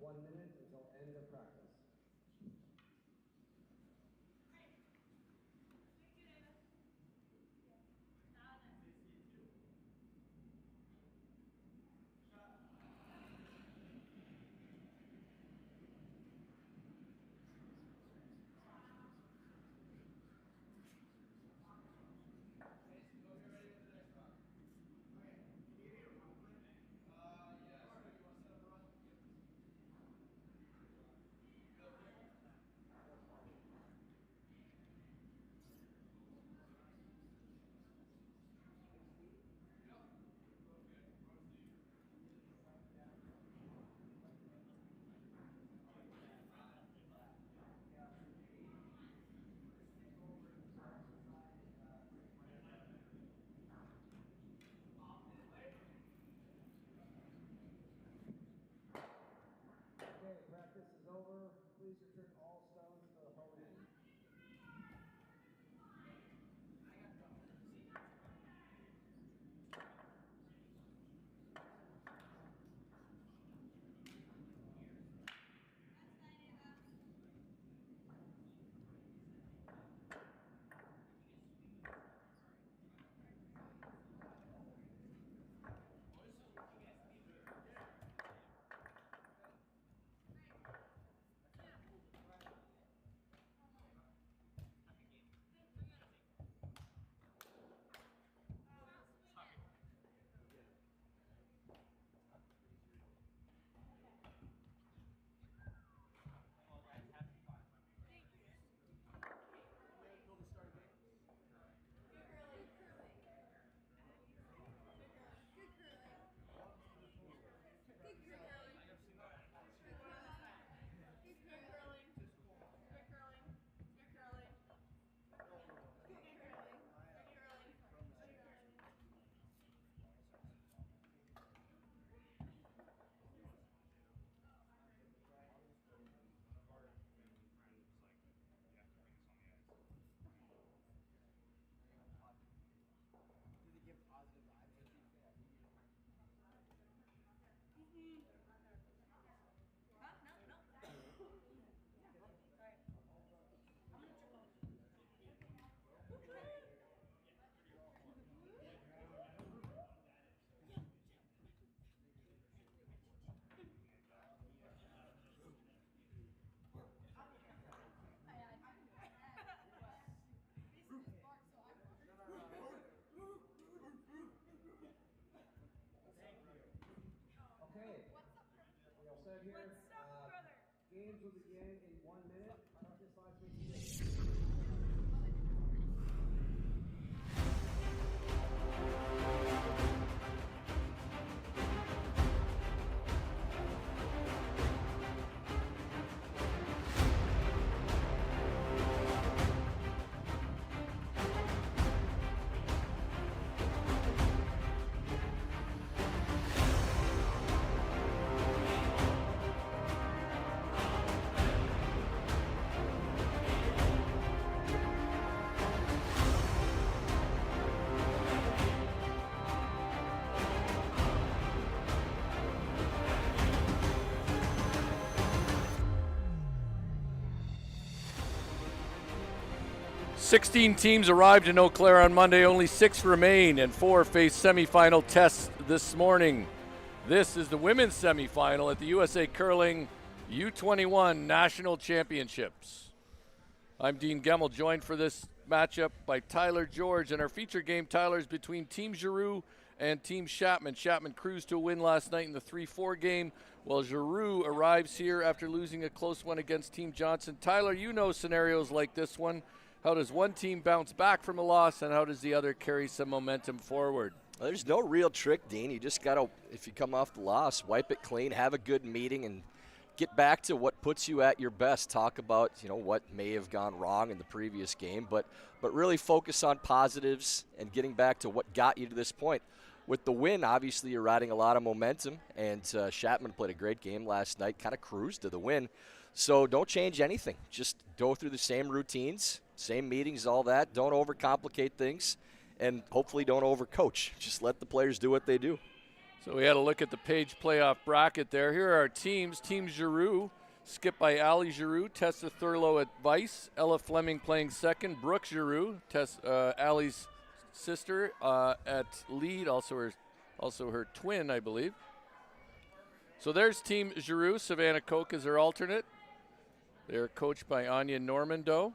1 minute until end of practice. Okay, practice is over. Please return all stones to the home end. Okay, we all set here. Games will begin in 1 minute. Practice lines may begin. 16 teams arrived in Eau Claire on Monday. Only 6 remain, and 4 face semifinal tests this morning. This is the women's semifinal at the USA Curling U21 National Championships. I'm Dean Gemmel, joined for this matchup by Tyler George. And our feature game, Tyler, is between Team Giroux and Team Schapman. Schapman cruised to a win last night in the 3-4 game, while Giroux arrives here after losing a close one against Team Johnson. Tyler, you know scenarios like this one. How does one team bounce back from a loss, and how does the other carry some momentum forward? Well, there's no real trick, Dean. You just got to, if you come off the loss, wipe it clean, have a good meeting, and get back to what puts you at your best. Talk about, what may have gone wrong in the previous game, but really focus on positives and getting back to what got you to this point. With the win, obviously you're riding a lot of momentum, and Schapman played a great game last night, kind of cruised to the win. So don't change anything. Just go through the same routines, same meetings, all that. Don't overcomplicate things, and hopefully don't overcoach. Just let the players do what they do. So we had a look at the page playoff bracket there. Here are our teams. Team Giroux, skipped by Allie Giroux, Tessa Thurlow at vice, Ella Fleming playing second, Brooke Giroux, Allie's sister, at lead, also her twin, I believe. So there's Team Giroux. Savannah Koch is their alternate. They're coached by Anya Normando.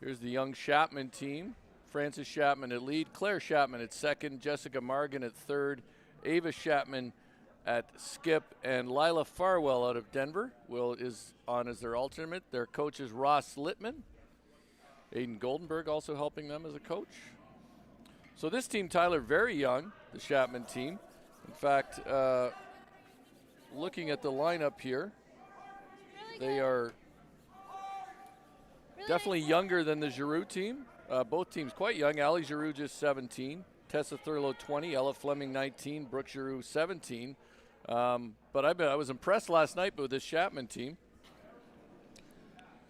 Here's the young Schapman team. Frances Schapman at lead, Claire Schapman at second, Jessica Margan at third, Ava Schapman at skip, and Lila Farwell out of Denver is on as their alternate. Their coach is Ross Littman. Aiden Goldenberg also helping them as a coach. So this team, Tyler, very young, the Schapman team. In fact, looking at the lineup here, they are definitely younger than the Giroux team. Both teams quite young. Allie Giroux just 17, Tessa Thurlow 20, Ella Fleming 19, Brooke Giroux 17. But I was impressed last night with this Schapman team.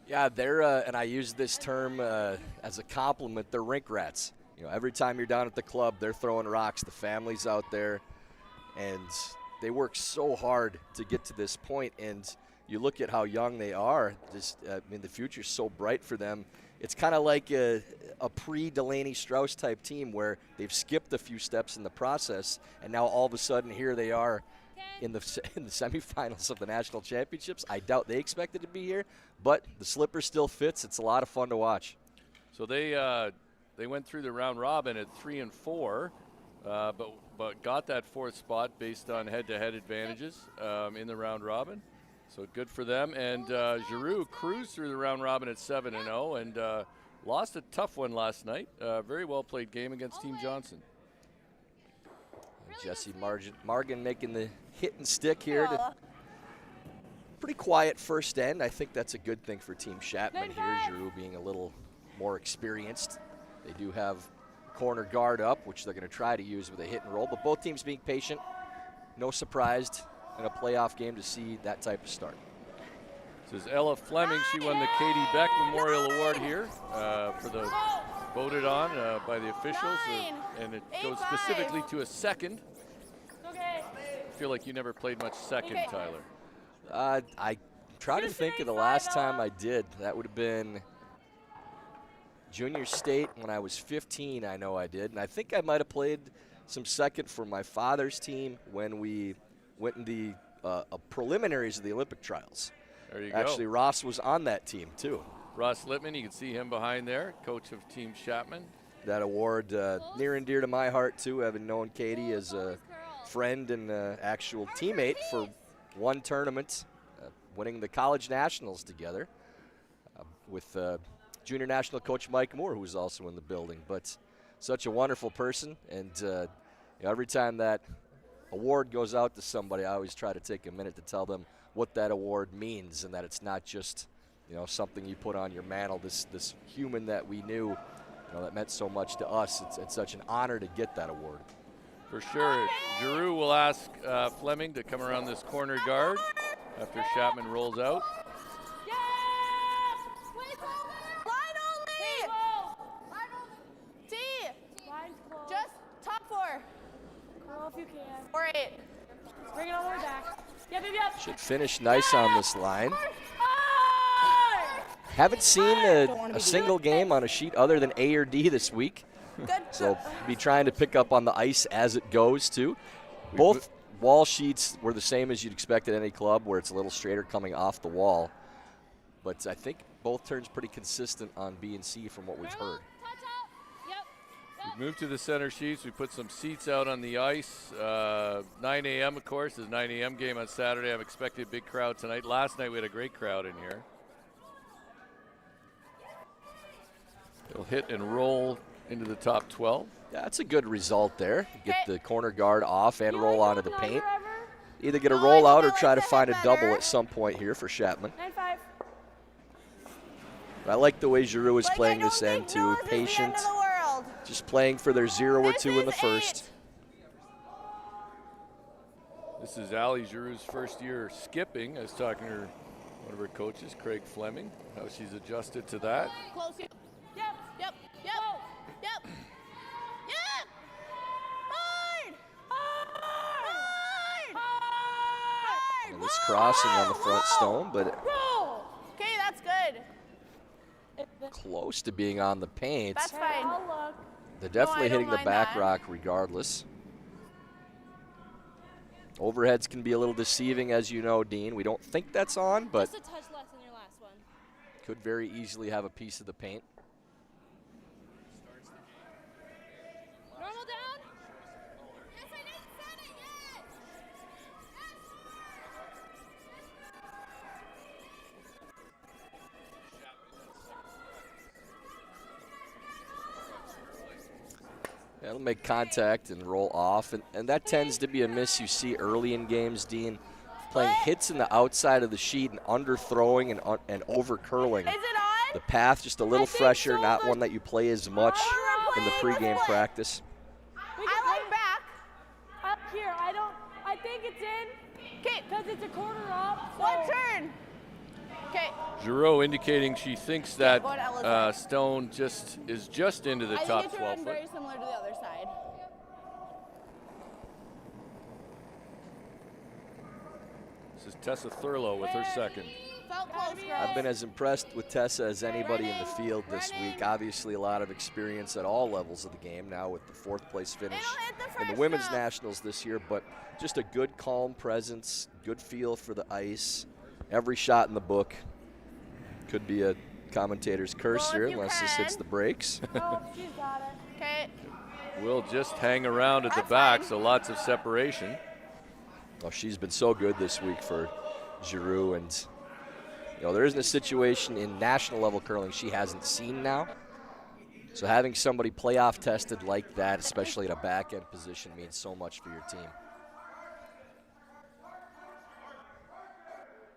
Yeah, they're and I use this term as a compliment. They're rink rats. You know, every time you're down at the club, they're throwing rocks. The family's out there, and they work so hard to get to this point. And you look at how young they are. The future's so bright for them. It's kind of like a pre-Delaney Strauss type team where they've skipped a few steps in the process, and now all of a sudden here they are in the semifinals of the national championships. I doubt they expected to be here, but the slipper still fits. It's a lot of fun to watch. So they went through the round robin at 3 and 4, but got that fourth spot based on head-to-head advantages in the round robin. So good for them. And Giroux cruised through the round robin at 7 and 0, and lost a tough one last night. Very well played game against Team Johnson. Jesse Margan making the hit and stick here. Pretty quiet first end. I think that's a good thing for Team Schapman here. Giroux being a little more experienced. They do have corner guard up, which they're going to try to use with a hit and roll. But both teams being patient. No surprise in a playoff game to see that type of start. This is Ella Fleming. She won the Katie Beck Memorial Award here for the voted on by the officials, and it goes specifically to a second. I feel like you never played much second, Tyler. I try to think of the last time I did. That would have been junior state when I was 15. I know I did, and I think I might have played some second for my father's team when we went in the preliminaries of the Olympic trials. There you Actually, go. Ross was on that team too. Ross Littman, you can see him behind there, coach of Team Schapman. That award near and dear to my heart too, having known Katie as a friend and actual teammate for one tournament, winning the college nationals together with junior national coach Mike Moore, who was also in the building. But such a wonderful person, and every time that award goes out to somebody, I always try to take a minute to tell them what that award means, and that it's not just something you put on your mantle. This human that we knew, that meant so much to us. It's such an honor to get that award. For sure. Giroux will ask Fleming to come around this corner guard after Schapman rolls out. Just top 4. If you can. Or 8. Bring it all the way back. Yep. Should finish nice on this line. Haven't seen a single game on a sheet other than A or D this week. Good. So be trying to pick up on the ice as it goes too. Both wall sheets were the same as you'd expect at any club, where it's a little straighter coming off the wall. But I think both turns pretty consistent on B and C from what we've heard. We've moved to the center sheets. We put some seats out on the ice. 9 a.m., of course, is 9 a.m. game on Saturday. I'm expecting a big crowd tonight. Last night we had a great crowd in here. They'll hit and roll into the top 12. Yeah, that's a good result there. Get the corner guard off and roll onto the paint. Either get a roll out or try to find a double at some point here for Schapman. 9-5. I like the way Giroux is playing this end too. Patient. Just playing for their 0 or 2 in the first. This is Allie Giroux's first year skipping. I was talking to her One of her coaches, Craig Fleming, how she's adjusted to that. Close. Yep. Yep. Yep. Yep. Yep. Hard. Hard. Hard. And it's crossing on the front stone, but Roll. Okay, that's good. close to being on the paint. That's fine. They're definitely I don't hitting the mind back that. rock regardless. Overheads can be a little deceiving, as you know, Dean. We don't think that's on, but Just a touch less than your last one. could very easily have a piece of the paint. Normal down? Yes, I didn't set it yet. Yeah, it'll make contact and roll off, and that tends to be a miss you see early in games, Dean. Playing hits in the outside of the sheet and underthrowing and over curling. Is it on? The path just a little think fresher, so, not but- one that you play as much in the pregame Let's play. practice. I like back. Up here, I think it's in. Okay. Because it's a quarter up. So. One turn. Okay. Giroux indicating she thinks that go to Ella's side. stone is just into the I top think it's 12 run foot. very similar to the other side. This is Tessa Thurlow with her second. Felt close, girls. I've been as impressed with Tessa as anybody in the field this week. Obviously, a lot of experience at all levels of the game now with the fourth place finish It'll hit the in the first women's round. nationals this year, but just a good, calm presence, good feel for the ice. Every shot in the book could be a commentator's curse Well, here if you unless this hits can. the brakes. Oh, she's got it. Okay. Will just hang around at the That's back, fine. so lots of separation. Oh, she's been so good this week for Giroux, and there isn't a situation in national level curling she hasn't seen now. So having somebody playoff tested like that, especially at a back end position, means so much for your team.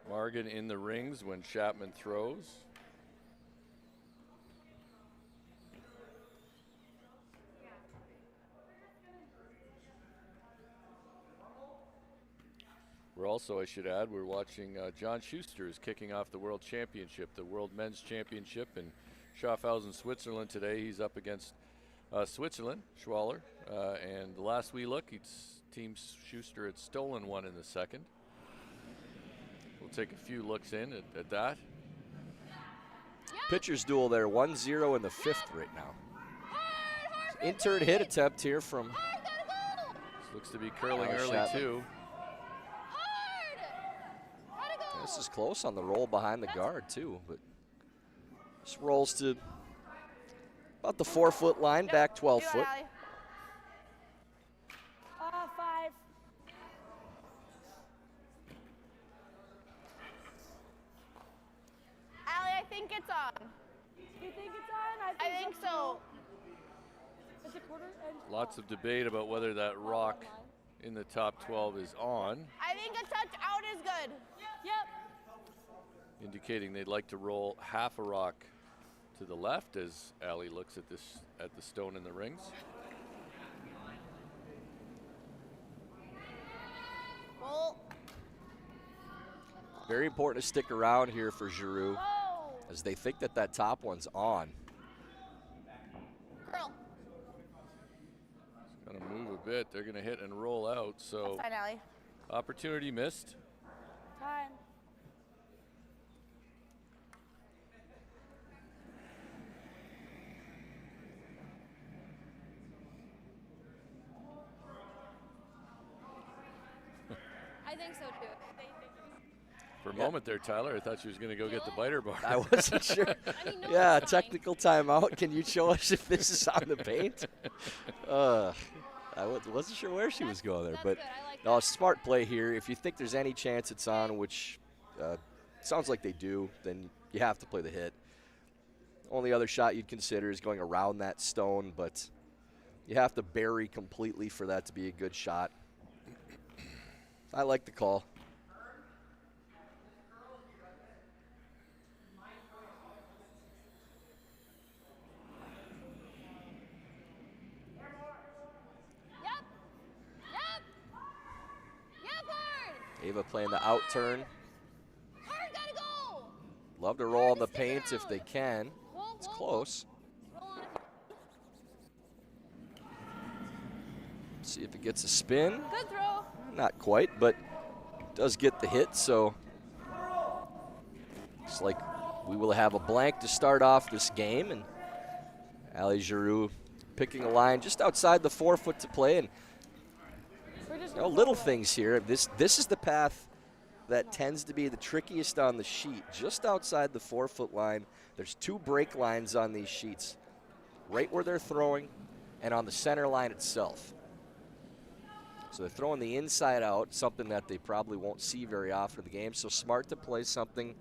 Morgan in the rings when Schapman throws. We're also, I should add, we're watching John Schuster is kicking off the World Championship, the World Men's Championship in Schaffhausen, Switzerland today. He's up against Switzerland, Schwaller, and the last we look, Team Schuster had stolen one in the second. We'll take a few looks in at that. Pitchers duel there, 1-0 in the fifth right now. In-turn hit attempt here from This looks to be curling Allie early Schapman. too. This is close on the roll behind the guard too, but this rolls to about the 4-foot line, back 12 Do it, foot. Allie. 5. Allie, I think it's on. You think it's on? I think so. It's a quarter and Lots of debate about whether that rock in the top 12 is on, I think a touch out is good. Yep. indicating they'd like to roll half a rock to the left as Allie looks at the stone in the rings. Well, Very important to stick around here for Giroux oh, as they think that top one's on. girl. Gonna move a bit. They're gonna hit and roll out. So Fine, Allie. opportunity missed. time. I think so too. For a moment there, Tyler, I thought she was gonna go get the biter bar. I wasn't sure. I mean, no, Yeah, it's fine. technical timeout. Can you show us if this is on the paint? I wasn't sure where she was going there, That's but good. I like no, that. smart play here. If you think there's any chance it's on, which sounds like they do, then you have to play the hit. Only other shot you'd consider is going around that stone, but you have to bury completely for that to be a good shot. I like the call. Yep. Yep. Yep, hard. Ava playing the out turn. Hard, gotta go. Love to roll in the paint if they can. It's close. See if it gets a spin. Good throw. Not quite, but does get the hit, so looks like we will have a blank to start off this game, and Allie Giroux picking a line just outside the 4 foot to play, and little things here. This is the path that tends to be the trickiest on the sheet, just outside the 4 foot line. There's 2 break lines on these sheets, right where they're throwing and on the center line itself. So they're throwing the inside out, something that they probably won't see very often in the game. So smart to play something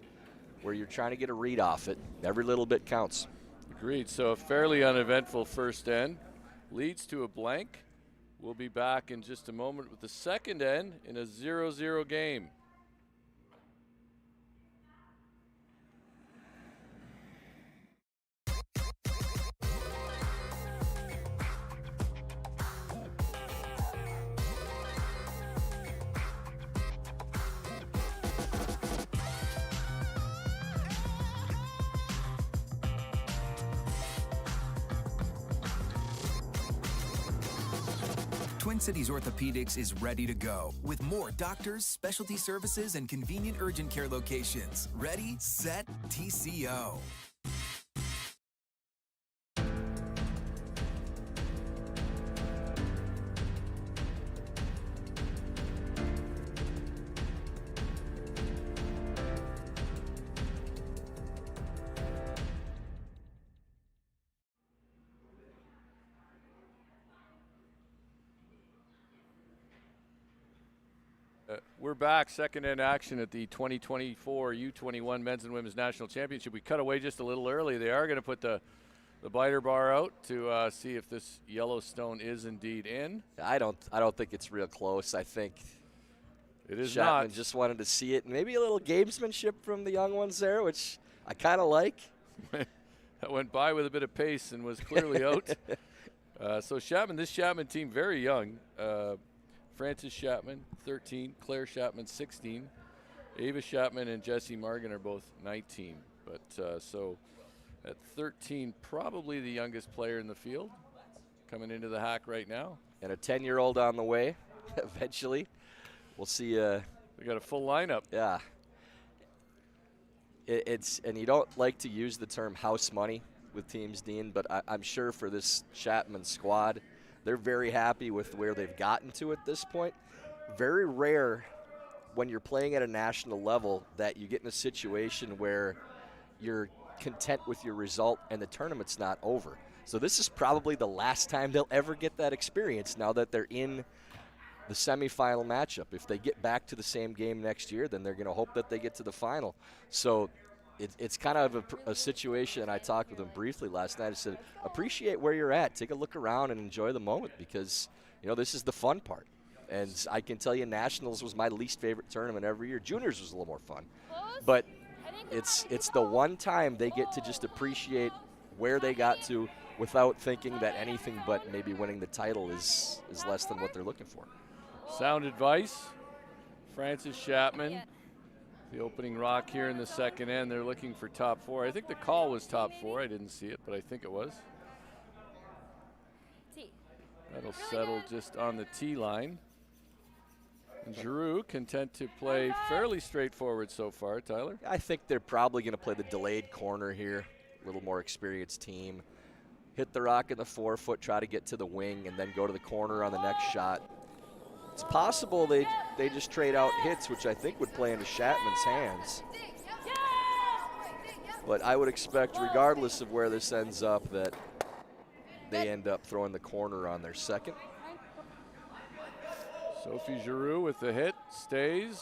where you're trying to get a read off it. Every little bit counts. Agreed. So a fairly uneventful first end leads to a blank. We'll be back in just a moment with the second end in a 0-0 game. Twin Cities Orthopedics is ready to go with more doctors, specialty services, and convenient urgent care locations. Ready, set, TCO. We're back, second end action at the 2024 U21 Men's and Women's National Championship. We cut away just a little early. They are going to put the biter bar out to see if this Yellowstone is indeed in. I don't think it's real close. I think it is Schapman not. just wanted to see it. Maybe a little gamesmanship from the young ones there, which I kind of like. That went by with a bit of pace and was clearly out. So Schapman, this Schapman team, very young. Frances Schapman, 13. Claire Schapman, 16. Ava Schapman and Jessie Morgan are both 19. But so at 13, probably the youngest player in the field coming into the hack right now. And a 10-year-old on the way eventually. We'll see. We got a full lineup. Yeah. And you don't like to use the term house money with teams, Dean, but I'm sure for this Schapman squad, they're very happy with where they've gotten to at this point. Very rare when you're playing at a national level that you get in a situation where you're content with your result and the tournament's not over. So this is probably the last time they'll ever get that experience now that they're in the semifinal matchup. If they get back to the same game next year, then they're going to hope that they get to the final. So it's kind of a situation. I talked with them briefly last night. I said, appreciate where you're at. Take a look around and enjoy the moment because, this is the fun part. And I can tell you Nationals was my least favorite tournament every year. Juniors was a little more fun. But it's the one time they get to just appreciate where they got to without thinking that anything but maybe winning the title is less than what they're looking for. Sound advice, Frances Schapman. The opening rock here in the second end. They're looking for top 4. I think the call was top 4. I didn't see it, but I think it was. That'll settle just on the tee line. And Giroux content to play fairly straightforward so far, Tyler. I think they're probably going to play the delayed corner here. A little more experienced team. Hit the rock in the 4 foot, try to get to the wing, and then go to the corner on the next shot. It's possible they just trade out hits, which I think would play into Schapman's hands. But I would expect, regardless of where this ends up, that they end up throwing the corner on their second. Sophie Giroux with the hit, stays.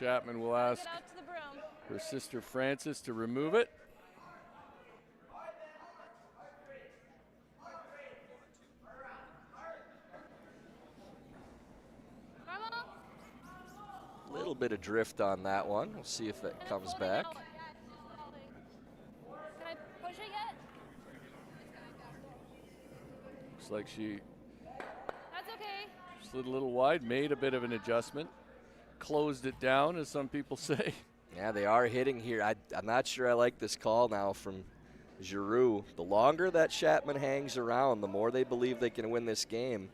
Schapman will ask her sister Frances to remove it. A little bit of drift on that one. We'll see if that comes back. Can I push it yet? Looks like she That's okay. slid a little wide, made a bit of an adjustment, closed it down, as some people say. Yeah, they are hitting here. I'm not sure I like this call now from Giroux. The longer that Schapman hangs around, the more they believe they can win this game.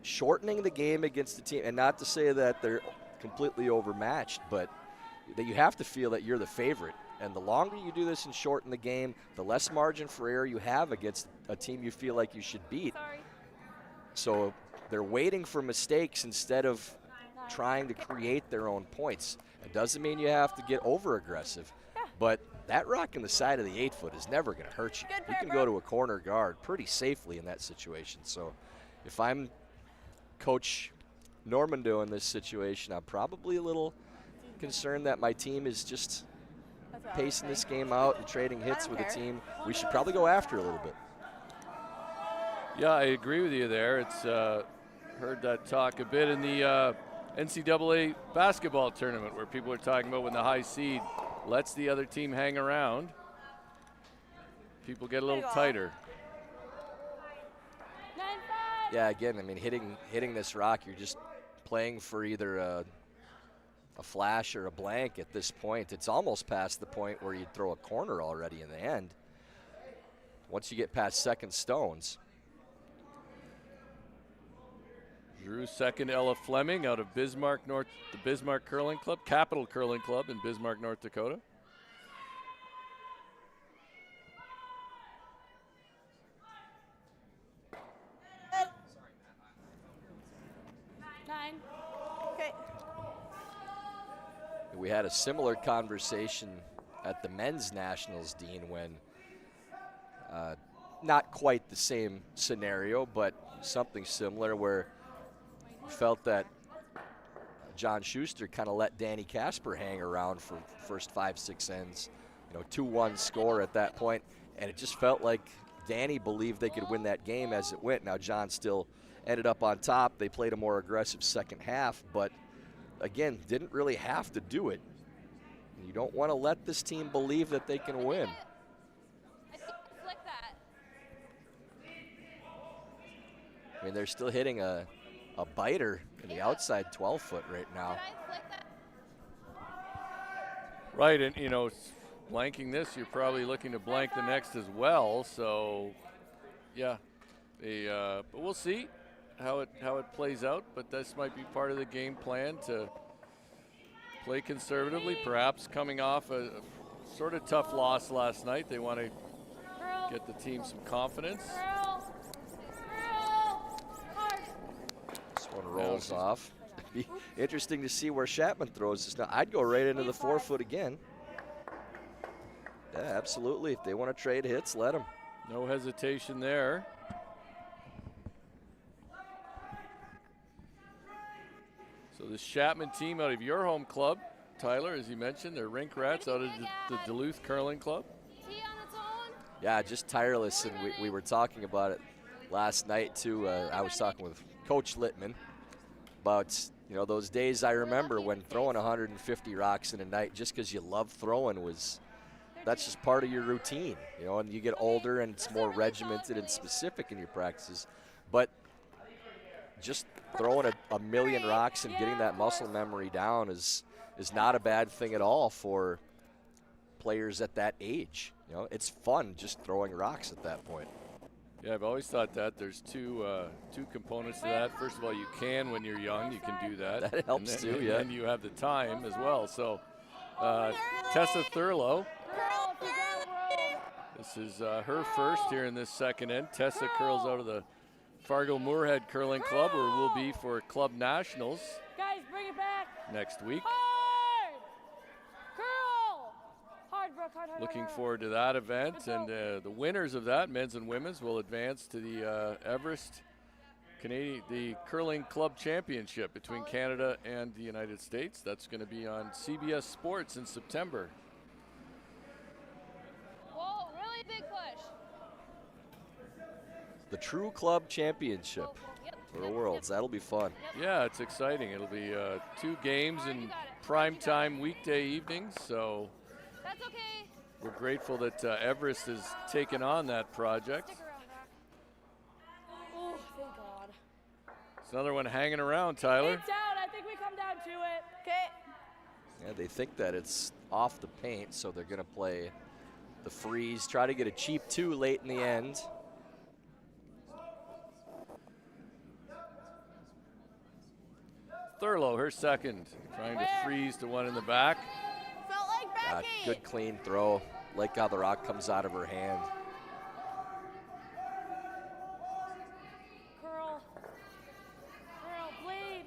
Shortening the game against the team, and not to say that they're completely overmatched, but that you have to feel that you're the favorite. And the longer you do this and shorten the game, the less margin for error you have against a team you feel like you should beat. So they're waiting for mistakes instead of trying to create their own points. It doesn't mean you have to get over-aggressive, but that rock in the side of the 8-foot is never going to hurt you. You can go to a corner guard pretty safely in that situation. So if I'm Coach Normando in this situation, I'm probably a little concerned that my team is just pacing this game out and trading hits with a team we should probably go after a little bit. Yeah, I agree with you there. It's heard that talk a bit in the NCAA basketball tournament where people are talking about when the high seed lets the other team hang around, people get a little tighter. Yeah, again, I mean, hitting this rock, you're just playing for either a flash or a blank at this point. It's almost past the point where you'd throw a corner already in the end. Once you get past second stones. Drew second, Ella Fleming out of Bismarck, the Bismarck Curling Club, Capital Curling Club in Bismarck, North Dakota. Okay. We had a similar conversation at the men's nationals, Dean, when not quite the same scenario, but something similar where we felt that John Schuster kind of let Danny Casper hang around for first 5-6 ends, 2-1 score at that point, and it just felt like Danny believed they could win that game as it went. Now John still ended up on top. They played a more aggressive second half, but again, didn't really have to do it. You don't want to let this team believe that they can win. I mean, they're still hitting a biter in the outside 12-foot right now. Right, and blanking this, you're probably looking to blank the next as well. So, yeah, but we'll see how it plays out. But this might be part of the game plan to play conservatively. Perhaps coming off a sort of tough loss last night, they want to get the team some confidence. This one rolls off. Be interesting to see where Schapman throws this. Now, I'd go right into the 4-foot again. Yeah, absolutely. If they want to trade hits, let them. No hesitation there. So the Schapman team out of your home club, Tyler, as you mentioned, they're rink rats out of the Duluth Curling Club. Yeah, just tireless, and we were talking about it last night too. I was talking with Coach Littman about those days I remember when throwing 150 rocks in a night just because you love throwing that's just part of your routine, and you get older and it's more regimented and specific in your practices. But just throwing a million rocks and getting that muscle memory down is not a bad thing at all for players at that age. It's fun just throwing rocks at that point. Yeah, I've always thought that there's two components to that. First of all, you can when you're young, you can do that. That helps too, yeah. And you have the time as well. So Tessa Thurlow. This is her first here in this second end. Tessa curls out of the Fargo Moorhead Curling Club, where we'll be for Club Nationals. Guys, bring it back. Next week. Hard. Curl. Hard, Brooke, hard. Looking forward to that event, and the winners of that, men's and women's, will advance to the Everest the Curling Club Championship between Canada and the United States. That's going to be on CBS Sports in September. Whoa, really big push. The True Club Championship for the Worlds. That'll be fun. Yeah, it's exciting. It'll be 2 games in primetime weekday evenings, so That's okay. we're grateful that Everest has taken on that project. Oh, thank God. It's another one hanging around, Tyler. It's out. I think we come down to it. Okay. Yeah, they think that it's off the paint, so they're going to play the freeze, try to get a cheap 2 late in the end. Thurlow, her second, trying to freeze to one in the back. Felt like Becky. Good clean throw. Like how the rock comes out of her hand. Curl. Curl, bleed.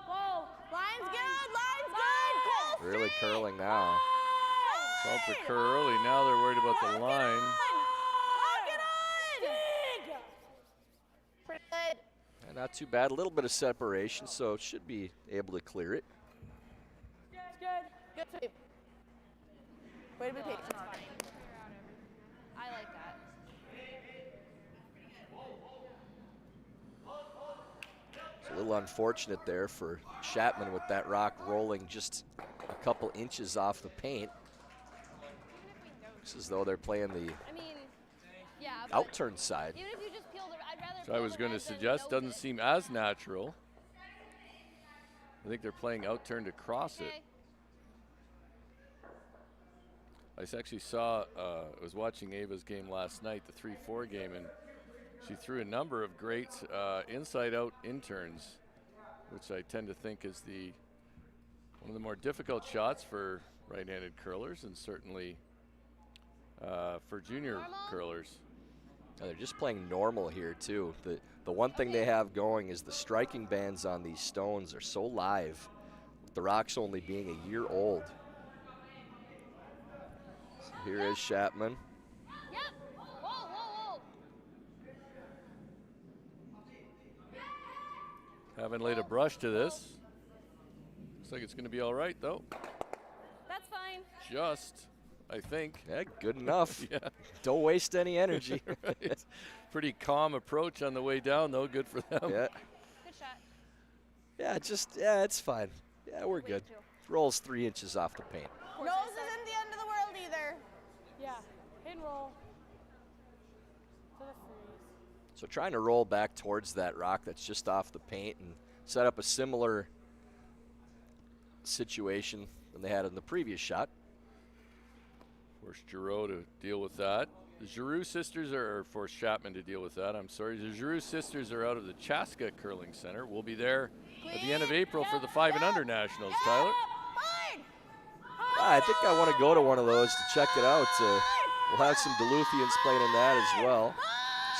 Whoa. Line's good, line's good. Cool Really streak. curling now. Called for Kerr early. Now they're worried about the line. Lock it on. Dig. Pretty good. And not too bad. A little bit of separation, so should be able to clear it. It's good. Good sweep. Way to be patient. I like that. It's a little unfortunate there for Schapman with that rock rolling just a couple inches off the paint. Looks as though they're playing the I mean, yeah. But outturn side. even if you just peel the, I'd rather. So I was going to suggest, doesn't seem as natural. I think they're playing outturn to cross it. Okay. I actually saw, I was watching Ava's game last night, the 3-4 game, and she threw a number of great inside-out interns, which I tend to think is one of the more difficult shots for right-handed curlers, and certainly for junior curlers. They're just playing normal here too. The one thing they have going is the striking bands on these stones are so live, with the rocks only being a year old. So here is Schapman. Yep. Whoa, whoa, whoa. Haven't laid a brush to this. Looks like it's going to be all right, though. That's fine. Just, I think. Yeah, good enough. Yeah. Don't waste any energy. Right. Pretty calm approach on the way down, though. Good for them. Yeah. Good shot. Yeah, it's fine. Yeah, we're good. Rolls 3 inches off the paint. Nose isn't the end of the world either. Yeah. Hit and roll. To the freeze. So trying to roll back towards that rock that's just off the paint and set up a similar situation than they had in the previous shot. Force Giroux to deal with that. The Giroux sisters are forced Schapman to deal with that. I'm sorry. The Giroux sisters are out of the Chaska Curling Center. We'll be there at the end of April for the 5 and under nationals, Tyler. I think I want to go to one of those to check it out. We'll have some Duluthians playing in that as well.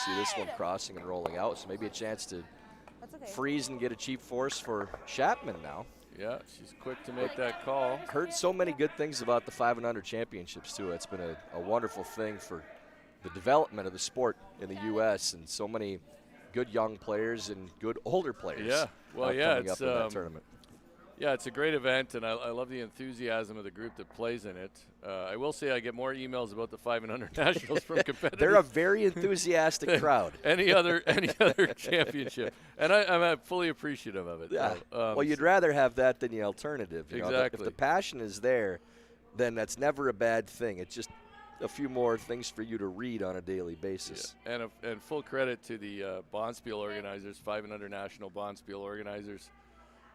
See this one crossing and rolling out, so maybe a chance to freeze and get a cheap force for Schapman now. Yeah, she's quick to make that call. Heard so many good things about the 5 and under championships too. It's been a wonderful thing for the development of the sport in the U.S. and so many good young players and good older players. Yeah, well, yeah, coming up in that tournament. Yeah, it's a great event, and I love the enthusiasm of the group that plays in it. I will say I get more emails about the 5 and under nationals from competitors. They're a very enthusiastic crowd. Any other championship, and I'm fully appreciative of it. Yeah. So, Well, you'd rather have that than the alternative. You know? Exactly. If the passion is there, then that's never a bad thing. It's just a few more things for you to read on a daily basis. yeah. And full credit to the Bonspiel organizers, 5 and under national Bonspiel organizers.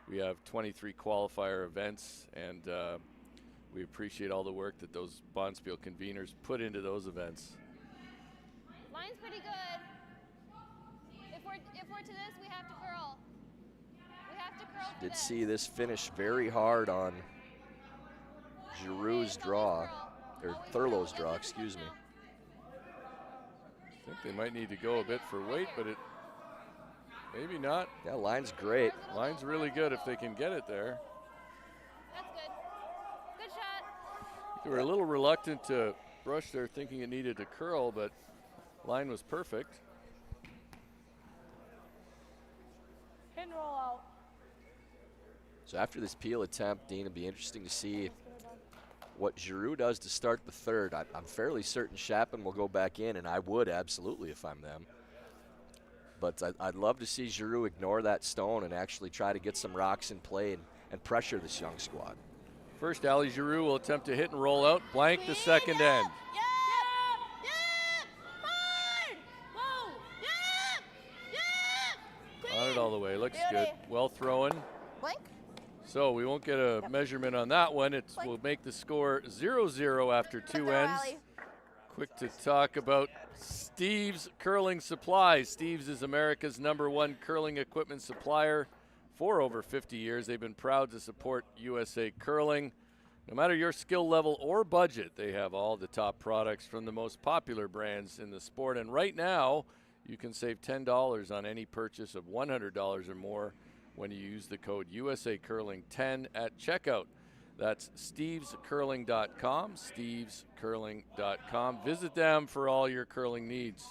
We have 23 qualifier events, and we appreciate all the work that those Bonspiel conveners put into those events. Line's pretty good. If we're to this, we have to curl. We have to curl to Did this. see this finish very hard on Giroux's draw, or Thurlow's draw, excuse me. I think they might need to go a bit for weight, but maybe not. Yeah, line's great. Line's really good if they can get it there. That's good. Good shot. They were a little reluctant to brush there, thinking it needed to curl, but line was perfect. Hit and roll out. So after this peel attempt, Dean, it'd be interesting to see what Giroux does to start the third. I'm fairly certain Schapman will go back in, and I would absolutely if I'm them. But I'd love to see Giroux ignore that stone and actually try to get some rocks in play and pressure this young squad. First, Allie Giroux will attempt to hit and roll out, blank the second end. On it all the way, looks good. Well thrown. Blink. So we won't get a measurement on that one. We'll make the score 0-0 after 2 ends. Quick to talk about Steve's Curling Supplies. Steve's is America's #1 curling equipment supplier for over 50 years. They've been proud to support USA Curling. No matter your skill level or budget, they have all the top products from the most popular brands in the sport. And right now, you can save $10 on any purchase of $100 or more when you use the code USACurling10 at checkout. That's stevescurling.com, stevescurling.com. Visit them for all your curling needs.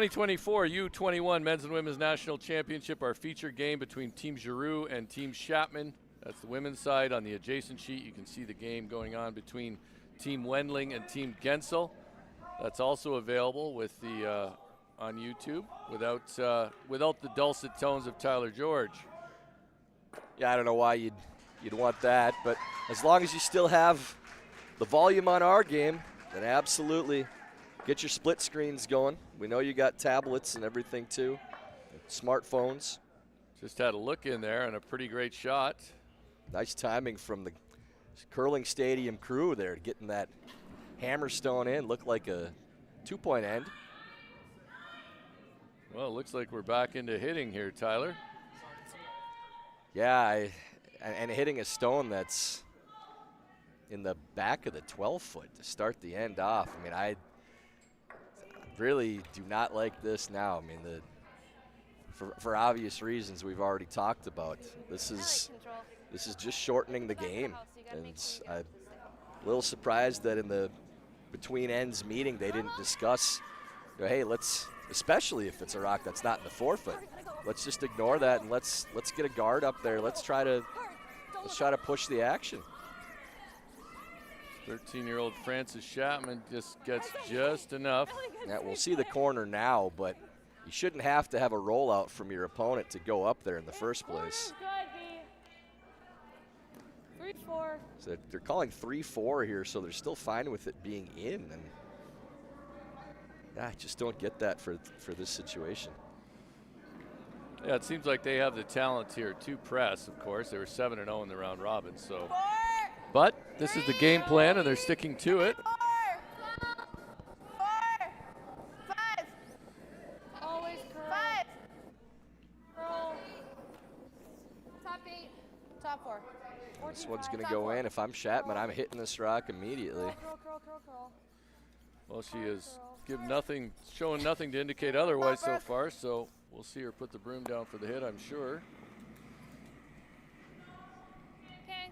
'24 U21 Men's and Women's National Championship, our feature game between Team Giroux and Team Schapman. That's the women's side. On the adjacent sheet, you can see the game going on between Team Wendling and Team Gensel. That's also available with the on YouTube without the dulcet tones of Tyler George. Yeah, I don't know why you'd want that, but as long as you still have the volume on our game, then absolutely get your split screens going. We know you got tablets and everything too, smartphones. Just had a look in there and a pretty great shot. Nice timing from the curling stadium crew there, getting that hammerstone in. Looked like a 2-point end. Well, it looks like we're back into hitting here, Tyler. Yeah, and hitting a stone that's in the back of the 12-foot to start the end off. I mean, I really do not like this now. I mean, for obvious reasons we've already talked about. This is just shortening the game, and I'm a little surprised that in the between ends meeting they didn't discuss, hey, let's, especially if it's a rock that's not in the 4-foot, let's just ignore that and let's get a guard up there. Let's try to push the action. 13-year-old Frances Schapman just gets just enough. Yeah, we'll see the corner now, but you shouldn't have to have a rollout from your opponent to go up there in the first place. 3-4. So they're calling 3-4 here, so they're still fine with it being in. And yeah, I just don't get that for this situation. Yeah, it seems like they have the talent here to press, of course. They were 7-0 in the round robin, so. But this is the game plan, and they're sticking to it. 4, 5. Always curl. 5. Curl. Top 8. Top 4. This one's going to go in. If I'm Schapman, I'm hitting this rock immediately. Curl. Well, she has shown nothing to indicate otherwise so far, so we'll see her put the broom down for the hit, I'm sure. Okay.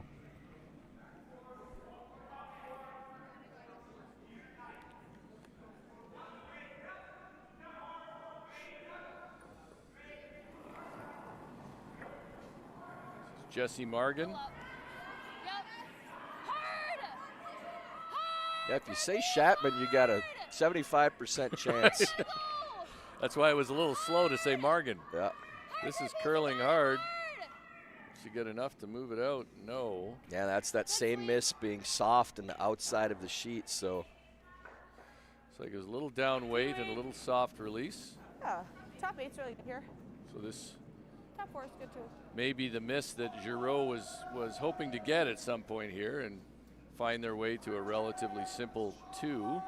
Jesse Margan. Yep. Hard. Yeah, if you say Schapman, you got a 75% chance. That's why it was a little slow to say Margan. Yeah. This is curling hard. She get enough to move it out? No. Yeah, that's that same miss being soft in the outside of the sheet, so. It's like it was a little down weight and a little soft release. Yeah, top 8's really good here. So this Top 4 is good too. may be the miss that Giroux was hoping to get at some point here and find their way to a relatively simple 2.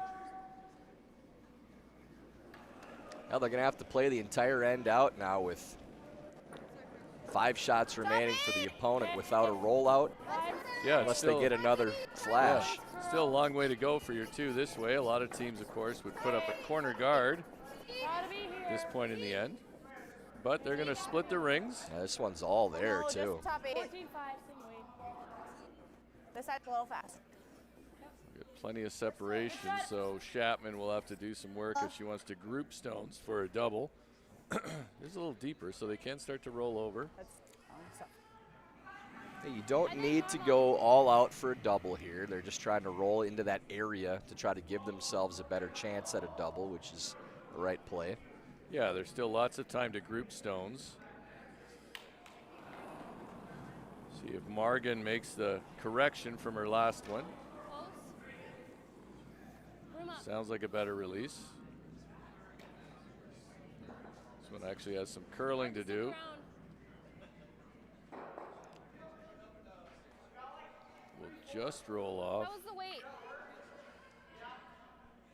Now they're going to have to play the entire end out now with 5 shots remaining for the opponent without a rollout. Yeah, unless still, they get another flash. Yeah, still a long way to go for your 2 this way. A lot of teams, of course, would put up a corner guard at this point in the end. but they're going to split the rings. Yeah, this one's all there, No, too. just top 8. 14-5, same weight. This side's a little fast. Got plenty of separation, so Schapman will have to do some work if she wants to group stones for a double. It's a little deeper, so they can start to roll over. You don't need to go all out for a double here. They're just trying to roll into that area to try to give themselves a better chance at a double, which is the right play. Yeah, there's still lots of time to group stones. See if Morgan makes the correction from her last one. Sounds like a better release. This one actually has some curling to do. Will just roll off. How was the weight?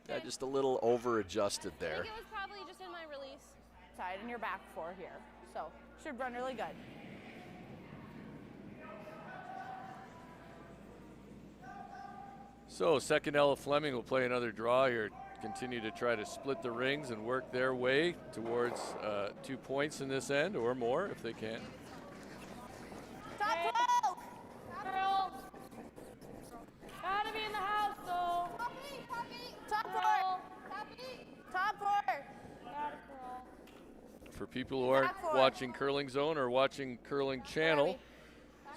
Yeah, just a little over-adjusted there. I think it was probably just in my release. Side and your back 4 here. So should run really good. So second Ella Fleming will play another draw here. Continue to try to split the rings and work their way towards 2 points in this end or more if they can. Top 12! Girls. Gotta be in the house, though. Top 4! Top 4! Gotta curl. For people who aren't Back 4. watching Curling Zone or watching Curling Channel,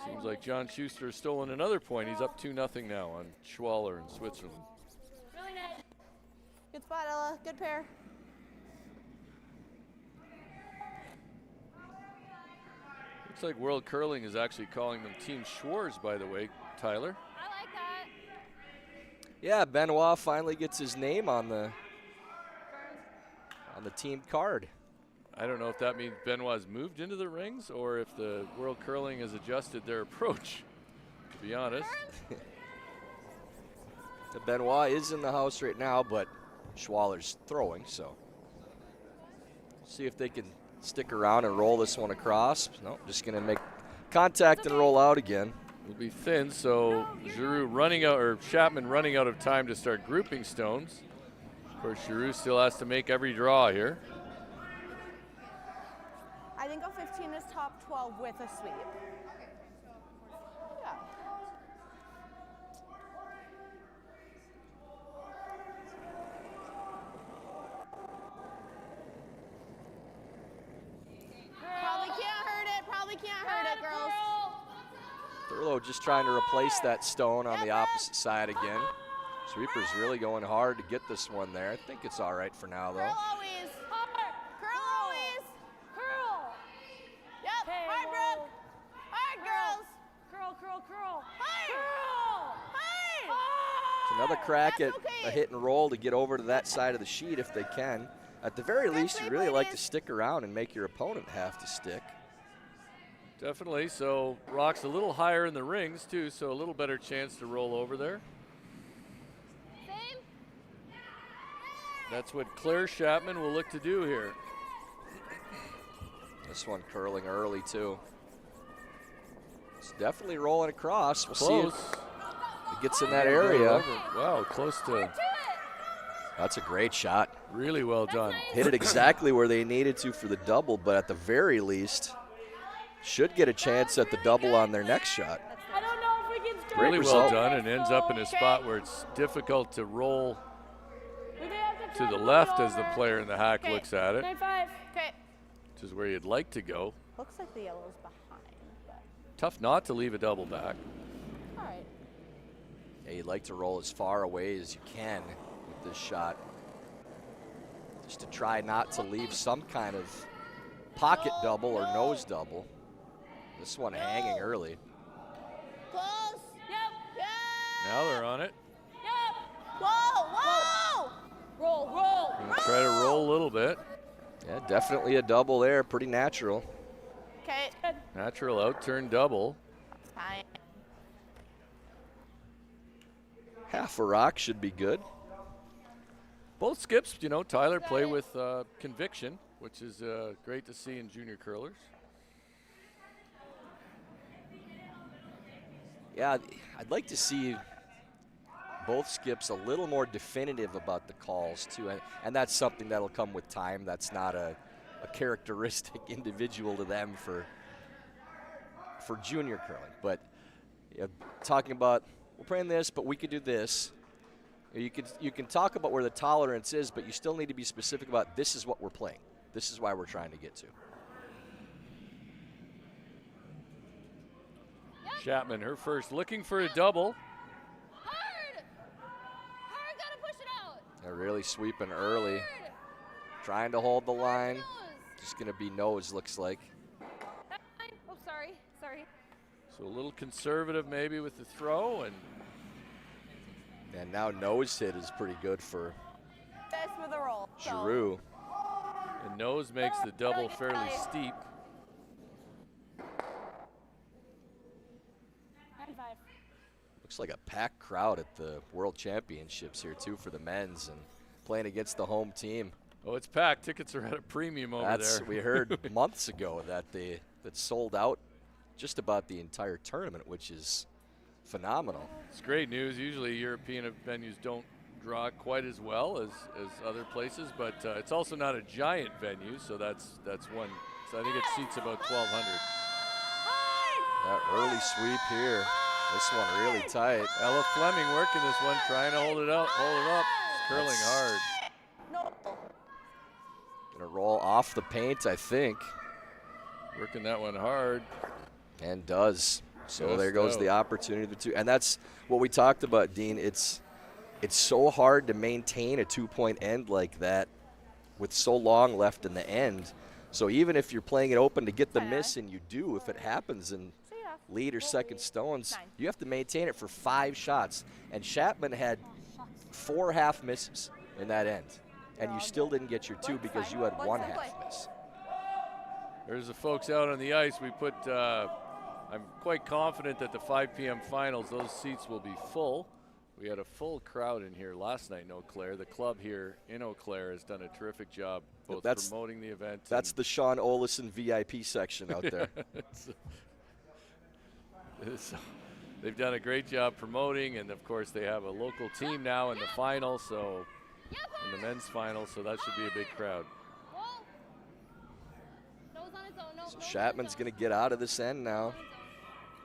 seems like John Schuster has stolen another point. He's up 2-0 now on Schwaller in Switzerland. Really nice. Good spot, Ella. Good pair. Looks like World Curling is actually calling them Team Schwarz, by the way, Tyler. I like that. Yeah, Benoit finally gets his name on the team card. I don't know if that means Benoit's moved into the rings or if the World Curling has adjusted their approach, to be honest. The Benoit is in the house right now, but Schwaller's throwing, so see if they can stick around and roll this one across. No, just going to make contact and roll out again. It'll be thin, so Giroux running out, or Schapman running out of time to start grouping stones. Of course, Giroux still has to make every draw here. I think a 15 is top 12 with a sweep. Yeah. Probably can't hurt it. Probably can't hurt it, girls. Thurlow just trying to replace that stone on the opposite side again. Sweeper's really going hard to get this one there. I think it's all right for now, though. Curl always. Curl always. Curl. Yep. Okay, Hard, well, Brooke. Hard, girls. Curl, curl, curl. Hard. Curl. Hard. It's another crack at That's okay. a hit and roll to get over to that side of the sheet if they can. At the very least, you really like to stick around and make your opponent have to stick. Definitely, so Rock's a little higher in the rings too, so a little better chance to roll over there. Same. That's what Claire Schapman will look to do here. This one curling early, too. It's definitely rolling across. We'll Close. see if it gets in that area. Wow, close to. That's a great shot. Really well done. Hit it exactly where they needed to for the double, but at the very least, should get a chance at the double on their next shot. I don't know if we can start. Really well result. done, and ends up in a spot where it's difficult to roll We may have to try the move left it as the over. player in the hack looks at it, 9-5. Okay. which is where you'd like to go. Looks like the yellow's behind, but Tough not to leave a double back. all right. Yeah, you'd like to roll as far away as you can with this shot, just to try not to leave some kind of pocket double or nose double. This one hanging early. Close. Yep. Yeah. Now they're on it. Yep. Whoa, whoa. Roll, roll. Gonna try to roll a little bit. Yeah, definitely a double there, pretty natural. Okay. Natural outturn double. Fine. Half a rock should be good. Both skips, you know, Tyler play with conviction, which is great to see in junior curlers. Yeah, I'd like to see both skips a little more definitive about the calls, too. And that's something that'll come with time. That's not a a characteristic individual to them for junior curling. But talking about, we're playing this, but we could do this. You can talk about where the tolerance is, but you still need to be specific about this is what we're playing. This is why we're trying to get to. Schapman, her first, looking for a double. Hard! Hard, gotta push it out. They're really sweeping early. Trying to hold the line. Just going to be nose, looks like. Oh, sorry. So a little conservative maybe with the throw. And now nose hit is pretty good for Best with a roll. Giroux. And nose makes the double fairly steep. 9-5. Looks like a packed crowd at the World Championships here, too, for the men's and playing against the home team. Oh, it's packed. Tickets are at a premium over there. We heard months ago that sold out just about the entire tournament, which is phenomenal. It's great news. Usually European venues don't draw quite as well as other places, but it's also not a giant venue, so that's one. So I think it seats about 1,200. That early sweep here. This one really tight. Ella Fleming working this one, trying to hold it up. It's curling hard. Gonna roll off the paint, I think. Working that one hard. And does. So Just there goes out. the opportunity to, and that's what we talked about, Dean. It's so hard to maintain a 2-point end like that with so long left in the end. So even if you're playing it open to get the miss, and you do, if it happens in lead or second stones, you have to maintain it for 5 shots. And Schapman had 4 half misses in that end. And you still didn't get your 2 because you had 1 half miss. There's the folks out on the ice. We put, I'm quite confident that the 5 p.m. finals, those seats will be full. We had a full crowd in here last night in Eau Claire. The club here in Eau Claire has done a terrific job both promoting the event. That's the Sean Olison VIP section out there. They've done a great job promoting, and of course they have a local team now in the final, so in the men's final, so that should be a big crowd. So Schapman's going to get out of this end now.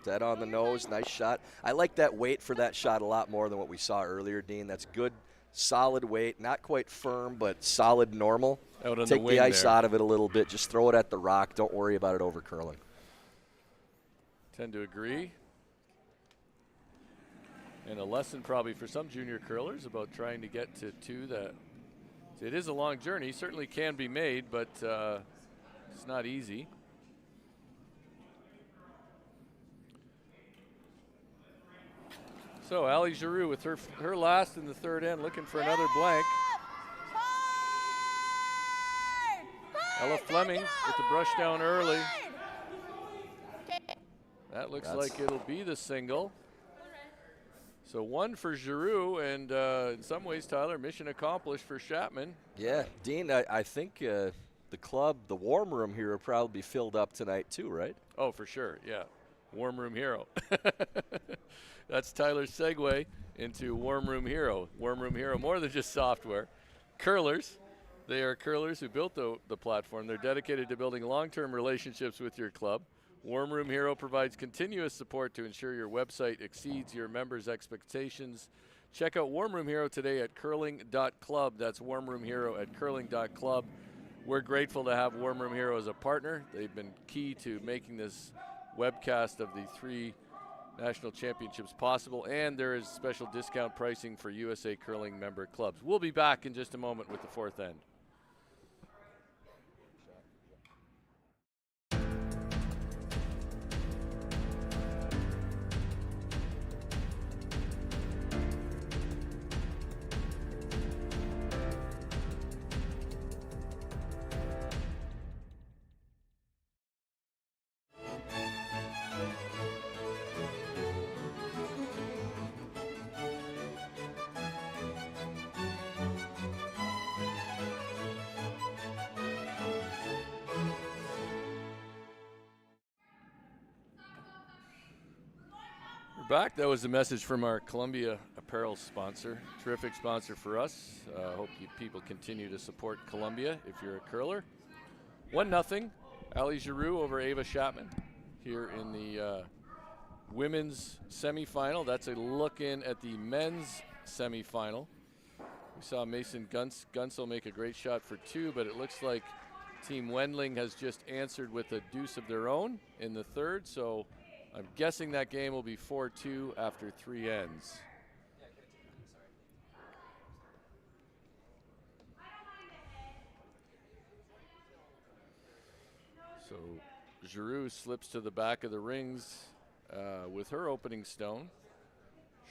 Dead on the nose, nice shot. I like that weight for that shot a lot more than what we saw earlier, Dean. That's good, solid weight, not quite firm, but solid normal. Take the ice out of it a little bit. Just throw it at the rock. Don't worry about it over curling. Tend to agree. And a lesson probably for some junior curlers about trying to get to 2 that it is a long journey. Certainly can be made, but it's not easy. So Allie Giroux with her last in the third end, looking for another blank. Ella Fleming with the brush down early. That looks like it'll be the single. So 1 for Giroux, and in some ways, Tyler, mission accomplished for Schapman. Yeah, Dean, I think the club, the warm room here will probably be filled up tonight too, right? Oh, for sure, yeah. Warm room hero. That's Tyler's segue into Warm Room Hero. Warm Room Hero, more than just software. Curlers. They are curlers who built the platform. They're dedicated to building long-term relationships with your club. Warm Room Hero provides continuous support to ensure your website exceeds your members' expectations. Check out Warm Room Hero today at curling.club. That's Warm Room Hero at curling.club. We're grateful to have Warm Room Hero as a partner. They've been key to making this webcast of the 3 national championships possible, and there is special discount pricing for USA Curling member clubs. We'll be back in just a moment with the 4th end. Back. That was a message from our Columbia apparel sponsor. Terrific sponsor for us. Hope you people continue to support Columbia if you're a curler. 1-0. Allie Giroux over Ava Schapman here in the women's semifinal. That's a look in at the men's semifinal. We saw Mason Gunsel make a great shot for 2, but it looks like Team Wendling has just answered with a deuce of their own in the third, so I'm guessing that game will be 4-2 after 3 ends. So Giroux slips to the back of the rings with her opening stone.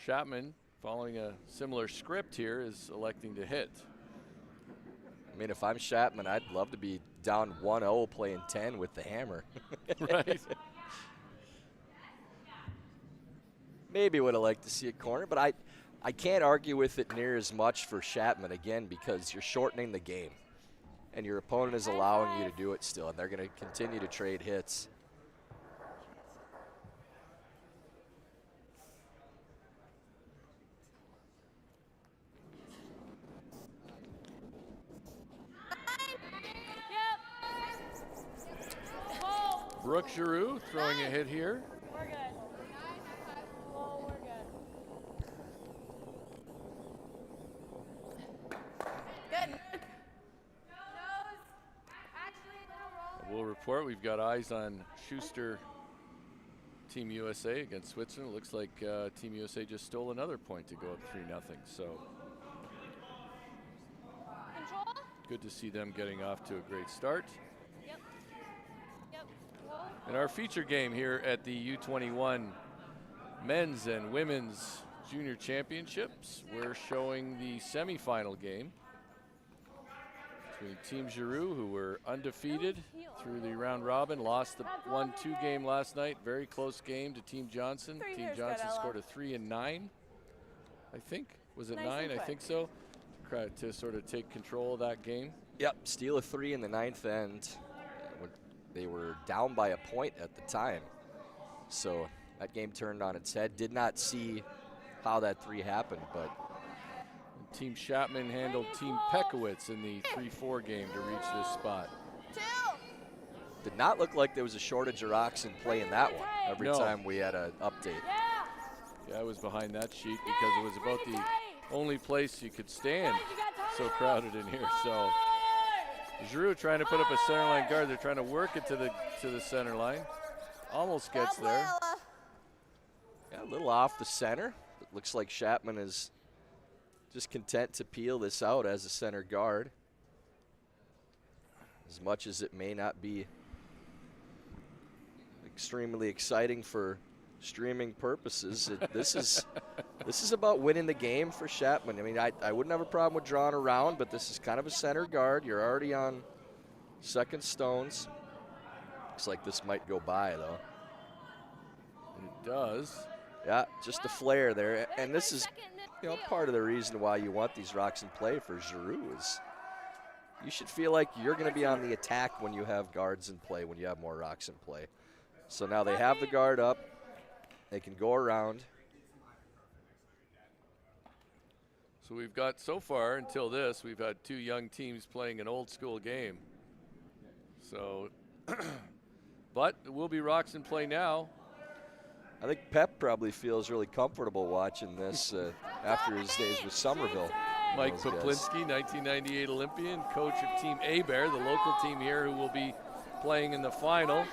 Schapman, following a similar script here, is electing to hit. I mean, if I'm Schapman, I'd love to be down 1-0 playing 10 with the hammer. Right. Maybe would have liked to see a corner, but I can't argue with it near as much for Schapman, again, because you're shortening the game. And your opponent is allowing you to do it still, and they're going to continue to trade hits. Brooke Giroux throwing a hit here. We're good. Oh, we're good. Good. We'll report we've got eyes on Schuster, Team USA against Switzerland. It looks like Team USA just stole another point to go up 3-0. So Control. good to see them getting off to a great start. Yep. Yep. Whoa. In our feature game here at the U21 men's and women's junior championships, we're showing the semifinal game between Team Giroux, who were undefeated through the round robin, lost the 1-2 game last night. Very close game to Team Johnson. Team Johnson scored a 3 and 9, I think. Was it 9? I think so. To sort of take control of that game. Yep, steal a 3 in the 9th end. When they were down by a point at the time. So that game turned on its head. Did not see how that 3 happened, but Team Schapman handled Team Pekowitz in the 3-4 game to reach this spot. did not look like there was a shortage of rocks in play in that one every time we had an update. Yeah, I was behind that sheet because it was about the only place you could stand. So crowded in here. So Giroux trying to put up a center line guard. They're trying to work it to the center line. Almost gets there. Yeah, a little off the center. It looks like Schapman is just content to peel this out as a center guard. As much as it may not be extremely exciting for streaming purposes, this is about winning the game for Schapman. I mean, I wouldn't have a problem with drawing around, but this is kind of a center guard. You're already on second stones. Looks like this might go by, though. It does. Yeah, just a flare there. And this is, part of the reason why you want these rocks in play for Giroux is you should feel like you're going to be on the attack when you have guards in play, when you have more rocks in play. So now they have the guard up. They can go around. So we've got, so far until this, we've had two young teams playing an old school game. So, but it will be rocks in play now. I think Pep probably feels really comfortable watching this after his days with Somerville. Mike Poplinski, 1998 Olympian, coach of Team A-Bear, the local team here who will be playing in the final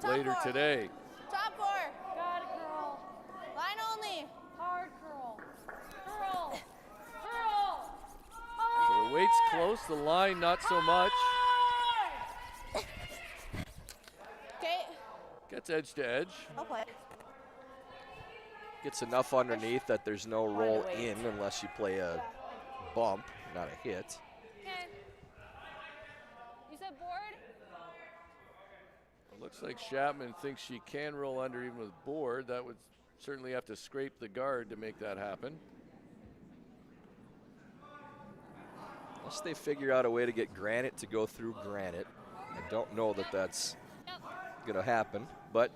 later today. Top four. Got it, curl. Line only. Hard curl. Curl. Curl. So the weight's close, the line not so much. Okay. Gets edge to edge. I'll play. Gets enough underneath that there's no roll in unless you play a bump, not a hit. Okay. You said board? It looks like Schapman thinks she can roll under even with board. That would certainly have to scrape the guard to make that happen. Unless they figure out a way to get granite to go through granite. I don't know that that's going to happen, but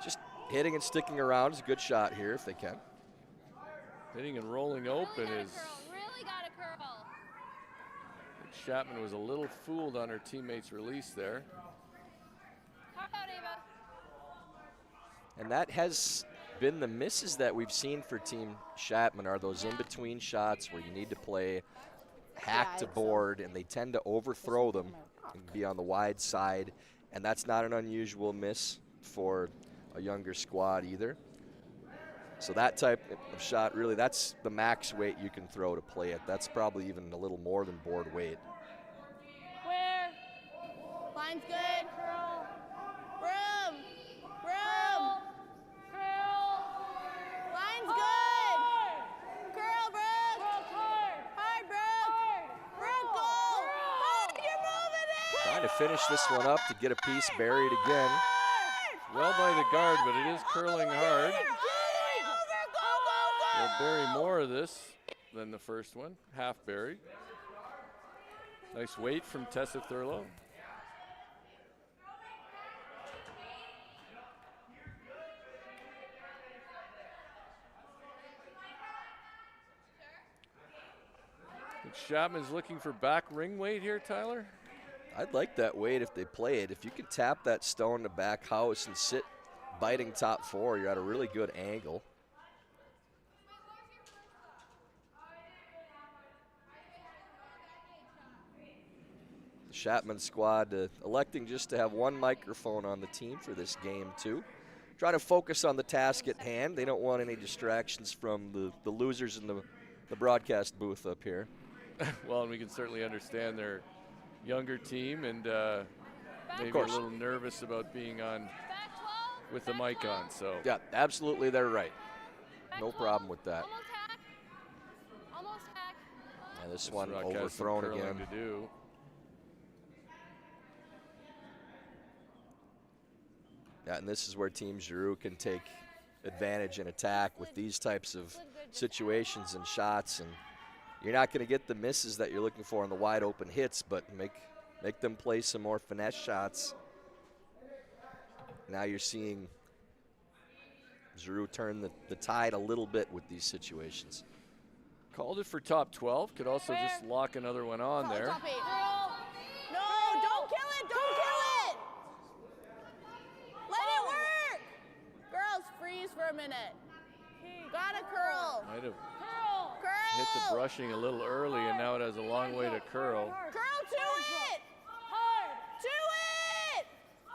just hitting and sticking around is a good shot here if they can. Hitting and rolling open is Really got a curl. Schapman was a little fooled on her teammate's release there. How about Ava? And that has been the misses that we've seen for Team Schapman, are those in-between shots where you need to play hack to board, and they tend to overthrow them and be on the wide side. And that's not an unusual miss for a younger squad either. So that type of shot, really, that's the max weight you can throw to play it. That's probably even a little more than board weight. Where? Line's good. Curl. Broom. Broom. Curl. Line's good. Curl, Brooke. Hard, Brooke. Brooke, goal. Hard, you're moving it. Trying to finish this one up to get a piece buried again. Well by the guard, but it is curling hard. We'll bury more of this than the first one, half buried. Nice weight from Tessa Thurlow. And Schapman's looking for back ring weight here, Tyler. I'd like that weight if they play it. If you can tap that stone to back house and sit biting top four, you're at a really good angle. The Schapman squad electing just to have one microphone on the team for this game too. Try to focus on the task at hand. They don't want any distractions from the losers in the broadcast booth up here. Well, and we can certainly understand their younger team and maybe a little nervous about being on with the mic on. So yeah, absolutely, they're right. No problem with that. Almost hack. Almost hack. And this one overthrown again. To do. Yeah, and this is where Team Giroux can take advantage and attack with these types of situations and shots. And you're not going to get the misses that you're looking for on the wide open hits, but make them play some more finesse shots. Now you're seeing Giroux turn the tide a little bit with these situations. Called it for top 12. Could also just lock another one on there. Top 8. No, don't kill it. Don't kill it. Let it work. Girls, freeze for a minute. Gotta curl. Might have Curl. hit the brushing a little early, and now it has a long way to curl. Curl to it. Hard. To it.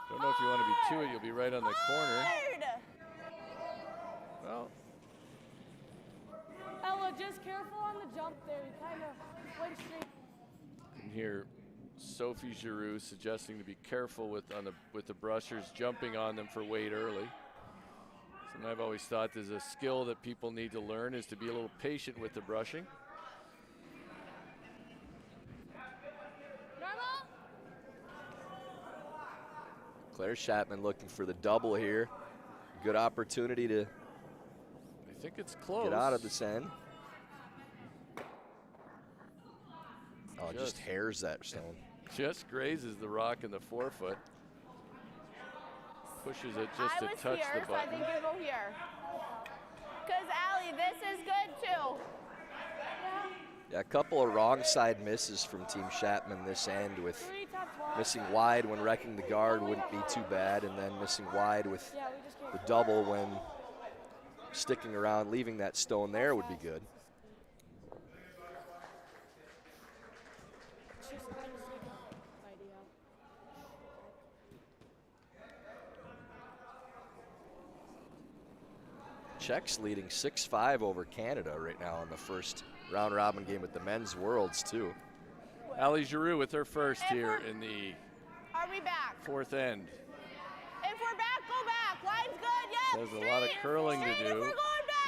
Don't know if you want to be to it. You'll be right on the corner. Hard. Well, Ella, just careful on the jump there. You kind of went straight. you can hear Sophie Giroux suggesting to be careful with the brushers, jumping on them for weight early. And I've always thought there's a skill that people need to learn is to be a little patient with the brushing. Normal. Claire Schapman looking for the double here. Good opportunity to I think it's close. get out of this end. Oh, just hairs that stone. Just grazes the rock in the forefoot. Pushes it just to touch here, the so I button. think you go here. Because, Allie, this is good, too. Yeah, a couple of wrong side misses from Team Schapman this end, with missing wide when wrecking the guard wouldn't be too bad, and then missing wide with the double when sticking around, leaving that stone there would be good. Czechs leading 6-5 over Canada right now in the first round robin game at the men's worlds too. Allie Giroux with her first here in the Are we back? fourth end. If we're back, go back. Line's good, yes. There's a lot of curling to do.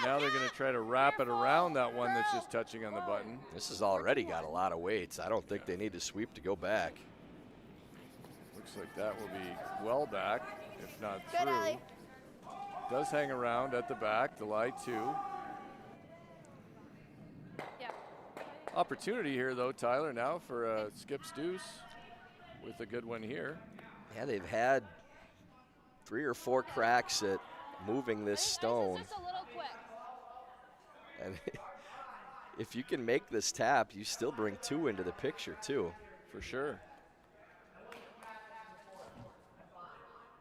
Now they're going to try to wrap it around that one that's just touching on the button. This has already got a lot of weights. I don't think they need to sweep to go back. Looks like that will be well back, if not Good, through. Allie. Does hang around at the back, the lie 2. Yeah. Opportunity here though, Tyler, now for Skip's deuce with a good one here. Yeah, they've had 3 or 4 cracks at moving this stone. Just a little quick. And if you can make this tap, you still bring 2 into the picture too. For sure.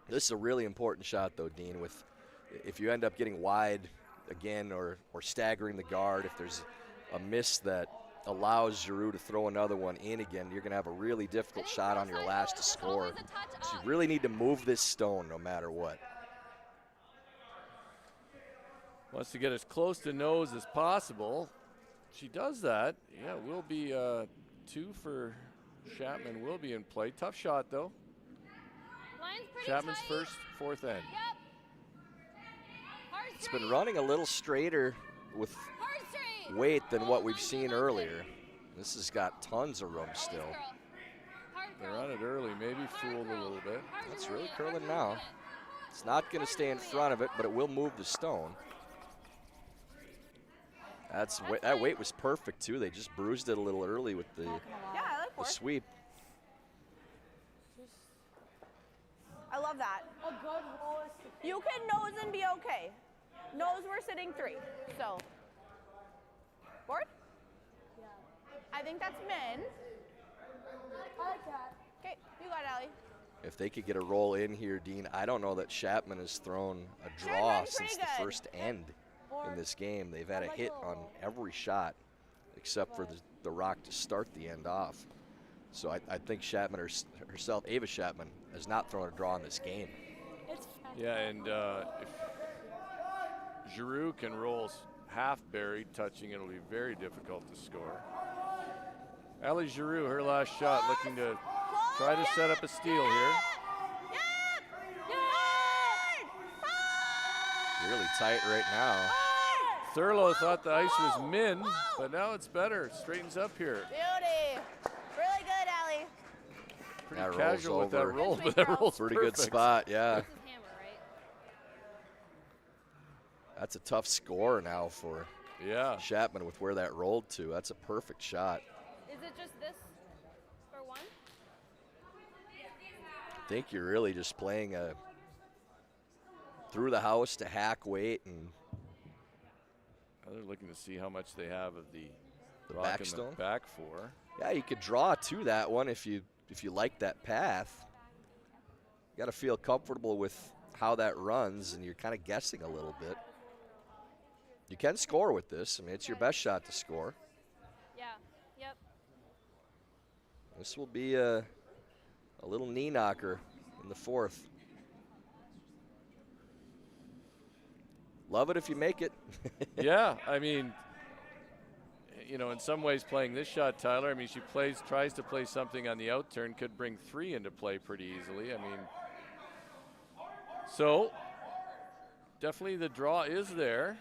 This is a really important shot, though, Dean. If you end up getting wide again or staggering the guard, if there's a miss that allows Giroux to throw another one in again, you're going to have a really difficult shot on your last to score. So you really need to move this stone no matter what. Wants to get as close to nose as possible. She does that. Yeah, will be 2 for Schapman will be in play. Tough shot, though. Line's pretty Chapman's tight. first, fourth end. Yep. Hard It's straight. been running a little straighter with Hard straight. weight than what we've Line seen through earlier. This has got tons of room Nice still. girl. Hard They curl. run it early, maybe Hard fooled a curl. little bit. Hard That's to really move it. curling Hard to now. move it. It's not going to stay in front of it, but it will move the stone. That weight was perfect, too. They just bruised it a little early with the Yeah, I like the four. sweep. I love that. A good roll is to You can nose and be okay. Nose, we're sitting 3. So, board? Yeah. I think that's min. I like that. Okay, you got it, Allie. If they could get a roll in here, Dean, I don't know that Schapman has thrown a Should've draw been since pretty the good. first end in this game. They've had a like hit a on roll. every shot except for the rock to start the end off. So I think Schapman herself, Ava Schapman, has not thrown a draw in this game. It's Yeah, and if Giroux can roll half buried, touching, it'll be very difficult to score. Allie Giroux, her last shot, looking to try to set up a steal here. Really tight right now. Thurlow thought the ice was min, but now it's better. Straightens up here. Beauty. Really good, Allie. Pretty That rolls casual with that over. roll, Nice but that roll. rolls Pretty perfect. good spot, yeah. This is hammer, right? That's a tough score now for Yeah. Schapman with where that rolled to. That's a perfect shot. Is it just this for one? I think you're really just playing a through the house to hack weight and Now they're looking to see how much they have of the rock back in the stone. back four. Yeah, you could draw to that one if you like that path. You got to feel comfortable with how that runs, and you're kind of guessing a little bit. You can score with this. I mean, it's your best shot to score. Yeah. Yep. This will be a little knee knocker in the fourth. Love it if you make it. Yeah, I mean, you know, in some ways playing this shot, Tyler, I mean, she tries to play something on the outturn, could bring 3 into play pretty easily. I mean, so definitely the draw is there.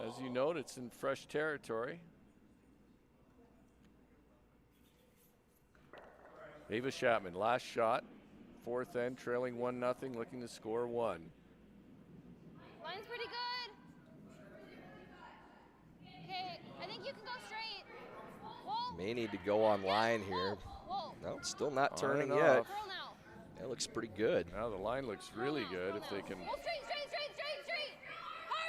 As you note, it's in fresh territory. Ava Schapman, last shot, fourth end, trailing 1-0, looking to score 1. Line's pretty good. Okay, I think you can go straight. Whoa. May need to go online here. Whoa. No, it's still not On turning and yet. off. Curl now. That looks pretty good. Now the line looks really good if they can. Go straight.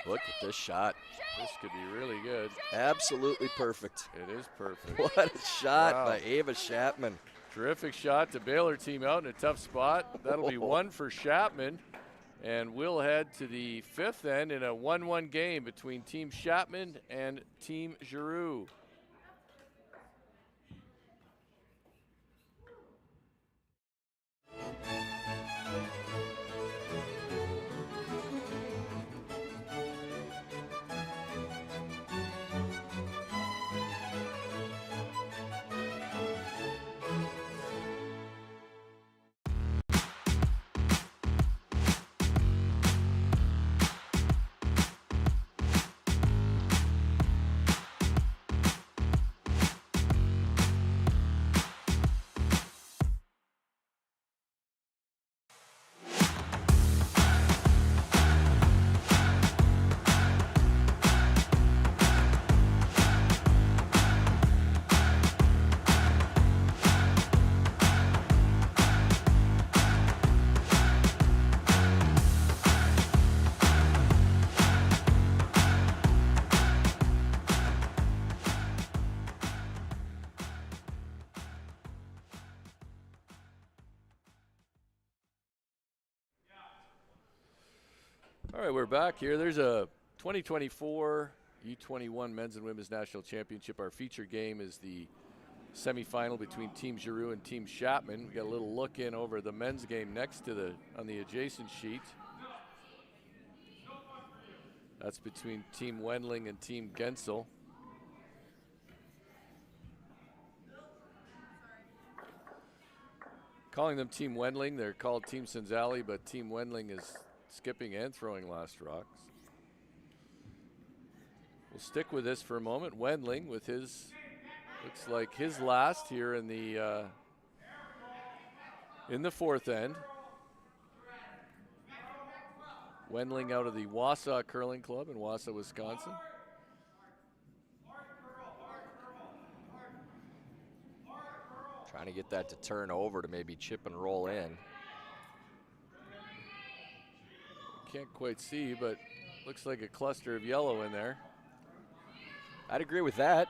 Hard Look at this shot. This could be really good. Absolutely perfect. It is perfect. What a shot Wow. by Ava Schapman. Terrific shot to bail her team out in a tough spot. That'll be 1 for Schapman. And we'll head to the 5th end in a 1-1 game between Team Schapman and Team Giroux. All right, we're back here. There's a 2024 U21 Men's and Women's National Championship. Our feature game is the semifinal between Team Giroux and Team Schapman. We got a little look in over the men's game next to on the adjacent sheet. That's between Team Wendling and Team Gensel. Calling them Team Wendling, they're called Team Senzali, but Team Wendling is skipping and throwing last rocks. We'll stick with this for a moment. Wendling with his, looks like his last here in the fourth end. Wendling out of the Wausau Curling Club in Wausau, Wisconsin. Trying to get that to turn over to maybe chip and roll in. Can't quite see, but looks like a cluster of yellow in there. I'd agree with that.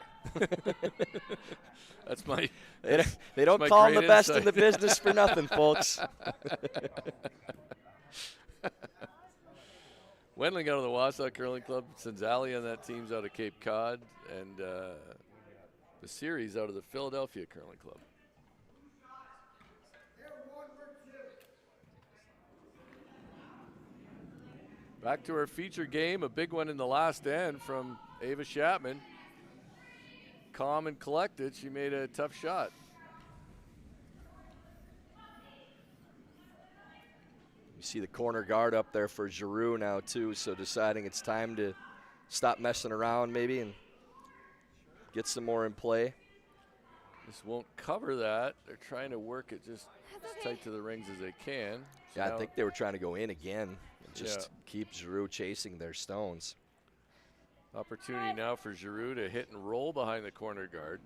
That's my. They don't call them the best in the business for nothing, folks. Wendling out of the Wausau Curling Club. Senzali on that team's out of Cape Cod, and the series out of the Philadelphia Curling Club. Back to our feature game, a big one in the last end from Ava Schapman. Calm and collected, she made a tough shot. You see the corner guard up there for Giroux now too, so deciding it's time to stop messing around maybe and get some more in play. This won't cover that. They're trying to work it just as tight to the rings as they can. So yeah, I think they were trying to go in again. Just yeah. Keep Giroux chasing their stones. Opportunity now for Giroux to hit and roll behind the corner guard.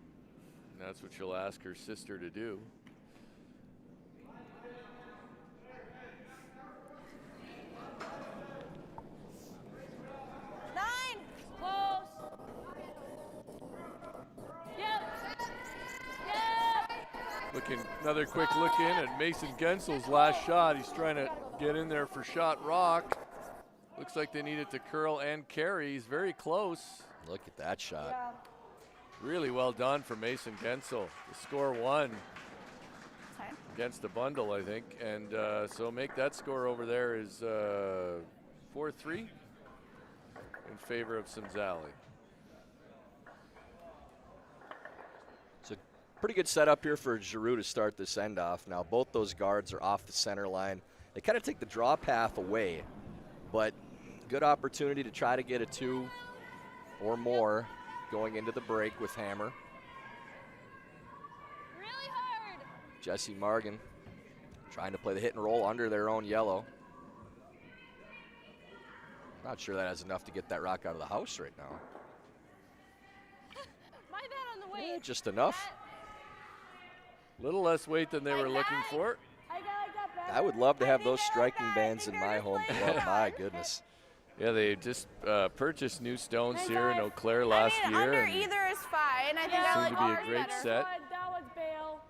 And that's what she'll ask her sister to do. Nine. Close. Yep. Looking, another quick look in at Mason Gensel's last shot. He's trying to get in there for shot rock. Looks like they need it to curl and carry. He's very close. Look at that shot. Really well done for Mason Gensel. The score 1 against the bundle, I think. And so make that score over there is 4-3 in favor of Senzali. It's a pretty good setup here for Giroux to start this end off. Now both those guards are off the center line. They kind of take the draw path away, but good opportunity to try to get a 2 or more going into the break with Hammer. Really hard. Jesse Margan trying to play the hit and roll under their own yellow. Not sure that has enough to get that rock out of the house right now. My bad on the weight. Just enough. Little less weight than they were looking for. I would love to have those striking bands in my home club. My goodness. Yeah, they just purchased new stones here in Eau Claire last year. Under either is fine. I think I seemed like to be a great set. That was bail.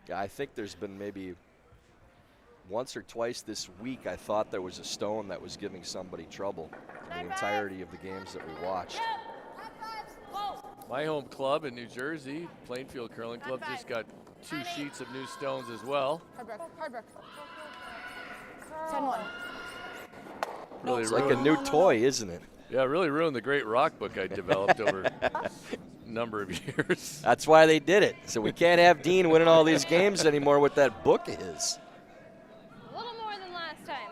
Yeah, I think there's been maybe once or twice this week I thought there was a stone that was giving somebody trouble in the entirety of the games that we watched. My home club in New Jersey, Plainfield Curling Club, just got 2 sheets of new stones as well. Hardbrook. 10-1. Really it's like a new toy, isn't it? Yeah, really ruined the great rock book I developed over a number of years. That's why they did it. So we can't have Dean winning all these games anymore with that book of his. A little more than last time.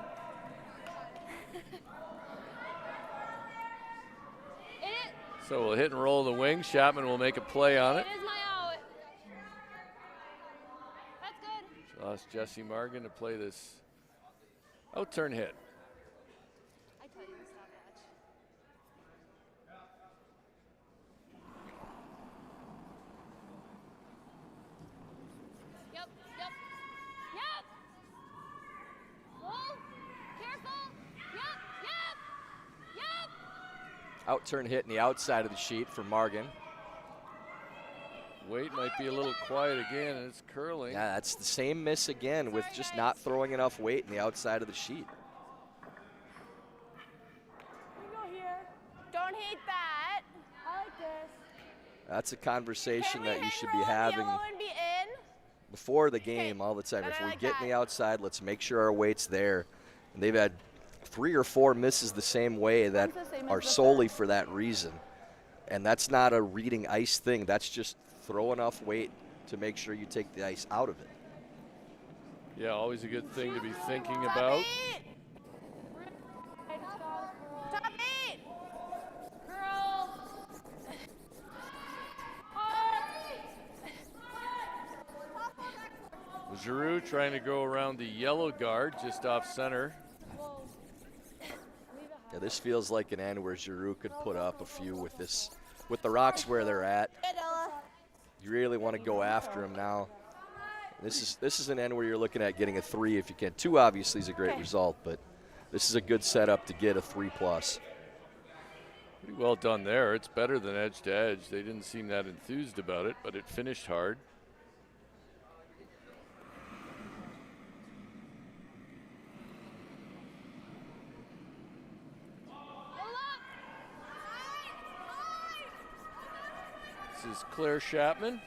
So we'll hit and roll the wing. Schapman will make a play on it. It is my out. That's good. She lost Jesse Margan to play this out-turn hit. I tell you to stop that. Yep. Roll. Careful. Yep. Out-turn hit in the outside of the sheet for Margan. Weight might be a little quiet again, and it's curling. Yeah, that's the same miss again with just not throwing enough weight in the outside of the sheet. That's a conversation that you should be roll having yellow and be in? before the game all the time. If we get in the outside, let's make sure our weight's there. And they've had 3 or 4 misses the same way that are solely for that reason. And that's not a reading ice thing. That's just throw enough weight to make sure you take the ice out of it. Yeah, always a good thing to be thinking about. Top 8. Giroux trying to go around the yellow guard just off center. Yeah, this feels like an end where Giroux could put up a few with this, with the rocks where they're at. You really want to go after him now. This is an end where you're looking at getting a 3 if you can. 2 obviously is a great result, but this is a good setup to get a 3+. Pretty well done there. It's better than edge to edge. They didn't seem that enthused about it, but it finished hard. This is Claire Schapman.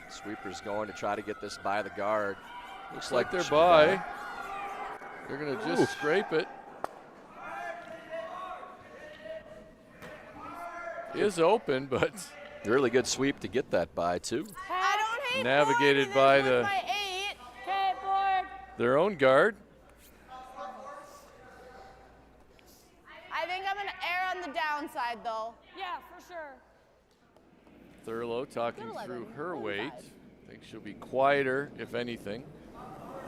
Sweeper's going to try to get this by the guard. Looks like they're by. They're going to just scrape it. Is open, but really good sweep to get that by too. I don't hate navigated by their own guard. I think I'm going to err on the downside, though. Yeah, for sure. Thurlow talking through her weight. I think she'll be quieter, if anything.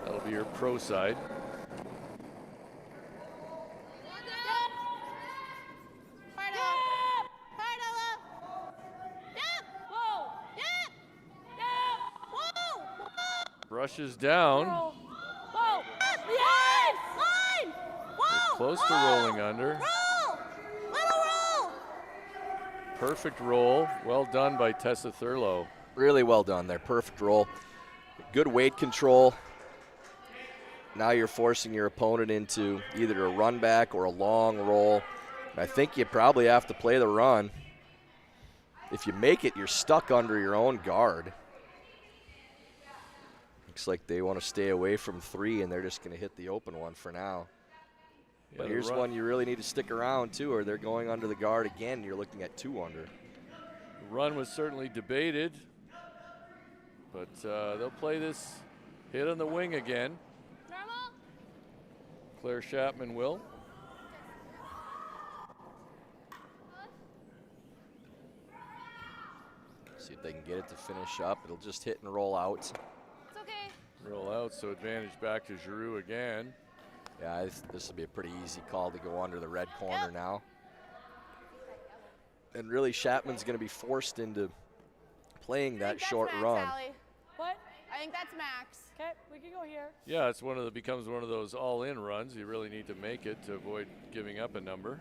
That'll be her pro side. Brushes down. Whoa. Yes! Line! Whoa! Close to rolling under. Roll! Little roll! Perfect roll. Well done by Tessa Thurlow. Really well done there. Perfect roll. Good weight control. Now you're forcing your opponent into either a run back or a long roll. I think you probably have to play the run. If you make it, you're stuck under your own guard. Looks like they want to stay away from 3, and they're just going to hit the open one for now. Yeah, but here's one you really need to stick around, too, or they're going under the guard again. You're looking at 2 under. The run was certainly debated, but they'll play this hit on the wing again. Normal. Claire Schapman will. See if they can get it to finish up. It'll just hit and roll out. It's okay. Roll out, so advantage back to Giroux again. Yeah, this will be a pretty easy call to go under the red corner now. And really, Schapman's going to be forced into playing that short run. Allie. What? I think that's max. Okay, we can go here. Yeah, it's becomes one of those all-in runs. You really need to make it to avoid giving up a number.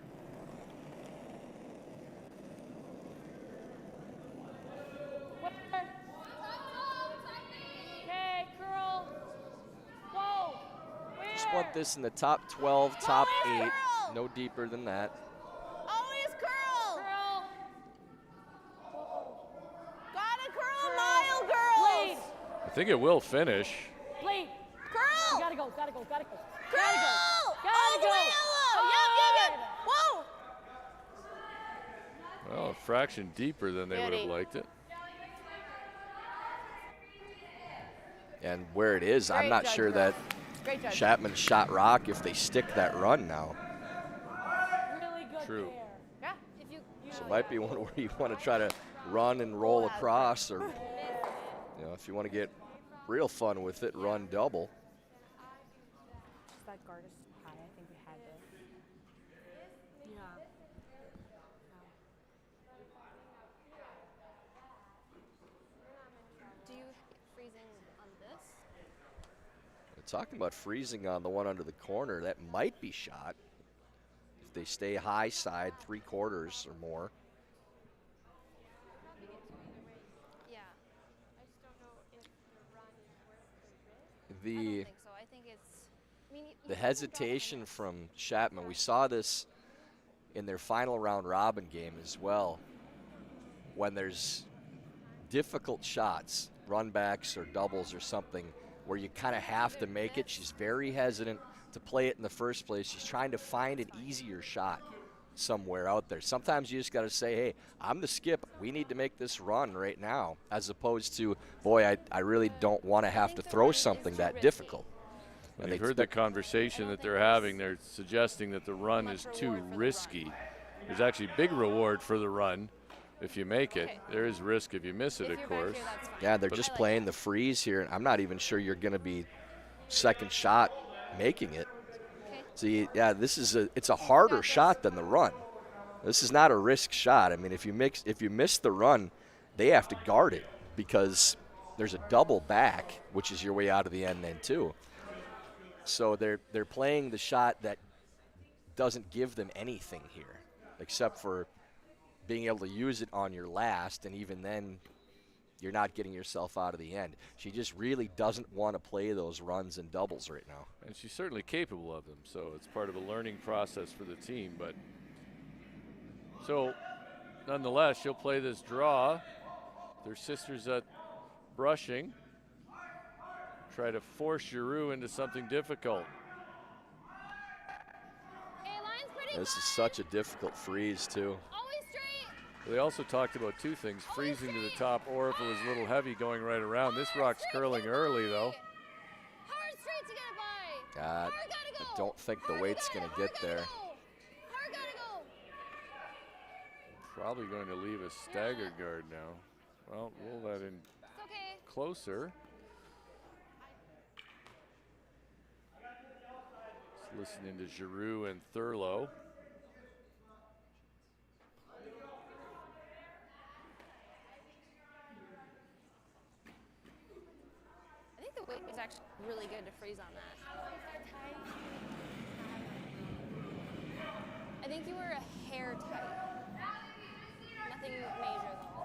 Okay, curl. Whoa. Just want this in the top 12, top 8. No deeper than that. Always curl. Curl. Gotta curl a mile, girls. Blade. I think it will finish. Blade. Curl. Gotta go. Curl. Gotta All the go. way yellow. Yep. Whoa. Well, a fraction deeper than they would have liked it. And where it is, I'm not sure that Schapman shot rock if they stick that run now. Really good True. there. Yeah. So it might be one where you want to try to run and roll across, or if you want to get real fun with it, run double. That guard is high. I think we had this. Yeah. Do you freezing on this? We're talking about freezing on the one under the corner. That might be shot if they stay high side 3/4 or more. Yeah. I just don't know if the run is worth the risk. I don't The think so. I think it's. I mean, the hesitation from Schapman, we saw this in their final round robin game as well. when there's difficult shots, run backs or doubles or something, where you kind of have to make it, she's very hesitant to play it in the first place. She's trying to find an easier shot somewhere out there. Sometimes you just got to say, hey, I'm the skip. We need to make this run right now, as opposed to, boy, I really don't want to have to throw something that difficult. And they've heard the conversation that they're having. They're suggesting that the run is too risky. There's actually big reward for the run if you make it. There is risk if you miss it, of course. Yeah, they're just playing the freeze here. I'm not even sure you're going to be second shot making it. See, yeah, it's a harder shot than the run. This is not a risk shot. I mean, if you miss the run, they have to guard it because there's a double back, which is your way out of the end then too. So they're playing the shot that doesn't give them anything here, except for being able to use it on your last, and even then, you're not getting yourself out of the end. She just really doesn't want to play those runs and doubles right now. And she's certainly capable of them, so it's part of a learning process for the team. But so, nonetheless, she'll play this draw. Their sisters at brushing. Try to force Giroux into something difficult. This is such a difficult freeze, too. They also talked about two things, freezing to the top, or if it was a little heavy going right around. This rock's curling early, though. God, I don't think the weight's going to get there. Probably going to leave a staggered guard now. Well, roll that in closer. Just listening to Giroux and Thurlow. The weight is actually really good to freeze on that. I think you were a hair tight. Nothing major though.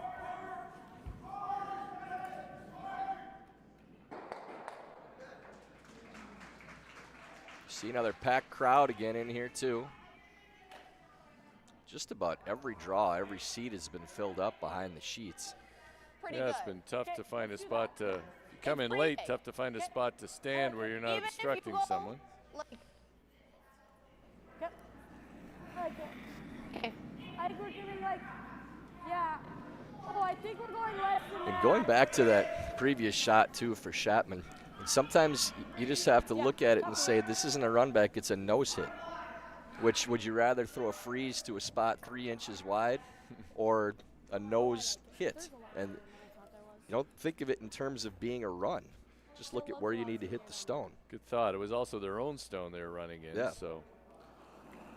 See another packed crowd again in here too. Just about every draw, every seat has been filled up behind the sheets. It's been tough to find a spot to come in late, tough to find a spot to stand where you're not obstructing someone. Yep. Okay. I think we're giving I think we're going less than that. And going back to that previous shot too for Schapman, and sometimes you just have to look at it and say, this isn't a run back, it's a nose hit. Which would you rather throw a freeze to a spot 3 inches wide or a nose hit? And you don't think of it in terms of being a run. Just look at where you need to hit the stone. Good thought. It was also their own stone they were running in. Yeah. So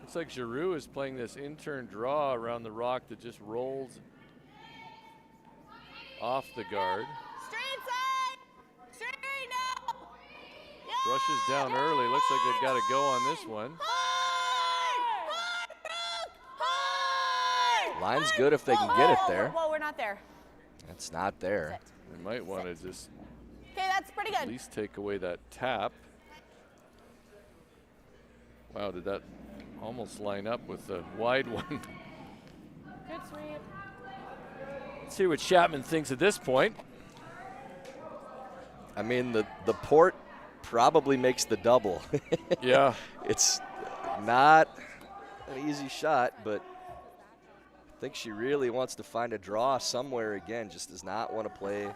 looks like Giroux is playing this in-turn draw around the rock that just rolls off the guard. Straight side! Straight now! Yeah! Brushes down early. Looks like they've got to go on this one. Hard! Hard, Brooke! Hard! Line's good if they can get it there. Whoa, we're not there. It's not there. They might want to just Okay, that's pretty good. at least take away that tap. Wow, did that almost line up with the wide one? Good sweep. Let's see what Schapman thinks at this point. I mean, the port probably makes the double. Yeah. It's not an easy shot, but I think she really wants to find a draw somewhere again, just does not want to play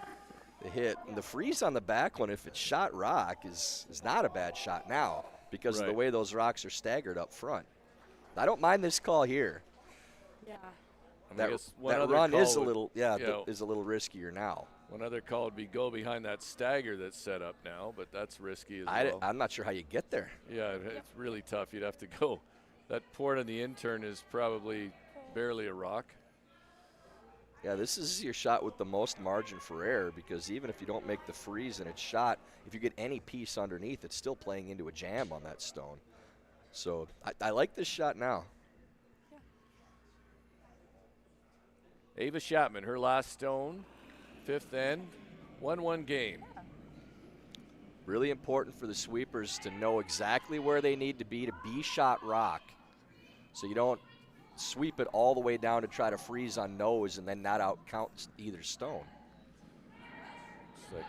the hit. And the freeze on the back one, if it's shot rock, is not a bad shot now because of the way those rocks are staggered up front. I don't mind this call here. Yeah. That run is a little, is a little riskier now. One other call would be go behind that stagger that's set up now, but that's risky as well. I'm not sure how you get there. Yeah, it's really tough. You'd have to go. That port on the intern is probably barely a rock. Yeah, this is your shot with the most margin for error because even if you don't make the freeze and it's shot, if you get any piece underneath, it's still playing into a jam on that stone. So I like this shot now. Ava Schapman, her last stone, fifth end, 1-1 game. Really important for the sweepers to know exactly where they need to be shot rock. So you don't sweep it all the way down to try to freeze on nose and then not out count either stone. Looks like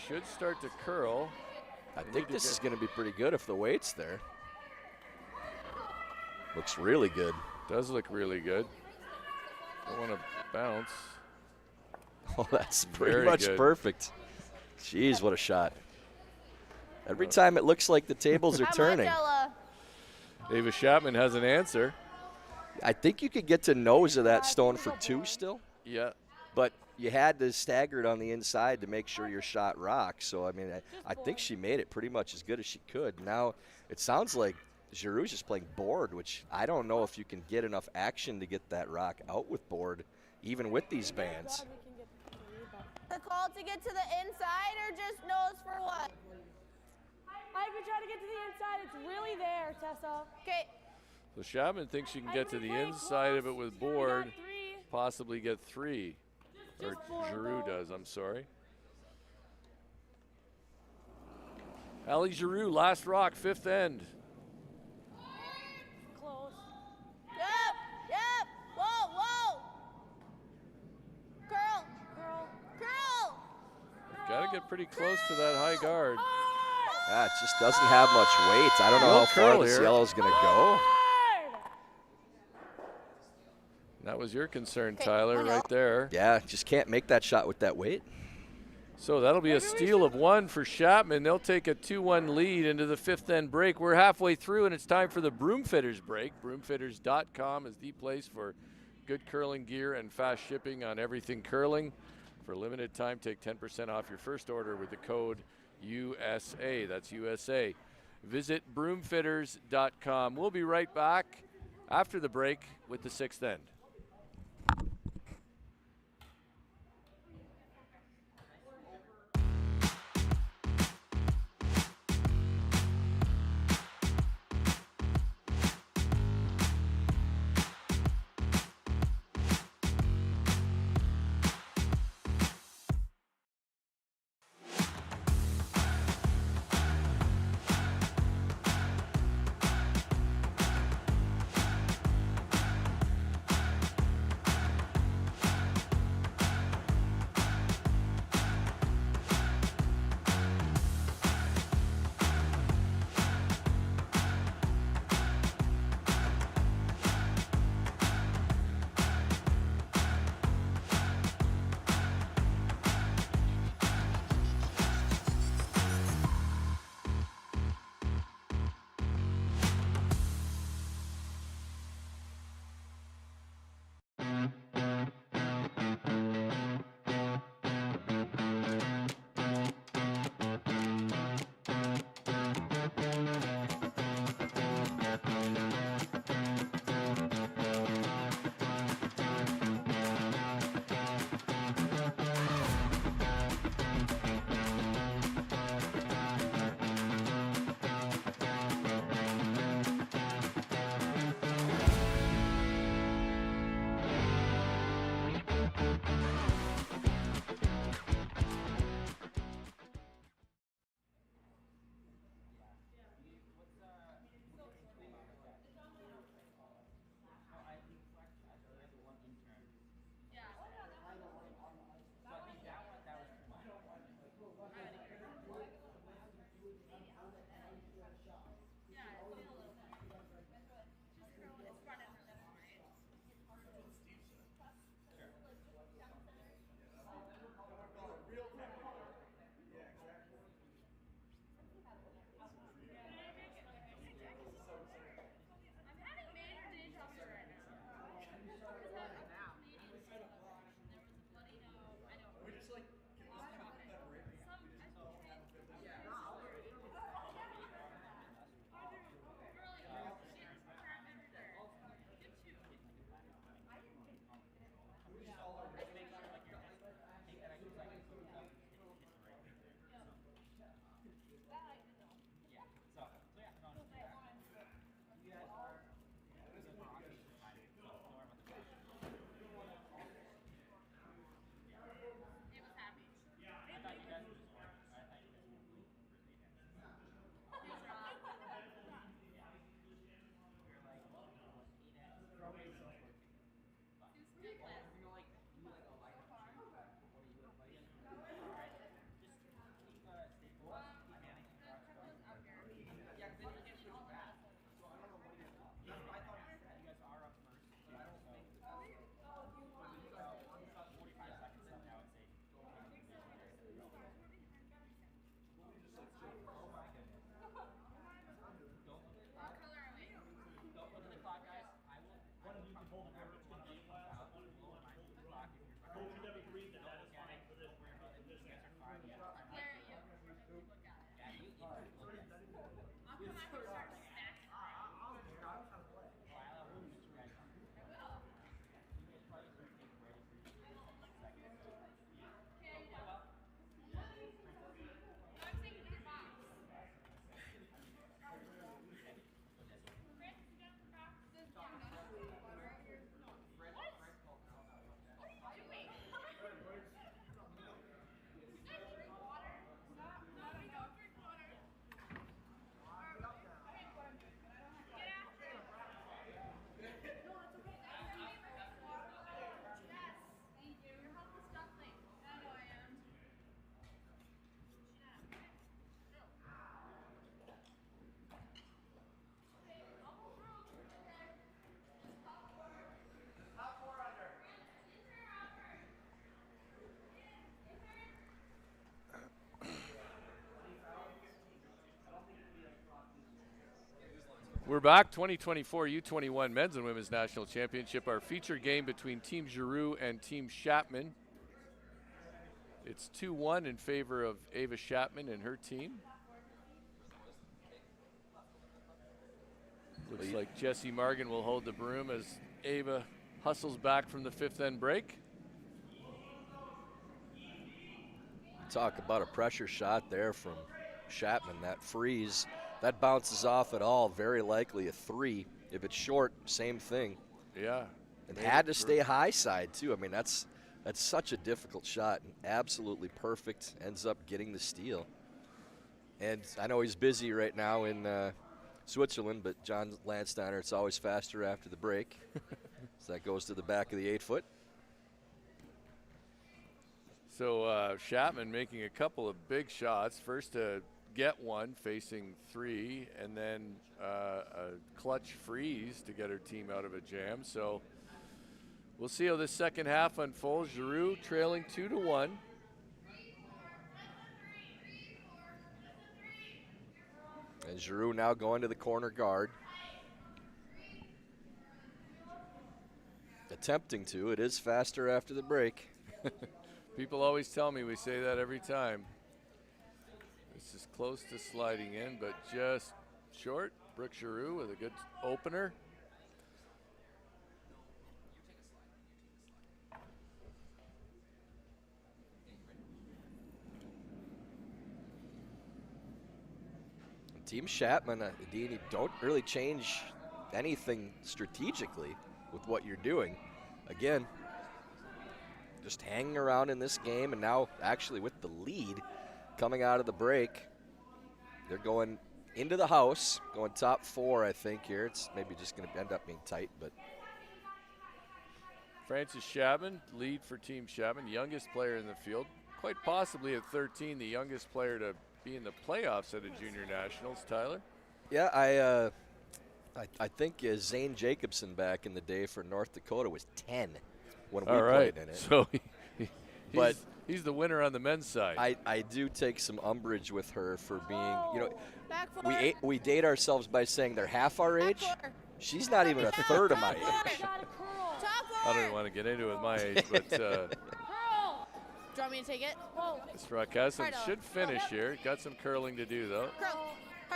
should start to curl. I think this is going to be pretty good if the weight's there. Looks really good. Does look really good. Don't want to bounce. Oh, that's pretty Very much good. perfect. Jeez, what a shot. Every time it looks like the tables are turning. Ava Schapman has an answer. I think you could get to nose of that stone for 2 still. Yeah. But you had to stagger it on the inside to make sure your shot rocks. So, I mean, I think she made it pretty much as good as she could. Now, it sounds like Giroux just playing board, which I don't know if you can get enough action to get that rock out with board, even with these bands. The call to get to the inside or just nose for what? I've been trying to get to the inside. It's really there, Tessa. Okay. So Schapman thinks she can get to the inside of it with board, possibly get 3. Or Giroux does, I'm sorry. Allie Giroux, last rock, 5th end. Close. Yep. Whoa. Curl. Got to get pretty close to that high guard. Yeah, it just doesn't have much weight. I don't know how far this yellow is going to go. That was your concern, Tyler, right there. Yeah, just can't make that shot with that weight. So that'll be a steal of 1 for Schapman. They'll take a 2-1 lead into the 5th end break. We're halfway through, and it's time for the Broomfitters break. Broomfitters.com is the place for good curling gear and fast shipping on everything curling. For a limited time, take 10% off your first order with the code USA. That's USA. Visit broomfitters.com. We'll be right back after the break with the 6th end. We're back. 2024 U21 Men's and Women's National Championship. Our feature game between Team Giroux and Team Schapman. It's 2-1 in favor of Ava Schapman and her team. Looks like Jessie Margan will hold the broom as Ava hustles back from the fifth end break. Talk about a pressure shot there from Schapman. That freeze, that bounces off at all, very likely a 3. If it's short, same thing. Yeah. And had to stay high side too. I mean, that's such a difficult shot, and absolutely perfect. Ends up getting the steal. And I know he's busy right now in Switzerland, but John Landsteiner, it's always faster after the break. So that goes to the back of the 8-foot. So Schapman making a couple of big shots. First to get one facing 3, and then a clutch freeze to get her team out of a jam. So we'll see how this second half unfolds. Giroux trailing 2-1. And Giroux now going to the corner guard. Attempting to. It is faster after the break. People always tell me we say that every time. This is close to sliding in, but just short. Brooke Giroux with a good opener. Team Schapman, Dean, you don't really change anything strategically with what you're doing. Again, just hanging around in this game, and now actually with the lead coming out of the break, they're going into the house, going top 4, I think, here. It's maybe just going to end up being tight, but. Frances Schapman, lead for Team Schapman, youngest player in the field, quite possibly at 13, the youngest player to be in the playoffs at a junior nationals. Tyler? Yeah, I think Zane Jacobson back in the day for North Dakota was 10 when we played in it. So he's the winner on the men's side. I do take some umbrage with her for being, we date ourselves by saying they're half our age. She's not even a third of my age. I don't want to get into it with my age, but Do you want me to take it? this Rockesson should finish here. Got some curling to do, though.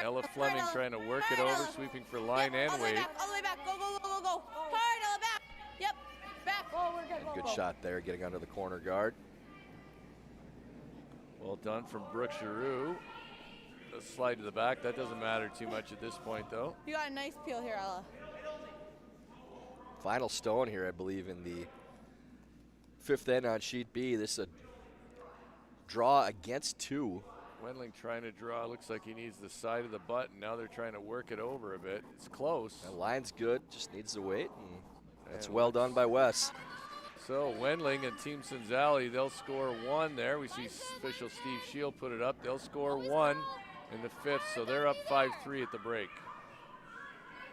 Ella Fleming trying to work it over, sweeping for line and weight. All the way back. Go. Hard, Ella, back. Yep, back. And good shot there, getting under the corner guard. Well done from Brooke Giroux. A slide to the back. That doesn't matter too much at this point, though. You got a nice peel here, Ella. Final stone here, I believe, in the fifth end on sheet B. This is a draw against 2. Wendling trying to draw. Looks like he needs the side of the butt, and now they're trying to work it over a bit. It's close. The line's good, just needs to wait, and that's well done by Wes. So Wendling and Team Cinzali, they'll score 1 there. We see official Steve Shield put it up. They'll score 1 in the 5th, so they're up 5-3 at the break.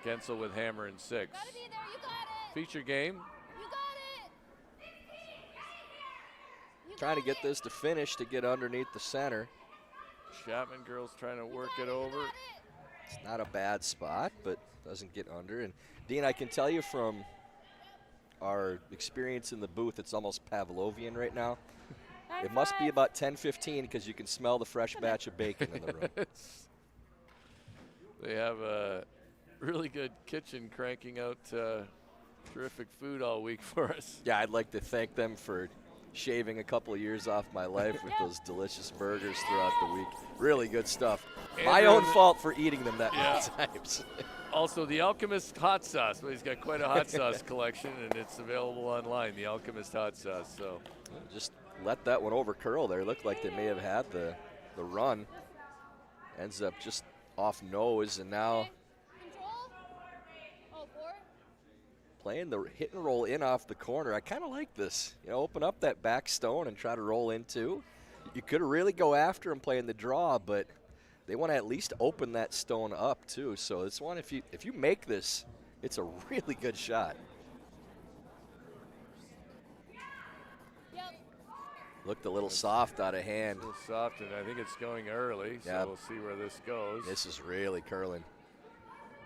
Gensel with hammer and 6. Feature game. Trying to get this to finish to get underneath the center. Schapman girls trying to work it over. It's not a bad spot, but doesn't get under. And Dean, I can tell you from our experience in the booth, it's almost Pavlovian right now. It must be about 10:15 because you can smell the fresh batch of bacon in the room. They have a really good kitchen cranking out terrific food all week for us. Yeah, I'd like to thank them for shaving a couple of years off my life with those delicious burgers throughout the week. Really good stuff. My own fault for eating them that many times. Also, the Alchemist hot sauce. Well, he's got quite a hot sauce collection, and it's available online, the Alchemist hot sauce. So just let that one over curl there. Looked like they may have had the run. Ends up just off nose, and now playing the hit and roll in off the corner. I kind of like this. Open up that back stone and try to roll into. You could really go after him playing the draw, but they want to at least open that stone up too. So this one, if you make this, it's a really good shot. Looked a little soft out of hand. A little soft, and I think it's going early, so we'll see where this goes. This is really curling.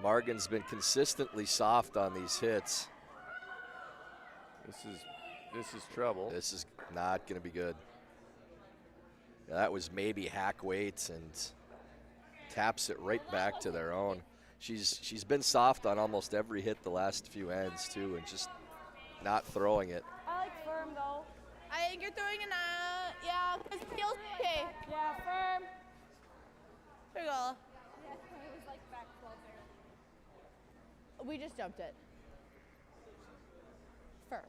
Morgan's been consistently soft on these hits. This is trouble. This is not going to be good. Yeah, that was maybe hack weights and taps it right back to their own. She's been soft on almost every hit the last few ends too, and just not throwing it. I like firm though. I think you're throwing an yeah, because it feels okay. Yeah, firm. Here you go. Yeah, it was like back 12 there. We just jumped it. Firm.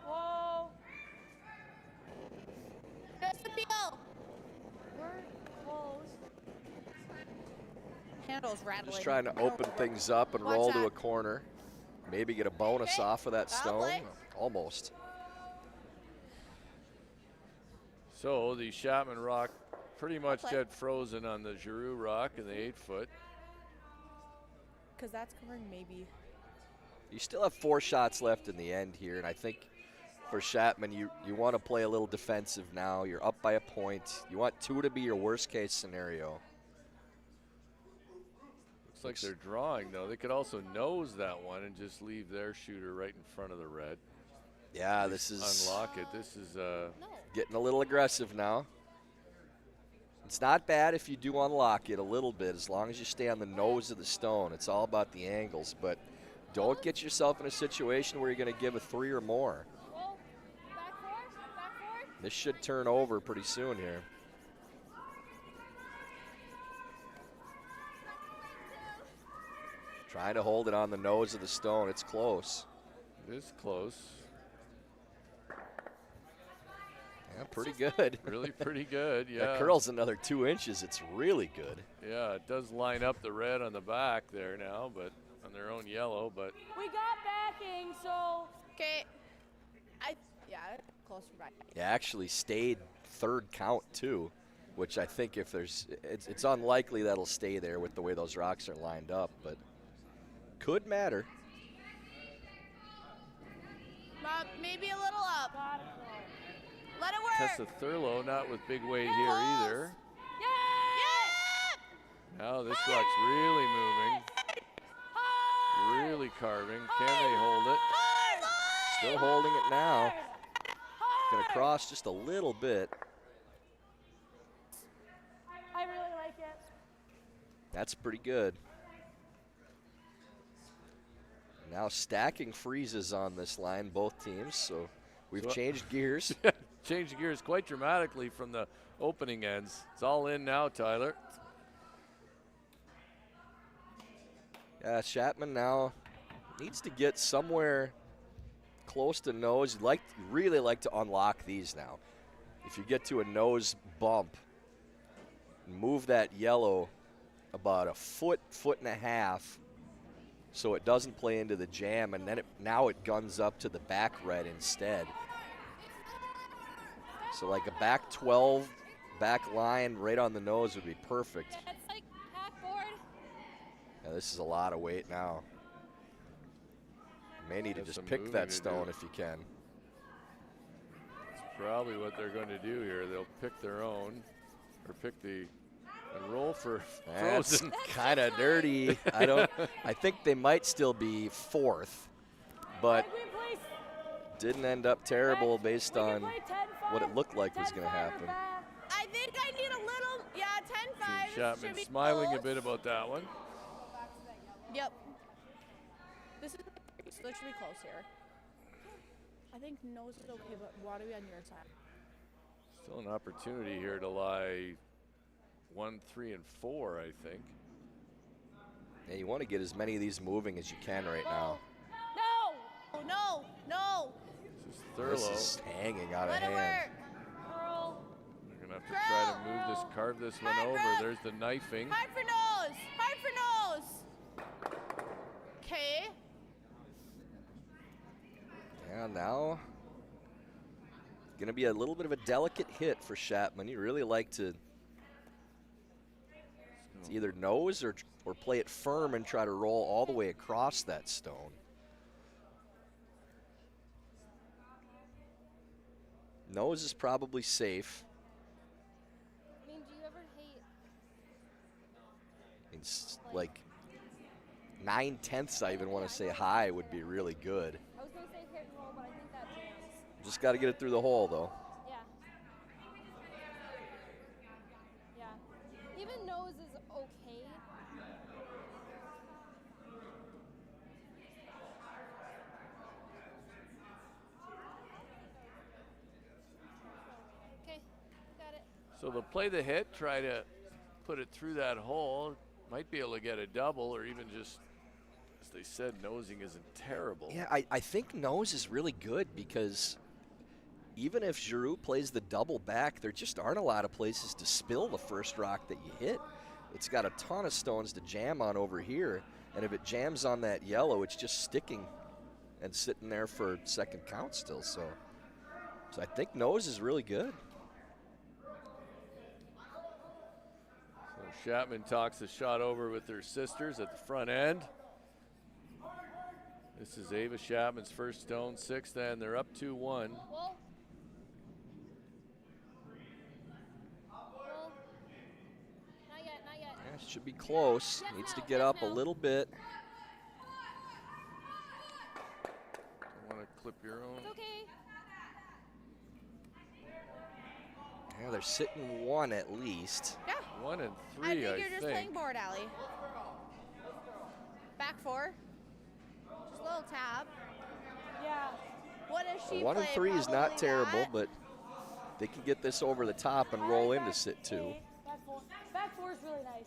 Whoa. Just the feel. We're close. Handle's rattling. Just trying to open things up and Watch roll to that. a corner. Maybe get a bonus Okay. off of that Foul stone. play. Almost. So the Schapman rock pretty much play. dead frozen on the Giroux rock in the 8-foot. Because that's covering maybe. You still have 4 shots left in the end here, and I think for Schapman, you want to play a little defensive now. You're up by a point. You want 2 to be your worst case scenario. Looks like they're drawing, though. They could also nose that one and just leave their shooter right in front of the red. Yeah, this is Unlock it. This is getting a little aggressive now. It's not bad if you do unlock it a little bit, as long as you stay on the nose of the stone. It's all about the angles, but don't get yourself in a situation where you're going to give a 3 or more. Whoa. Back four. This should turn over pretty soon here. Trying to hold it on the nose of the stone. It's close. this close. Yeah, pretty good. Really pretty good, yeah. That curl's another 2 inches. It's really good. Yeah, it does line up the red on the back there now, but on their own yellow, but We got backing, so Okay. Yeah, close for back. It actually stayed 3rd count too, which I think if there's, it's unlikely that'll stay there with the way those rocks are lined up, but could matter. Maybe a little up. got it. Let it work. Tessa Thurlow not with big weight here Close. either. Yeah! Now this rock's really moving, really carving. Can they hold it? Still holding it now. Gonna cross just a little bit. I really like it. That's pretty good. Now stacking freezes on this line, both teams, so we've So- changed gears. Changed gears quite dramatically from the opening ends. It's all in now, Tyler. Yeah, Schapman now needs to get somewhere close to nose. You really like to unlock these now. If you get to a nose bump, move that yellow about a foot and a half so it doesn't play into the jam, and then now it guns up to the back red instead. So like a back 12, back line right on the nose would be perfect. It's like backboard. Yeah, this is a lot of weight now. You may need to That's just some pick moving that to stone do. if you can. That's probably what they're going to do here. They'll pick their own, or pick the, and roll for That's frozen. kind of dirty. I think they might still be 4th, but Like we play, didn't end up terrible based we can on play 10-5, what it looked like was going to 10-5 or happen. back. I think I need a little, yeah, 10-5. Team Schapman should be smiling a close. bit about that one. Yep. This is, so it should be close here. I think nose is okay, but want to be on your side. Still an opportunity here to lie 1, 3, and 4, I think. Yeah, you want to get as many of these moving as you can right now. No! Oh, no, no. This is This Thurlow. is hanging out of Let it hand. work. Curl. They're going to have to try to move this, carve this one Hard over. rock. There's the knifing. Hard for nose. Hard for nose. Okay. Yeah, now going to be a little bit of a delicate hit for Schapman. You really like to either nose or play it firm and try to roll all the way across that stone. Nose is probably safe. I mean, do you ever hate? It's like 9/10, I even want to say high would be really good. I was gonna say hit and roll, but I think that jams. Just got to get it through the hole, though. Yeah. Yeah. Even nose is okay. Okay, got it. So they'll play the hit, try to put it through that hole. Might be able to get a double, or even just, as they said, nosing isn't terrible. Yeah, I think nose is really good because even if Giroux plays the double back, there just aren't a lot of places to spill the first rock that you hit. It's got a ton of stones to jam on over here, and if it jams on that yellow, it's just sticking and sitting there for second count still. So I think nose is really good. So Schapman talks the shot over with her sisters at the front end. This is Ava Schapman's first stone, sixth, and they're up 2-1. Well. Not yet, not yet. Yeah, should be close. Yes, Needs now, to get yes, up a now. little bit. Don't want to clip your own. It's okay. Yeah, they're sitting one at least. Yeah. 1 and I 3, think I you're just think. playing board, Allie. Back four. Just a little tap. Yeah. What does she 1 and play? 3 is not Probably terrible, that. but they can get this over the top and roll into sit two. Okay, back four is really nice.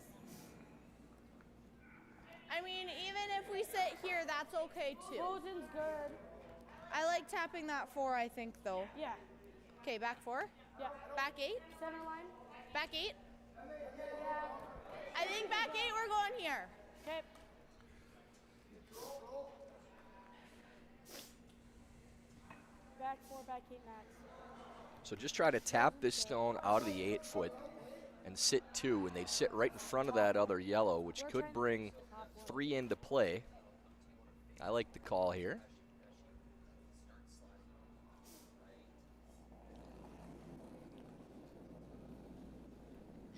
I mean, even if we sit here, that's okay too. Frozen's good. I like tapping that four, I think, though. Yeah. Okay, back four. Yeah. Back eight. Center line. Back eight. Yeah. I think back eight, we're going here. Okay. Back four, back eight max. So just try to tap this stone out of the 8-foot and sit two, and they'd sit right in front of that other yellow, which could bring 3 into play. I like the call here.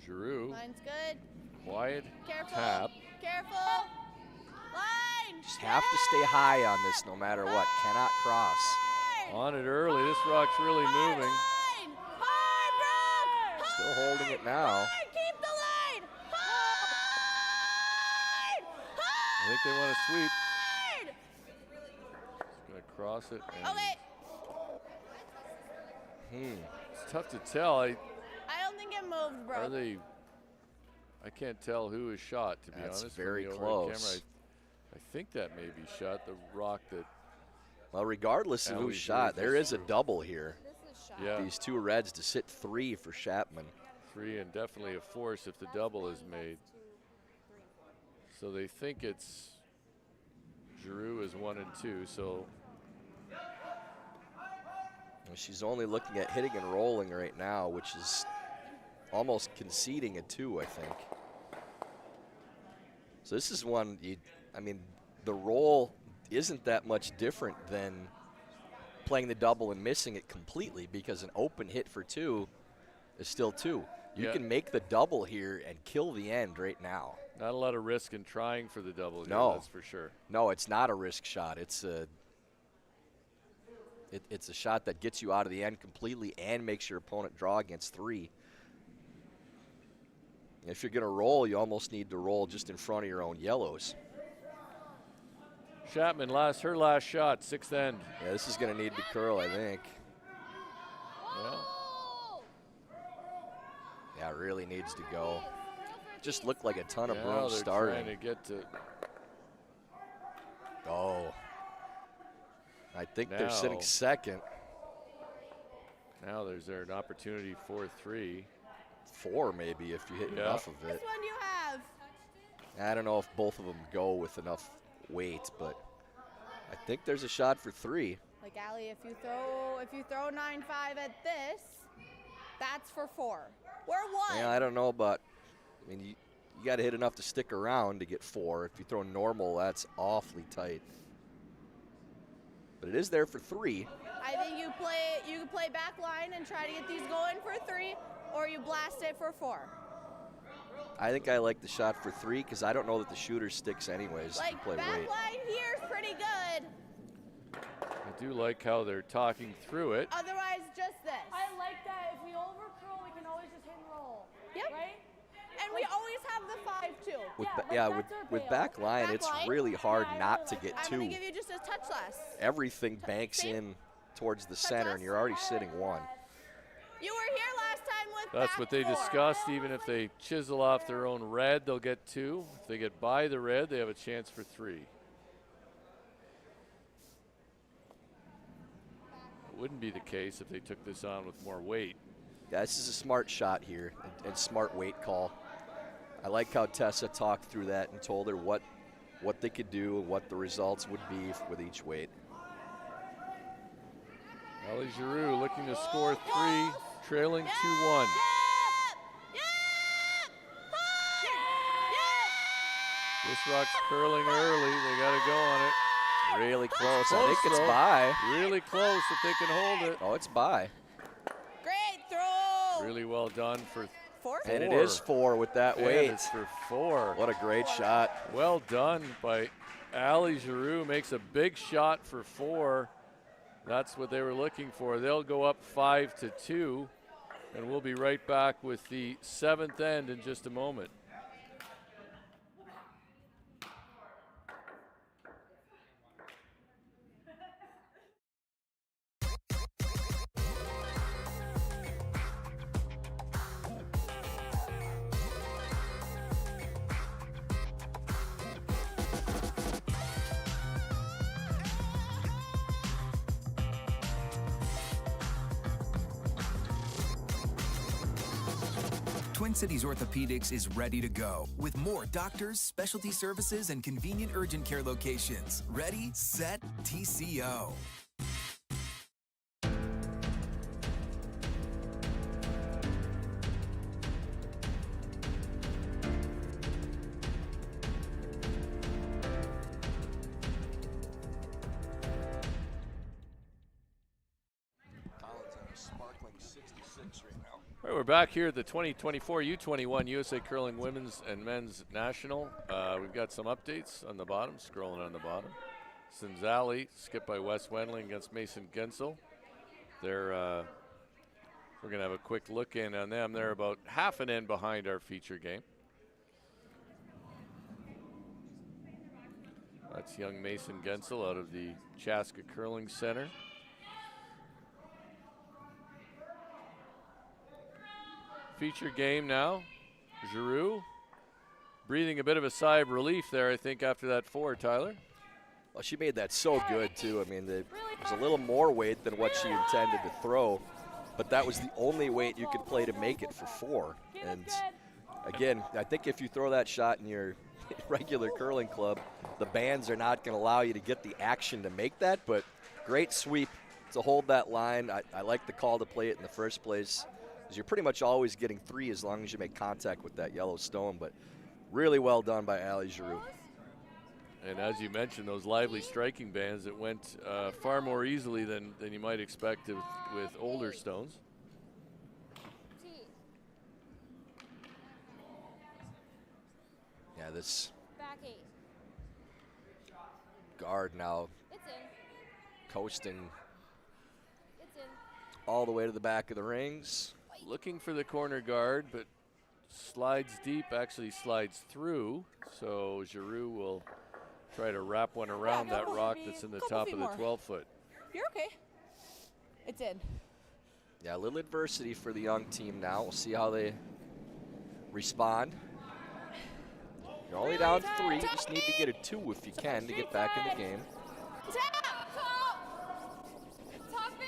Giroux, Line's good. quiet, Careful. tap. Careful. Line. Just have to stay high on this no matter what. Cannot cross. On it early. This rock's really moving. Line. Hard, Brooke. Still holding it now. Hard. Keep the line. Hard. I think they want to sweep. Hard. Just going to cross it. And Okay. It's tough to tell. I don't think it moved, bro. Are they? I can't tell who is shot, to be That's honest. very from the overhead close. camera. I think that may be shot. The rock that. Well, regardless of Allie who's shot, Giroux there is just a double here. This is shot. Yeah. These two reds to sit 3 for Schapman. 3 and definitely a force if the double is made. So they think it's Giroux is 1 and 2. So She's only looking at hitting and rolling right now, which is almost conceding a 2, I think. So this is one, I mean, the roll isn't that much different than playing the double and missing it completely, because an open hit for 2 is still 2. You Yeah. can make the double here and kill the end right now. not a lot of risk in trying for the double here, No. that's for sure. No, it's not a risk shot. It's a it's a shot that gets you out of the end completely and makes your opponent draw against 3. If you're going to roll, you almost need to roll just in front of your own yellows. Schapman, her last shot, 6th end. Yeah, this is going to need to curl, I think. Well, Yeah, it really needs to go. Just looked like a ton of now brooms they're starting. trying to get to. Oh. I think they're sitting Now. second. Now there's there an opportunity for 3. 4 maybe if you hit Yeah. enough of it. Which one do you have? I don't know if both of them go with enough weight, but I think there's a shot for 3. Like Allie, if you throw 9-5 at this, that's for 4. We're 1. Yeah, I don't know about, I mean, you got to hit enough to stick around to get 4. If you throw normal, that's awfully tight. but it is there for 3. I think you can play back line and try to get these going for 3, or you blast it for 4. I think I like the shot for 3 because I don't know that the shooter sticks anyways. Like You play back weight. line here is pretty good. I do like how they're talking through it. Otherwise, just this. I like that. If we over curl, we can always just hit and roll. Yep. Right? And we always have the 5 too. With Yeah, with that's our with payoff. back line, Back it's line? really hard Yeah, I not really to like get I'm 2. gonna give you just a touch less. Everything banks Same. in towards the center, and you're already sitting 1. You were here last time with That's back what they 4. discussed. Even if they chisel off their own red, they'll get 2. If they get by the red, they have a chance for 3. It wouldn't be the case if they took this on with more weight. Yeah, this is a smart shot here and smart weight call. I like how Tessa talked through that and told her what they could do and what the results would be with each weight. Allie Giroux looking to score 3, trailing 2-1. Yep! Yep! This rock's curling early. They got to go on it. Really close. I Close, think it's though. by. Really close if they can hold it. Oh, it's by. Great throw. Really well done for 4. And it is 4 with that and weight. it's for 4. What a great shot. Well done by Allie Giroux. Makes a big shot for 4. That's what they were looking for. They'll go up 5-2, and we'll be right back with the 7th end in just a moment. Twin Cities Orthopedics is ready to go with more doctors, specialty services, and convenient urgent care locations. Ready, set, TCO. All right, we're back here at the 2024 U21 USA Curling Women's and Men's National. We've got some updates on the bottom, scrolling on the bottom. Cinzali, skipped by Wes Wendling against Mason Gensel. We're going to have a quick look in on them. They're about half an end behind our feature game. That's young Mason Gensel out of the Chaska Curling Center. Feature game now. Giroux breathing a bit of a sigh of relief there, I think, after that 4, Tyler. Well, she made that so good, too. I mean, it was a little more weight than what she intended to throw, but that was the only weight you could play to make it for 4. And again, I think if you throw that shot in your regular curling club, the bands are not going to allow you to get the action to make that, but great sweep to hold that line. I like the call to play it in the first place, because you're pretty much always getting 3 as long as you make contact with that yellow stone, but really well done by Allie Giroux. And as you mentioned, those lively striking bands, it went far more easily than you might expect with older stones. Yeah, this Back 8. guard now It's in. coasting It's in. all the way to the back of the rings. Looking for the corner guard, but slides deep, actually slides through. So Giroux will try to wrap one around that rock that's in the top of the 12-foot. You're okay. It's in. Yeah, a little adversity for the young team now. We'll see how they respond. You're only down 3. You just need to get a 2 if you can to get back in the game. Top! Top 8!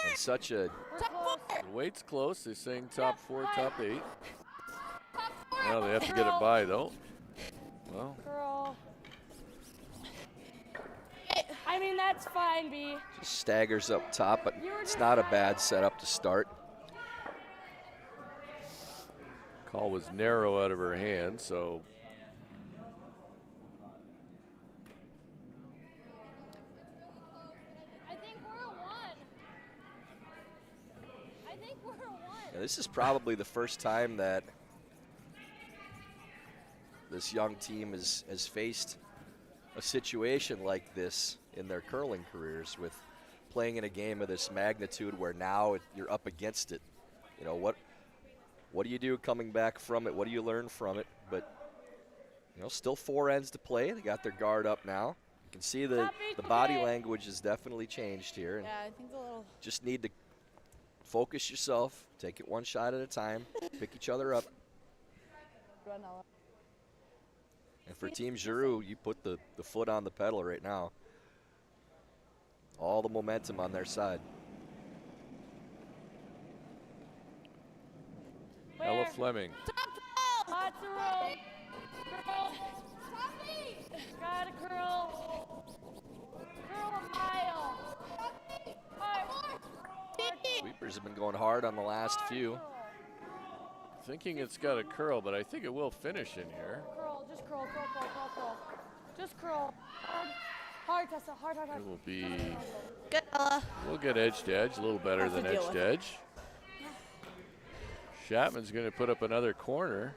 And such a The weight's close. They're saying top 4, top 8. Top 4! Now they have to get it by, though. Well, Girl. I mean, that's fine, B. just staggers up top, but it's not a bad setup to start. call was narrow out of her hand, so. Now, this is probably the first time that this young team has faced a situation like this in their curling careers, with playing in a game of this magnitude where now you're up against it. You know, what do you do coming back from it? What do you learn from it? But, you know, still 4 ends to play. They got their guard up now. You can see the body language has definitely changed here. And Yeah, I think a little. just need to focus yourself, take it one shot at a time, pick each other up. And for Team Giroux, you put the foot on the pedal right now. All the momentum on their side. Ella Fleming. Lots of room. Curl. Gotta curl. Curl a mile. Sweepers have been going hard on the last few. Thinking it's got a curl, but I think it will finish in here. Curl, just curl. Just curl. Hard, Tessa, hard. It will be, Good, Ella. we'll get edge to edge, a little better Have to than deal edge with to it. edge. Schapman's going to put up another corner.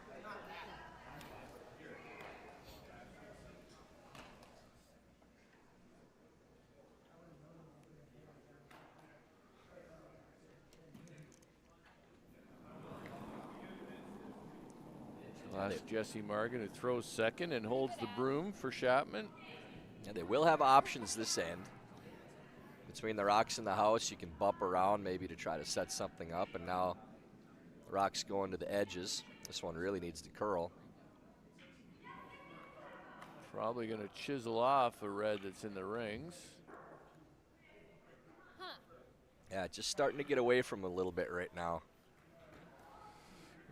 Last Jesse Morgan, who throws second and holds the broom for Schapman. And they will have options this end. Between the rocks and the house, you can bump around maybe to try to set something up. And now the rocks going to the edges. This one really needs to curl. Probably going to chisel off a red that's in the rings. Yeah, just starting to get away from him a little bit right now.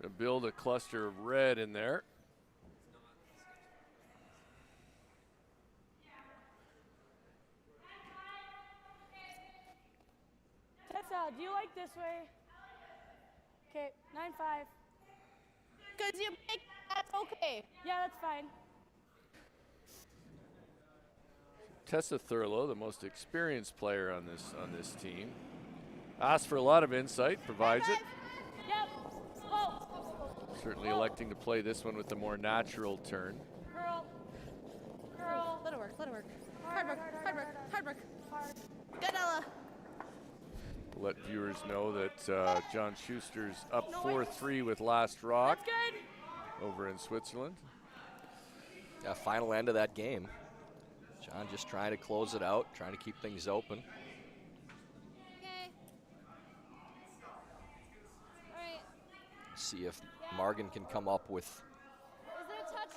Gonna build a cluster of red in there. Tessa, do you like this way? Okay, 9-5. Because you make that's okay. Yeah, that's fine. Tessa Thurlow, the most experienced player on this team, asks for a lot of insight, provides it. Yep. Oh. Certainly electing to play this one with the more natural turn. Curl. Let it work. Hard work. Good, Ella. Let viewers know that John Schuster's up 4-3 with last rock That's good. over in Switzerland. Yeah, final end of that game. John just trying to close it out, trying to keep things open. Okay. All right. See if Morgan can come up with Is there a touch?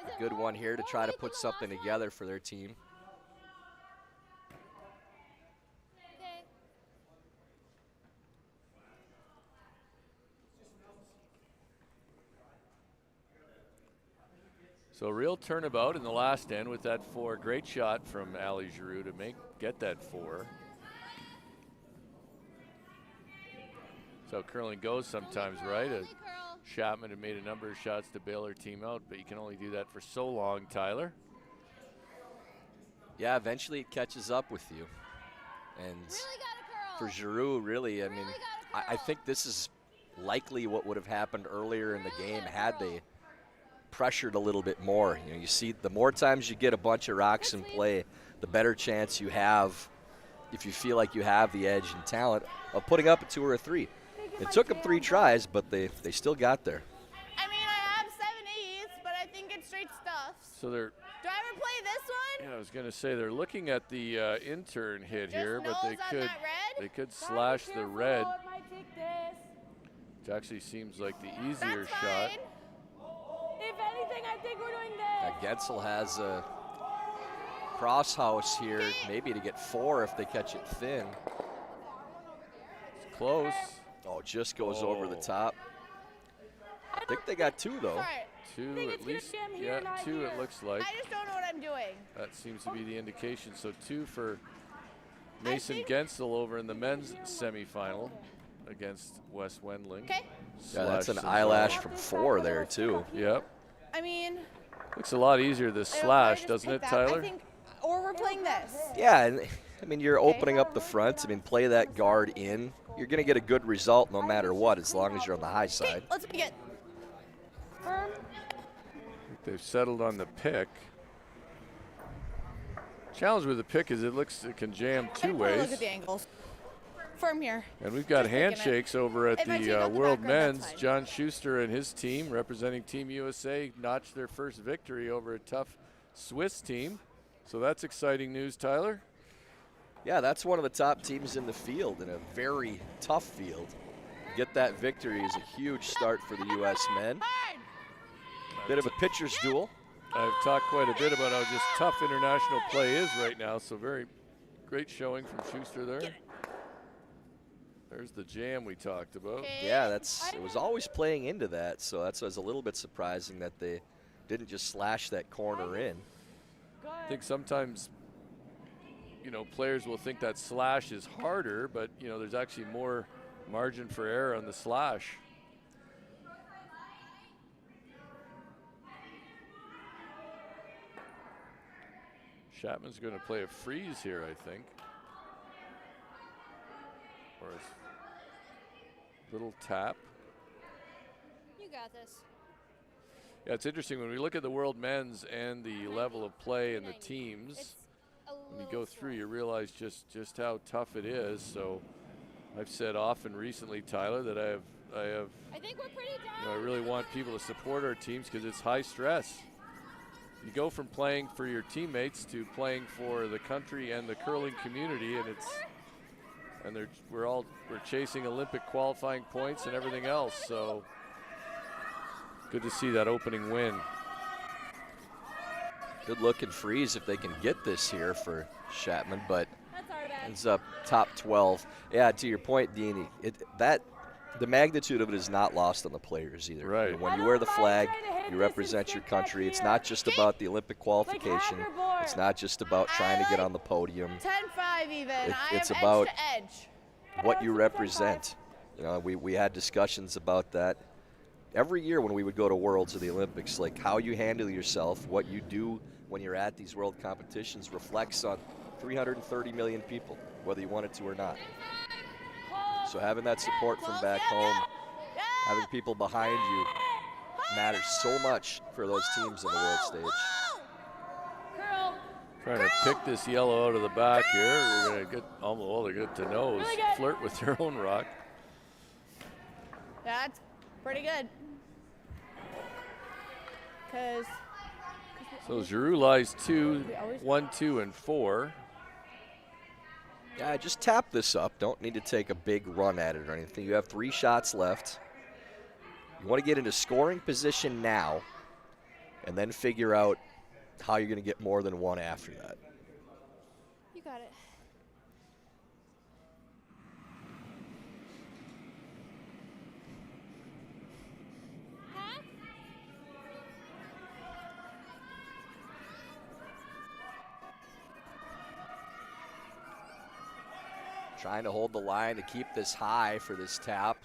Is a it good more- one here to more try to weight put than the something last one? together for their team. Okay. So real turnabout in the last end with that 4. Great shot from Allie Giroux to get that 4. So curling goes sometimes, right? Only curl. Schapman had made a number of shots to bail her team out, but you can only do that for so long, Tyler. Yeah, eventually it catches up with you. And Really gotta curl. for Giroux, really, I mean, Really gotta I curl. think this is likely what would have happened earlier in the game had they pressured a little bit more. You know, you see the more times you get a bunch of rocks in play, the better chance you have, if you feel like you have the edge and talent, of putting up a 2 or a 3. It took them 3 tries, but they still got there. I mean, I have 7/8, but I think it's straight stuff. So they're, Do I ever play this one? yeah, I was going to say they're looking at the intern hit Just here, but they nose on could that red? slash the Careful, red, it might take this. which actually seems like the That's easier shot. fine. If anything, I think we're doing this. Gensel has a cross house here, maybe to get 4 if they catch it thin. It's close. Oh, just goes over the Oh. top. I think they got 2 though. Sorry. 2 think at it's gonna least. be him here, Yeah, not 2 here. it looks like. I just don't know what I'm doing. That seems to be the indication. So 2 for Mason think- Gensel over in the men's semifinal against Wes Wendling. Okay. Yeah, that's an Slash eyelash Cesaro. from 4 there too. Yep. I mean, Looks a lot easier this I don't know, I slash, just doesn't it, picked that. Tyler? I think, or we're playing this. Yeah, and I mean you're opening up the front. I mean play that guard in. you're going to get a good result no matter what, as long as you're on the high side. Let's begin. Firm. They've settled on the pick. Challenge with the pick is it can jam two ways. Look at the angles. Firm here. And we've got Just picking it. handshakes over at If I take the out the World background, that's Men's. fine. John Schuster and his team, representing Team USA, notched their first victory over a tough Swiss team. So that's exciting news, Tyler. Yeah, that's one of the top teams in the field in a very tough field. Get that victory is a huge start for the U.S. men. Bit of a pitcher's duel. I've talked quite a bit about how just tough international play is right now, so very great showing from Schuster there. There's the jam we talked about. Yeah, it was always playing into that, so that's why it's a little bit surprising that they didn't just slash that corner in. I think sometimes, players will think that slash is harder, but, there's actually more margin for error on the slash. Schapman's going to play a freeze here, I think. Or a little tap. You got this. Yeah, it's interesting when we look at the World Men's and the level of play and the teams. When you go through, you realize just how tough it is. So I've said often recently, Tyler, that I think we're pretty down. I really want people to support our teams because it's high stress. You go from playing for your teammates to playing for the country and the curling community, and we're chasing Olympic qualifying points and everything else. So good to see that opening win. Good looking freeze if they can get this here for Schapman, but That's our bad. ends up top 12. Yeah, to your point, Deanie, the magnitude of it is not lost on the players either. Right. When you wear the flag, you represent your country. It's not just about the Olympic qualification. It's not just about trying to get on the podium. 10-5 even. It's I am about edge to edge. what you represent. We had discussions about that every year when we would go to Worlds or the Olympics, like how you handle yourself, what you do when you're at these world competitions reflects on 330 million people, whether you want it to or not. So having that support from back home, having people behind you matters so much for those teams on the world stage. Trying to pick this yellow out of the back here. We're going to get all they get to know is flirt with their own rock. That's pretty good. So Giroux lies 1, 2, and 4. Yeah, just tap this up. Don't need to take a big run at it or anything. You have 3 shots left. You want to get into scoring position now and then figure out how you're going to get more than one after that. You got it. Half? Trying to hold the line to keep this high for this tap.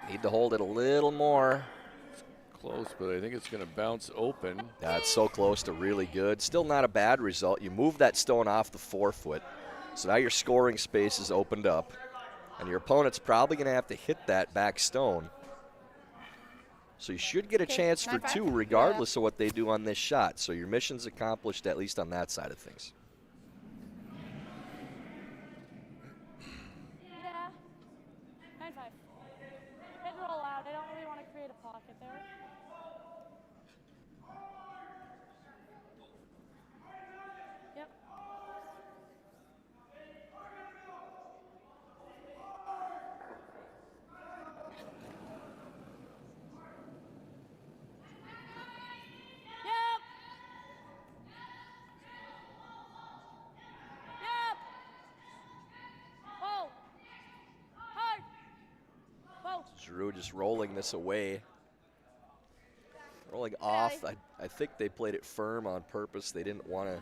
Need to hold it a little more. Close, but I think it's going to bounce open. That's so close to really good. Still not a bad result. You move that stone off the forefoot. So now your scoring space is opened up. And your opponent's probably going to have to hit that back stone. So you should get a chance for 2 regardless of what they do on this shot. So your mission's accomplished at least on that side of things. Yeah. 9-5. Hit and roll out. I don't really want to create a pocket there. Yep. Yep. Yep. Whoa. Hard. Whoa. Giroux just rolling this away. Rolling off. I think they played it firm on purpose. They didn't want to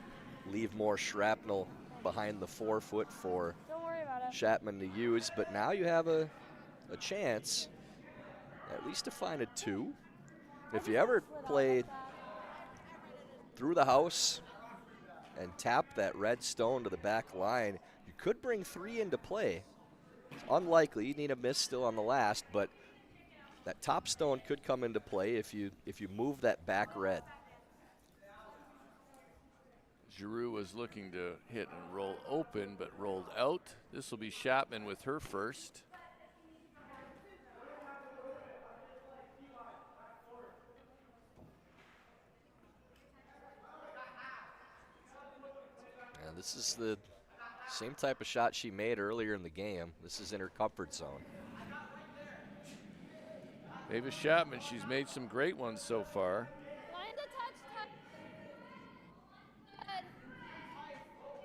leave more shrapnel behind the forefoot for Don't worry about it. Schapman to use. But now you have a chance at least to find a 2. If you ever played through the house and tap that red stone to the back line, you could bring 3 into play It's unlikely. You need a miss still on the last, but that top stone could come into play if you move that back red. Giroux was looking to hit and roll open, but rolled out. This will be Schapman with her first. And this is the same type of shot she made earlier in the game. This is in her comfort zone. Ava Schapman, she's made some great ones so far. Line the touch. Good.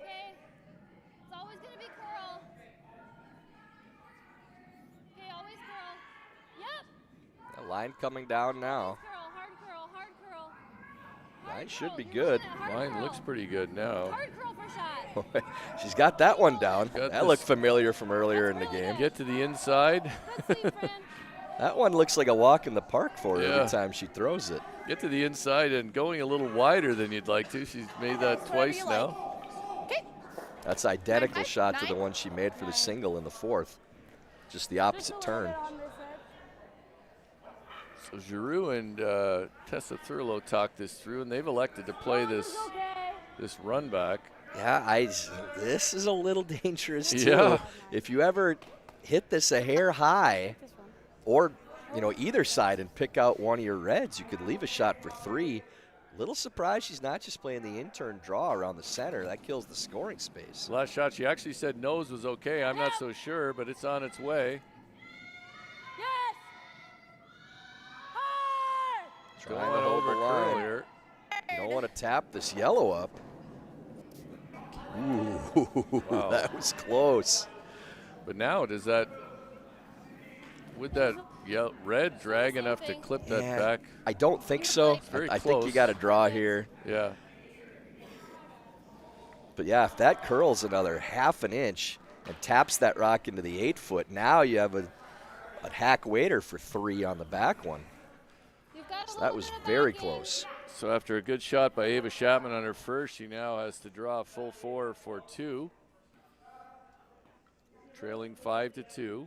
Okay. It's always going to be curl. Okay, always curl. Yep. The line coming down now. Hard curl, hard curl. Line should be good. Line looks pretty good now. Hard curl for shot. She's got that one down. Got That this. looked familiar from earlier in the game. Get to the inside. Good sleep, friend. That one looks like a walk in the park for her Yeah. every time she throws it. Get to the inside and going a little wider than you'd like to. She's made that twice now. Okay. That's identical 9-5, shot to the 9. one she made for the single in the fourth. Just the opposite turn. So Giroux and Tessa Thurlow talked this through, and they've elected to play this run back. Yeah, this is a little dangerous too. Yeah. If you ever hit this a hair high, or either side and pick out one of your reds, you could leave a shot for 3. Little surprised she's not just playing the in-turn draw around the center. That kills the scoring space. Last shot, she actually said nose was okay. I'm not so sure, but it's on its way. Yes! Hard! Trying Going to hold over the line. earlier. You don't want to tap this yellow up. Ooh, Wow. That was close. But now would that red drag enough to clip that Yeah, back? I don't think so. very I think you close. got to draw here. Yeah. But yeah, if that curls another half an inch and taps that rock into the 8-foot, now you have a hack waiter for 3 on the back one. You've got a So that little was bit of very back in. close. So after a good shot by Ava Schapman on her first, she now has to draw a full 4 for 2. Trailing 5-2.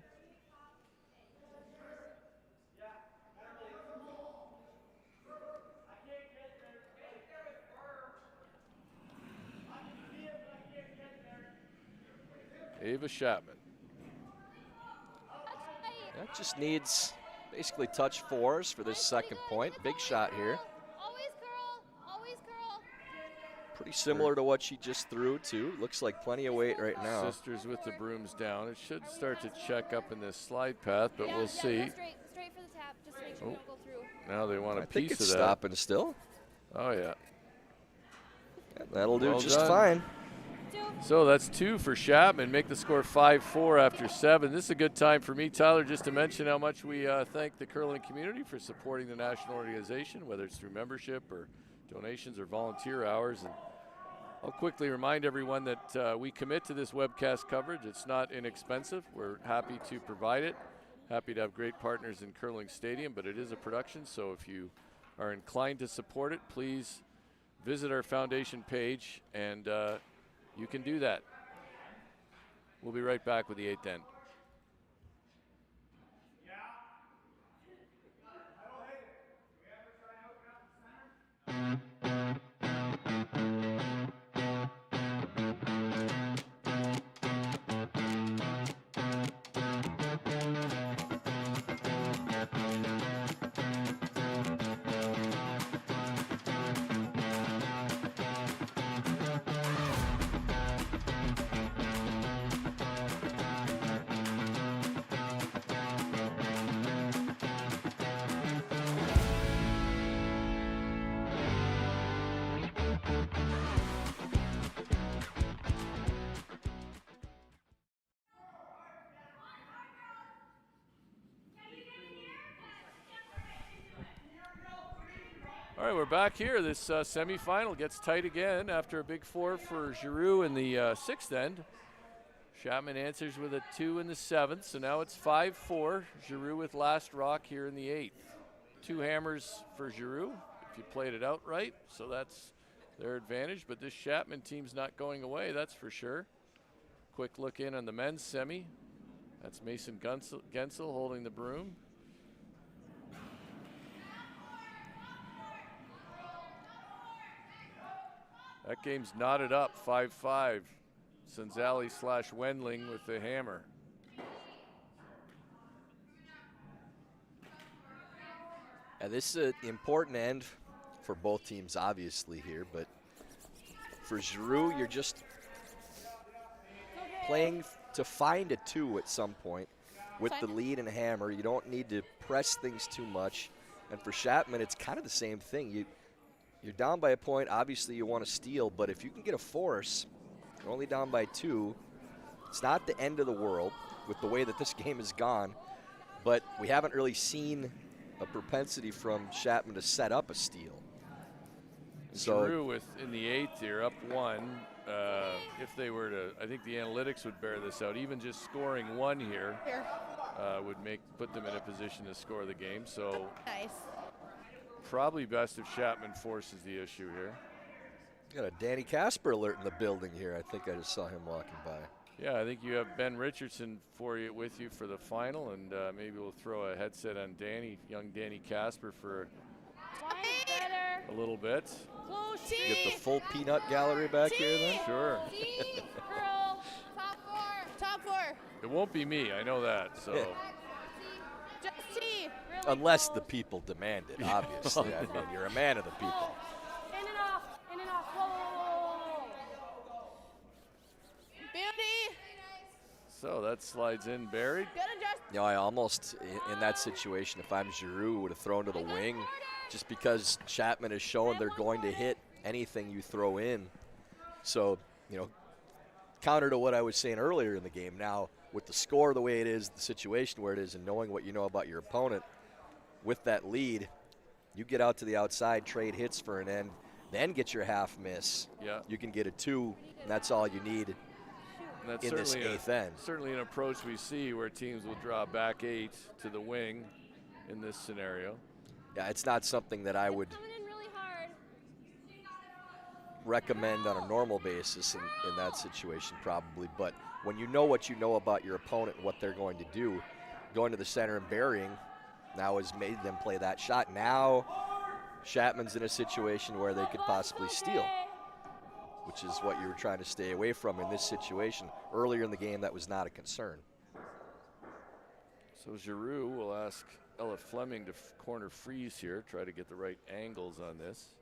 Ava Schapman. That just needs basically touch 4s for this second point. Big shot here. Always curl, always curl. Pretty similar to what she just threw, too. Looks like plenty of weight right now. Sisters with the brooms down. It should start to check up in this slide path, but we'll see. Straight for the tap, just make sure Oh. you don't go through. Now they want a I think piece it's of that. stopping still. Oh, yeah. That'll do Well just done. fine. So that's 2 for Schapman. Make the score 5-4 after 7. This is a good time for me, Tyler, just to mention how much we thank the curling community for supporting the national organization, whether it's through membership or donations or volunteer hours. And I'll quickly remind everyone that we commit to this webcast coverage. It's not inexpensive. We're happy to provide it. Happy to have great partners in Curling Stadium, but it is a production, so if you are inclined to support it, please visit our foundation page and you can do that. We'll be right back with the 8th end. All right, we're back here. This semifinal gets tight again after a big 4 for Giroux in the 6th end. Schapman answers with a 2 in the 7th, so now it's 5-4. Giroux with last rock here in the 8th. 2 hammers for Giroux if you played it out right, so that's their advantage. But this Schapman team's not going away, that's for sure. Quick look in on the men's semi. That's Mason Gensel holding the broom. That game's knotted up, 5-5. Senzali/Wendling with the hammer. And this is an important end for both teams, obviously, here. But for Giroux, you're just playing to find a 2 at some point with the lead and hammer. You don't need to press things too much. And for Schapman, it's kind of the same thing. You're down by a point. Obviously, you want to steal. But if you can get a force, you're only down by 2. It's not the end of the world with the way that this game has gone. But we haven't really seen a propensity from Schapman to set up a steal. So Giroux in the 8th here, up 1. If they were to, I think the analytics would bear this out. Even just scoring 1 here would put them in a position to score the game. So Nice. probably best if Schapman forces the issue here. Got a Danny Casper alert in the building here. I think I just saw him walking by. Yeah, I think you have Ben Richardson with you for the final, and maybe we'll throw a headset on young Danny Casper for a little bit. Get the full peanut gallery back here then? Sure. Girl, Top 4. It won't be me, I know that, so. Yeah. Just T. Unless the people demand it, obviously. I mean, you're a man of the people. In and off. In and off. Whoa. Beauty. So that slides in buried. Good adjust. You know, I almost, in that situation, if I'm Giroux, would have thrown to the wing just because Schapman has shown they're going to hit anything you throw in. So, counter to what I was saying earlier in the game, now with the score the way it is, the situation where it is, and knowing what you know about your opponent, with that lead, you get out to the outside, trade hits for an end, then get your half miss. Yeah. You can get a 2, and that's all you need in this 8th end. Certainly an approach we see where teams will draw back 8 to the wing in this scenario. Yeah, it's not something that I would coming in really hard. recommend on a normal basis in that situation probably, but when you know what you know about your opponent and what they're going to do, going to the center and burying now has made them play that shot. Now Schapman's in a situation where they could possibly steal, which is what you were trying to stay away from in this situation. Earlier in the game, that was not a concern. So Giroux will ask Ella Fleming to corner freeze here, try to get the right angles on this.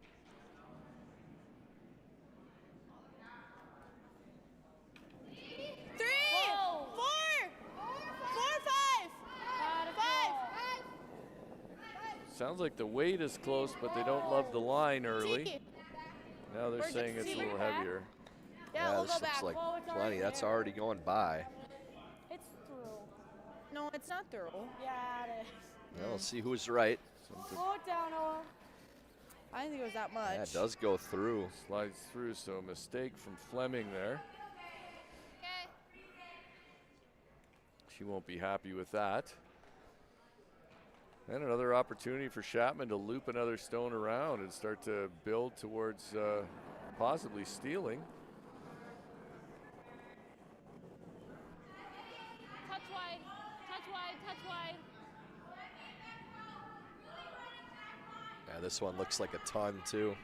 Sounds like the weight is close, but they don't love the line early. Now they're saying it's a little heavier. Yeah, we'll this go looks back. like Well, it's plenty. already That's there. already going by. It's through. No, it's not through. Yeah, it is. Well, we'll see who's right. Slow it down, Noah. I didn't think it was that much. Yeah, it does go through. Slides through, so a mistake from Fleming there. Okay. She won't be happy with that. And another opportunity for Schapman to loop another stone around and start to build towards possibly stealing. Touch wide. Touch wide. Touch wide. Yeah, this one looks like a ton too.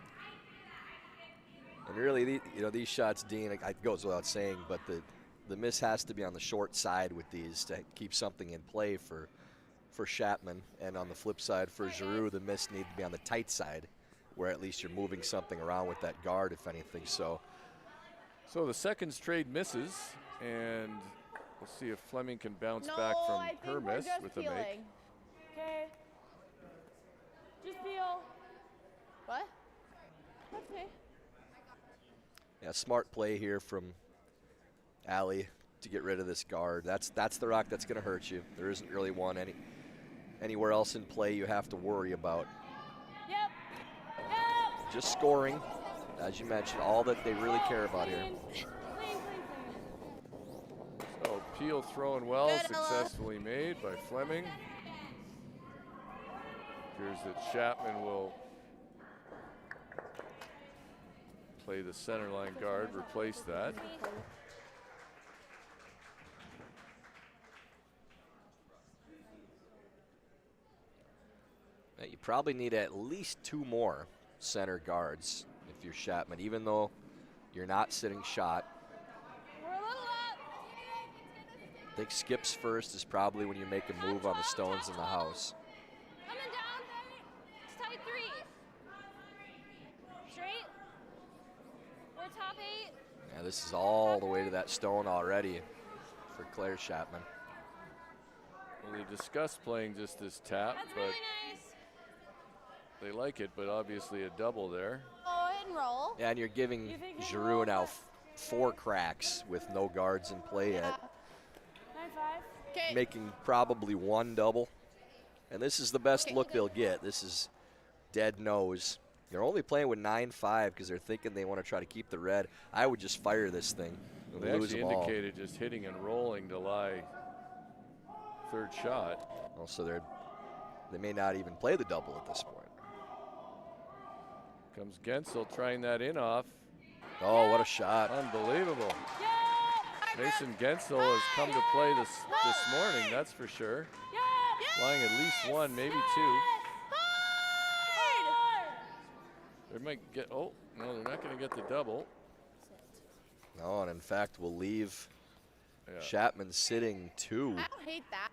And really, these shots, Dean, it goes without saying, but the miss has to be on the short side with these to keep something in play for Schapman. And on the flip side, for Giroux, the miss need to be on the tight side, where at least you're moving something around with that guard, if anything. So the second trade misses, and we'll see if Fleming can bounce back I from think her we're miss just with a make. peeling. Okay. Just feel. What? Okay. yeah, smart play here from Allie to get rid of this guard. That's the rock that's going to hurt you. There isn't really one anywhere else in play you have to worry about. Yep. Just scoring, as you mentioned, all that they really care about here. Clean. So Peel throwing well, Good, Ella. successfully made by Fleming. Appears that Schapman will play the center line guard, replace that. probably need at least 2 more center guards if you're Schapman, even though you're not sitting shot. We're a little up. I think skips first is probably when you make a move on the stones in the house. Coming down. It's tight 3. Straight. We're top 8. Yeah, this is all the way to that stone already for Claire Schapman. Well, they discussed playing just this tap, That's but really nice. they like it, but obviously a double there. Oh, hit and roll. Yeah, and you're giving Giroux now 4 cracks with no guards in play yet. 9-5. Okay. Making probably 1 double. And this is the best look they'll get. This is dead nose. They're only playing with 9-5 because they're thinking they want to try to keep the red. I would just fire this thing and They lose actually them all. indicated just hitting and rolling to lie 3rd shot. Also, they may not even play the double at this point. Comes Gensel trying that in off. Oh, what a shot. Unbelievable. Mason Gensel has come to play this morning, that's for sure. Flying at least 1, maybe 2. They might get, oh, no, they're not going to get the double. No, and in fact, we'll leave Yeah. Schapman sitting 2. I don't hate that.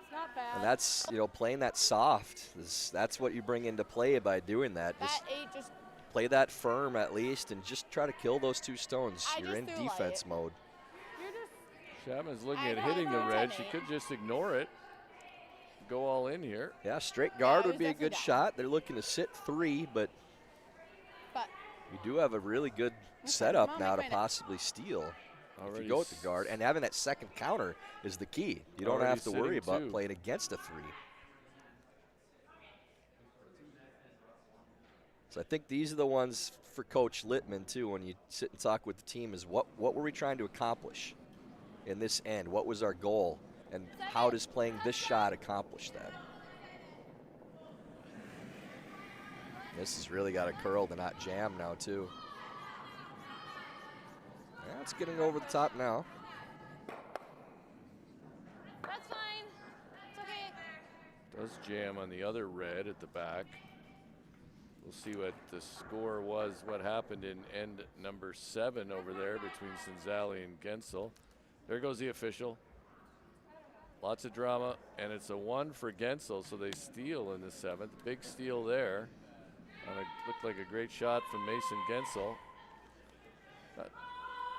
It's not bad. And that's, playing that soft. That's what you bring into play by doing that. That Just 8 just. play that firm at least and just try to kill those 2 stones. I You're just in threw defense light. mode. You're just. Chapman's looking I at know, hitting the I know. red. She could just ignore it. Go all in here. Yeah, straight guard it would was be a definitely good down. shot. They're looking to sit 3, but But you do have a really good Okay, setup come on, now to wait a minute. possibly steal. If Already you go with the guard, and having that second counter is the key. You don't Already have to worry sitting about 2. playing against a 3. So I think these are the ones for Coach Littman too. When you sit and talk with the team, is what were we trying to accomplish in this end? What was our goal, and how does playing this shot accomplish that? This has really got a curl to not jam now too. Yeah, it's getting over the top now. That's fine. It's okay. Does jam on the other red at the back. We'll see what the score was, what happened in end number 7 over there between Senzali and Gensel. There goes the official. Lots of drama, and it's a 1 for Gensel, so they steal in the 7th. Big steal there. And it looked like a great shot from Mason Gensel.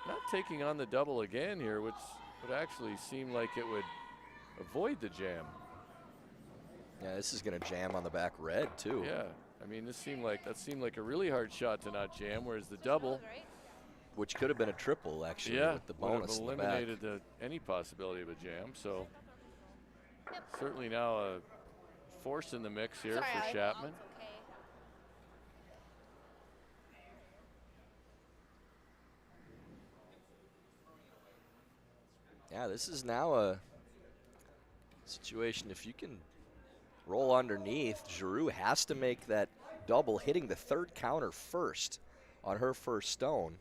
Not taking on the double again here, which would actually seem like it would avoid the jam. Yeah, this is going to jam on the back red too. Yeah, I mean, that seemed like a really hard shot to not jam, whereas the double, Which could have been a triple actually yeah, with the would have bonus in the back. eliminated any possibility of a jam. So certainly now a force in the mix here Sorry, for Allie. Schapman. Okay. Yeah, this is now a situation. If you can roll underneath, Giroux has to make that double, hitting the 3rd counter first on her first stone.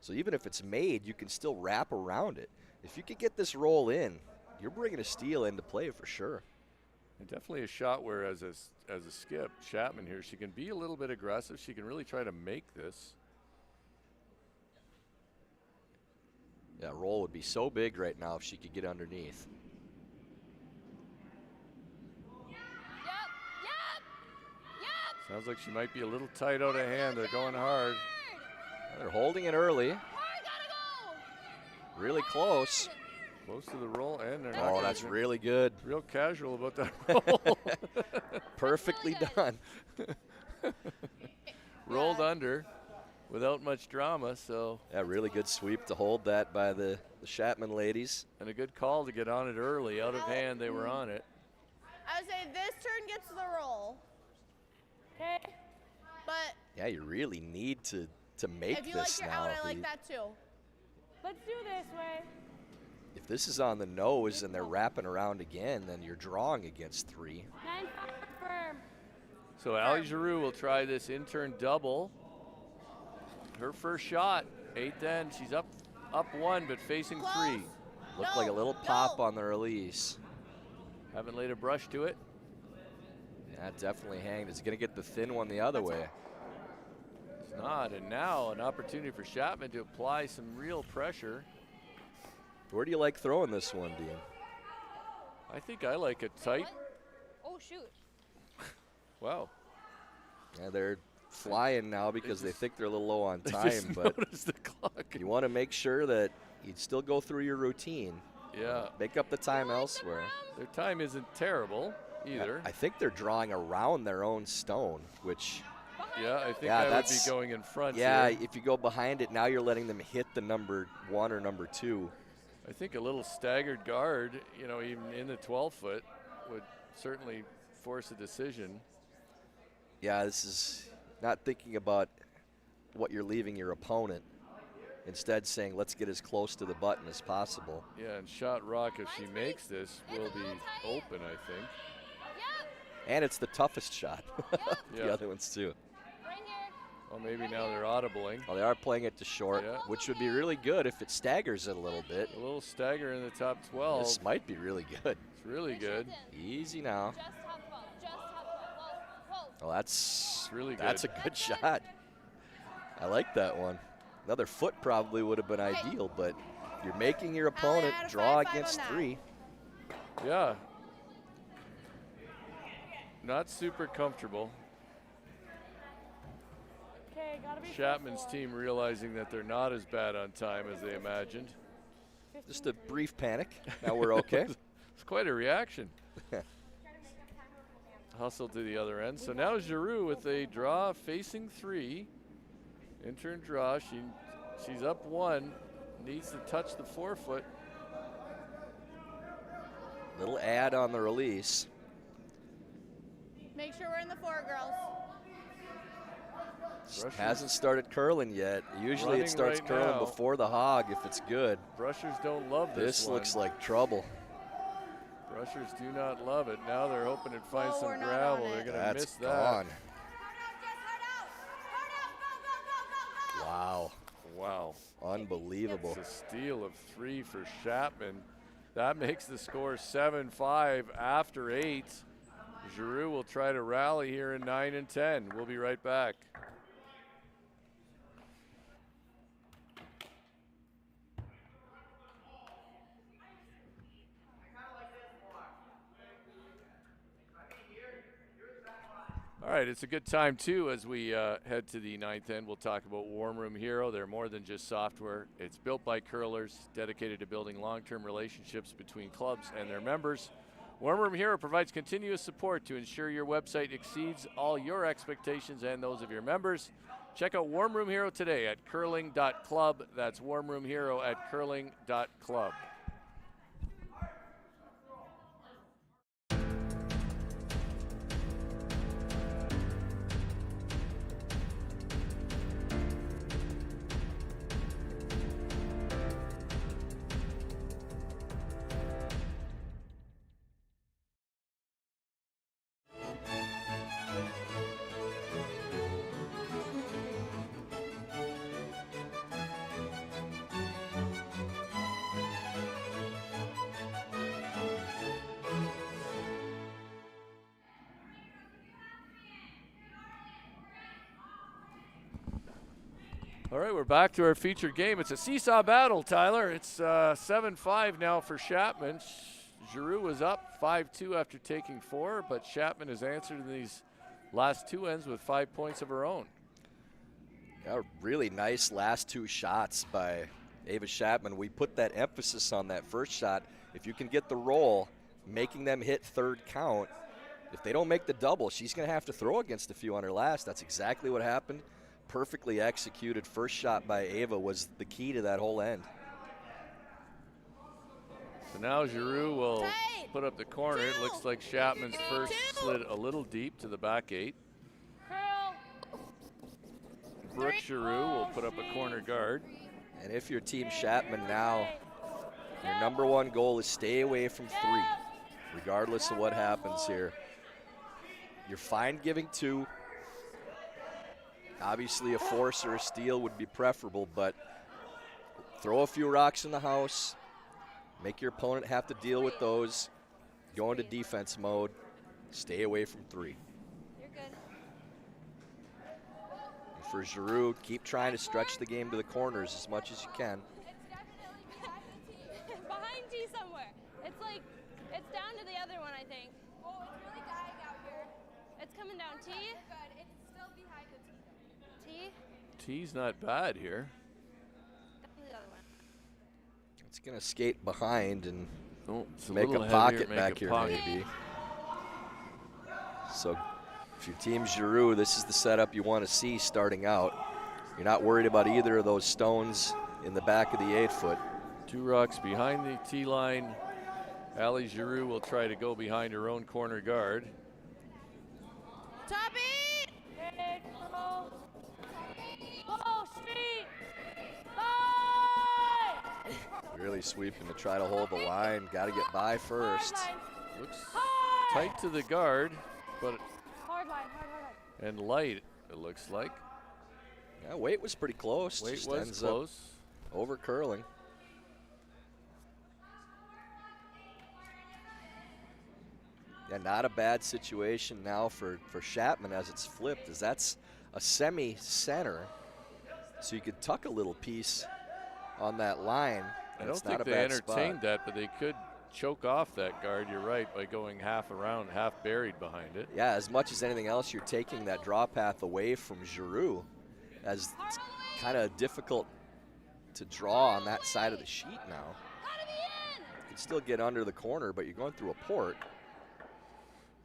So even if it's made, you can still wrap around it. If you could get this roll in, you're bringing a steal into play for sure. And definitely a shot where as a skip, Schapman here, she can be a little bit aggressive. She can really try to make this. That roll would be so big right now if she could get underneath. Yep. Sounds like she might be a little tight out of hand. They're going hard. They're holding it early, Hard, gotta go. really close. Close to the roll, and they're Oh, not that's even really good. real casual about that roll. Perfectly done. Rolled under without much drama, so. Yeah, really good sweep to hold that by the Schapman ladies. And a good call to get on it early. Out of hand, they were on it. I would say this turn gets the roll, Okay. but Yeah, you really need to make if you this like your now. out, I like that too. Let's do this way. If this is on the nose and they're wrapping around again, then you're drawing against 3. 9-5 firm. So Allie Giroux will try this in-turn double. Her first shot, 8th end. She's up 1, but facing 3. Looked No, like a little pop no. on the release. Haven't laid a brush to it. That definitely hanged. Is he going to get the thin one the other way? It's not, and now an opportunity for Schapman to apply some real pressure. Where do you like throwing this one, Dean? I think I like it tight. Oh, shoot. Wow. Yeah, they're flying now because they think they're a little low on I time, just but noticed the clock. you want to make sure that you still go through your routine. Yeah. Make up the time elsewhere. Their time isn't terrible either. I think they're drawing around their own stone, which Yeah, I think Yeah, I would be that's- going in front yeah, here. if you go behind it, now you're letting them hit the number 1 or number 2. I think a little staggered guard, you know, even in the 12-foot would certainly force a decision. Yeah, this is not thinking about what you're leaving your opponent. Instead saying, let's get as close to the button as possible. Yeah, and Shot Rock, if she makes this, It's a will little be tight. open, I think. Yep. And it's the toughest shot. Yeah. The other ones too. Right here. Well, maybe now they're audibling. Well, they are playing it to short, Yeah. which would be really good if it staggers it a little bit. A little stagger in the top 12. This might be really good. It's really good. Easy now. Just top 12. Just top 12. Whoa. Whoa. Well, that's really That's good. a good shot. I like that one. Another foot probably would have been ideal, but you're making your opponent out of draw 5-5 against on that. 3. Yeah. Not super comfortable. Okay, gotta be Chapman's 4-4. team realizing that they're not as bad on time as they imagined. Just a brief panic. Now we're okay. It's quite a reaction. Hustle to the other end. So now Giroux with a draw facing 3. In-turn draw. She's up 1. Needs to touch the 4-foot. Little ad on the release. Make sure we're in the 4, girls. Brushers- Hasn't started curling yet. Usually Running it starts right curling now. before the hog if it's good. Brushers don't love this This one. looks like trouble. Brushers do not love it. Now they're hoping to find Oh, some we're not gravel. on They're it. going to That's miss that. gone. Wow. Wow. Unbelievable. It's a steal of 3 for Schapman. That makes the score 7-5 after 8. Giroux will try to rally here in 9 and 10. We'll be right back. All right, it's a good time, too, as we head to the 9th end. We'll talk about Warm Room Hero. They're more than just software. It's built by curlers, dedicated to building long-term relationships between clubs and their members. Warm Room Hero provides continuous support to ensure your website exceeds all your expectations and those of your members. Check out Warm Room Hero today at curling.club. That's Warm Room Hero at curling.club. All right, we're back to our featured game. It's a seesaw battle, Tyler. It's 7-5 now for Schapman. Giroux was up 5-2 after taking 4, but Schapman has answered in these last 2 ends with 5 points of her own. Yeah, really nice last 2 shots by Ava Schapman. We put that emphasis on that first shot. If you can get the roll, making them hit 3rd count, if they don't make the double, she's going to have to throw against a few on her last. That's exactly what happened. Perfectly executed first shot by Ava was the key to that whole end. So now Giroux will Tight. put up the corner. It looks like Chapman's first slid a little deep to the back 8. Curl. Brooke Giroux will put up a corner guard. And if you're Team Schapman now, your number 1 goal is stay away from 3, regardless of what happens here. You're fine giving 2. Obviously, a force or a steal would be preferable, but throw a few rocks in the house, make your opponent have to deal with those, go into defense mode, stay away from 3. for Giroux. Keep trying to stretch the game to the corners as much as you can. It's definitely behind T somewhere. It's like, it's down to the other one, I think. Oh, it's really dying out here. It's coming down T. Good. It's still behind the T. T. T's not bad here. Down to the other one. It's going to skate behind and It's make a little pocket heavier, back make a here pocket. maybe. So if your team's Giroux, this is the setup you want to see starting out. You're not worried about either of those stones in the back of the 8-foot. 2 rocks behind the tee line. Allie Giroux will try to go behind her own corner guard. Top 8. Hey, girl. Oh, street. Bye. Really sweeping to try to hold the line. Got to get by first. Hard line. Looks tight to the guard, but Hard line, hard line. and light, it looks like. Yeah, weight was pretty close. Weight Just was ends up close. over curling. Yeah, not a bad situation now for Schapman as it's flipped, as that's a semi-center. So you could tuck a little piece on that line. I and don't it's not think a they bad entertained spot. that, but they could choke off that guard, you're right, by going half around, half buried behind it. Yeah, as much as anything else, you're taking that draw path away from Giroux, as it's kind of difficult to draw on that side of the sheet now. You can still get under the corner, but you're going through a port.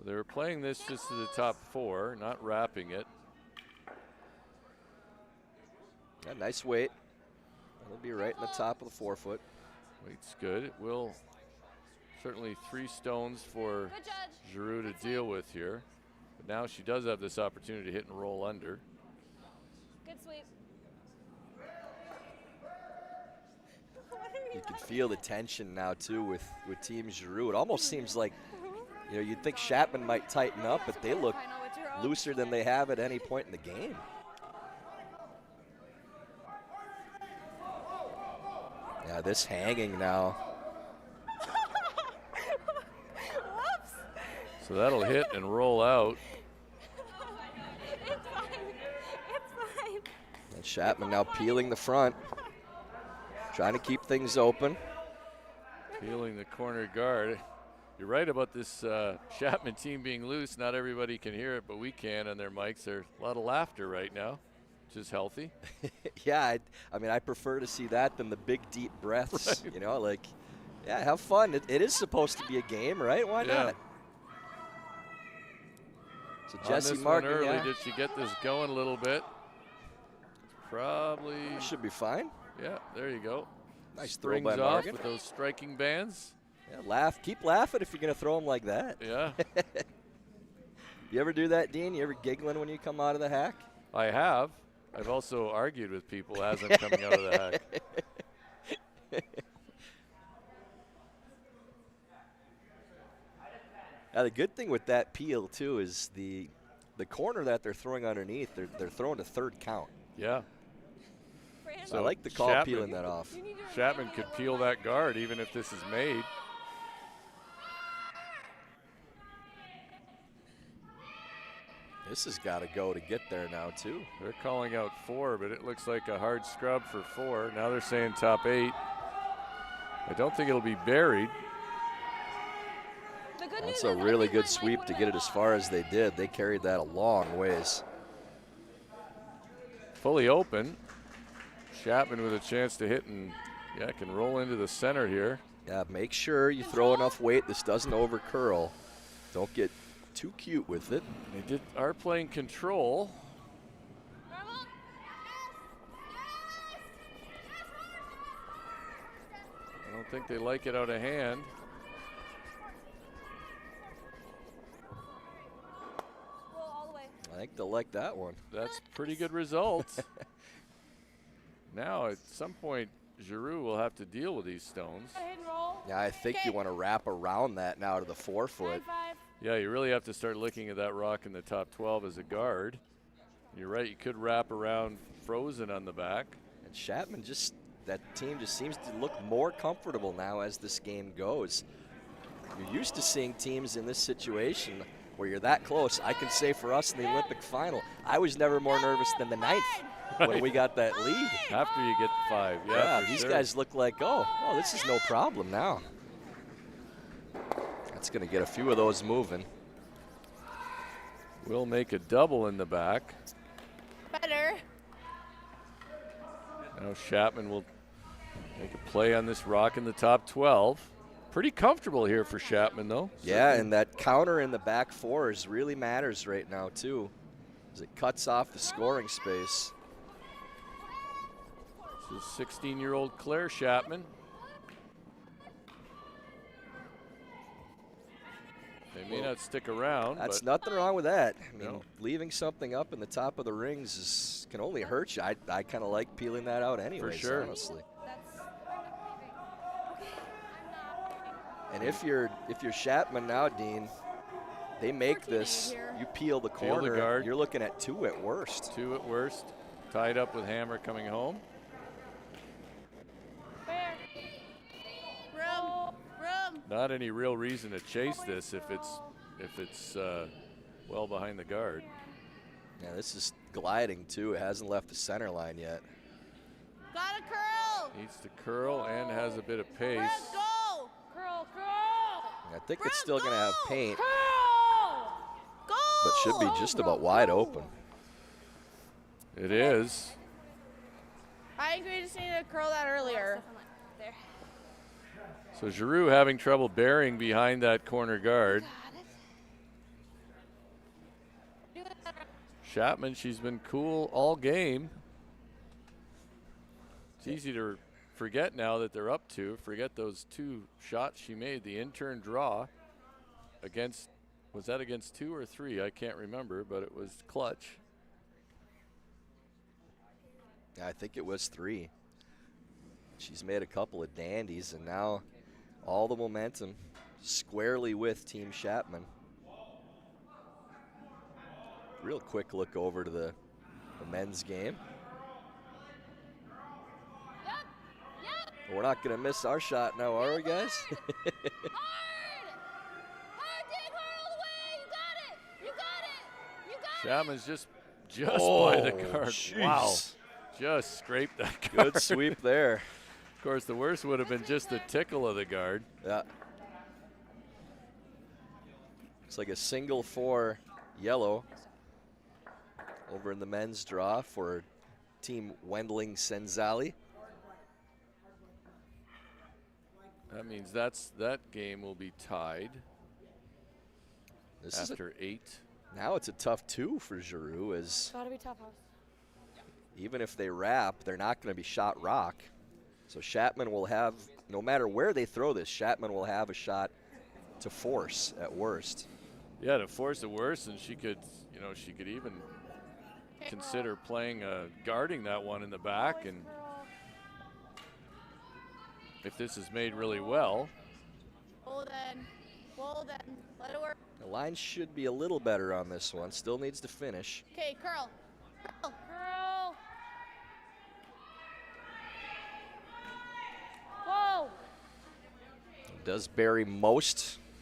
They were playing this just to the top 4, not wrapping it. Yeah, nice weight. It'll be right in the top of the 4-foot. Weight's good. It will certainly 3 stones for Good judge. Giroux to deal with here. But now she does have this opportunity to hit and roll under. Good sweep. You can feel the tension now too with Team Giroux. It almost seems like, you know, you'd think Schapman might tighten up, but they look looser than they have at any point in the game. Yeah, this hanging now. Whoops. So that'll hit and roll out. It's fine. It's fine. And Schapman now peeling the front, trying to keep things open. Peeling the corner guard. You're right about this Schapman team being loose. Not everybody can hear it, but we can on their mics. There's a lot of laughter right now, which is healthy. Yeah, I mean, I prefer to see that than the big, deep breaths. Right. You know, like, yeah, have fun. It is supposed to be a game, right? Why Yeah. not? So On Jesse this Martin, one early, yeah, did she get this going a little bit? Probably. should be fine. Yeah, there you go. Nice throw Springs by off Morgan. with those striking bands. Yeah, keep laughing if you're going to throw them like that. Yeah, You ever do that, Dean? You ever giggling when you come out of the hack? I have. I've also argued with people as I'm coming out of the hack. Now, the good thing with that peel, too, is the corner that they're throwing underneath, they're throwing a third count. Yeah. So I like the call Schapman- peeling that off. Schapman could peel that guard even if this is made. This has got to go to get there now, too. They're calling out 4, but it looks like a hard scrub for 4. Now they're saying top 8. I don't think it'll be buried. The good That's news a is really everyone, good like, sweep when to we're get it as far as they did. They carried that a long ways. Fully open. Schapman with a chance to hit and, yeah, can roll into the center here. Yeah, make sure you throw enough weight. This doesn't over curl. Don't get too cute with it. They are playing control. Normal? I don't think they like it out of hand. Roll all the way. I think they'll like that one. That's pretty good result. Now, at some point, Giroux will have to deal with these stones. Hit and roll. Yeah, I think you want to wrap around that now to the 4-foot. 9-5. Yeah, you really have to start looking at that rock in the top 12 as a guard. You're right, you could wrap around frozen on the back. And Schapman that team just seems to look more comfortable now as this game goes. You're used to seeing teams in this situation where you're that close. I can say for us in the Olympic final, I was never more nervous than the 9th when we got that lead. After you get 5. Yeah, for these sure. guys look like, oh, this is no problem now. That's going to get a few of those moving. We'll make a double in the back. Better. Now Schapman will make a play on this rock in the top 12. Pretty comfortable here for Schapman, though. Yeah, and that counter in the back 4s really matters right now, too, as it cuts off the scoring space. This is 16-year-old Claire Schapman. They may not stick around. That's but nothing wrong with that. I mean, No. leaving something up in the top of the rings can only hurt you. I kind of like peeling that out anyways, sure. honestly. That's And if you're Schapman now, Dean, they make 14-8 this. here. You peel the Peel the corner. guard. You're looking at 2 at worst. 2 at worst. Tied up with Hammer coming home. Fair. Room. Not any real reason to chase this if it's well behind the guard. Yeah, this is gliding too. It hasn't left the center line yet. Got a curl. Needs to curl and has a bit of pace. Brooke, go. Curl. I think it's still going to have paint, Go. but should be just about wide open. It is. I agree. Just needed to curl that earlier. there. So Giroux having trouble bearing behind that corner guard. Schapman, she's been cool all game. It's easy to forget now that they're up 2. Forget those 2 shots she made. The in-turn draw against, was that against 2 or 3? I can't remember, but it was clutch. I think it was 3. She's made a couple of dandies, and now all the momentum squarely with Team Schapman. Real quick look over to the men's game. We're not going to miss our shot now, are we, guys? Hard, dig hard all the way. You got it. Schapman's just by the guard. Jeez. Wow, just scraped that guard. Good sweep there. Of course, the worst would have been just the tickle of the guard. Yeah. Looks like a single 4 yellow over in the men's draw for Team Wendling Senzali. That means that game will be tied This after 8. Now it's a tough 2 for Giroux, as Gotta be tough, house. even if they wrap, they're not going to be shot rock. So Schapman will have, no matter where they throw this, Schapman will have a shot to force at worst. Yeah, to force it worse, and she could even consider playing guarding that one in the back, and if this is made really well. Hold in. Let it work. The line should be a little better on this one. Still needs to finish. Okay, curl. Curl. Whoa. Does bury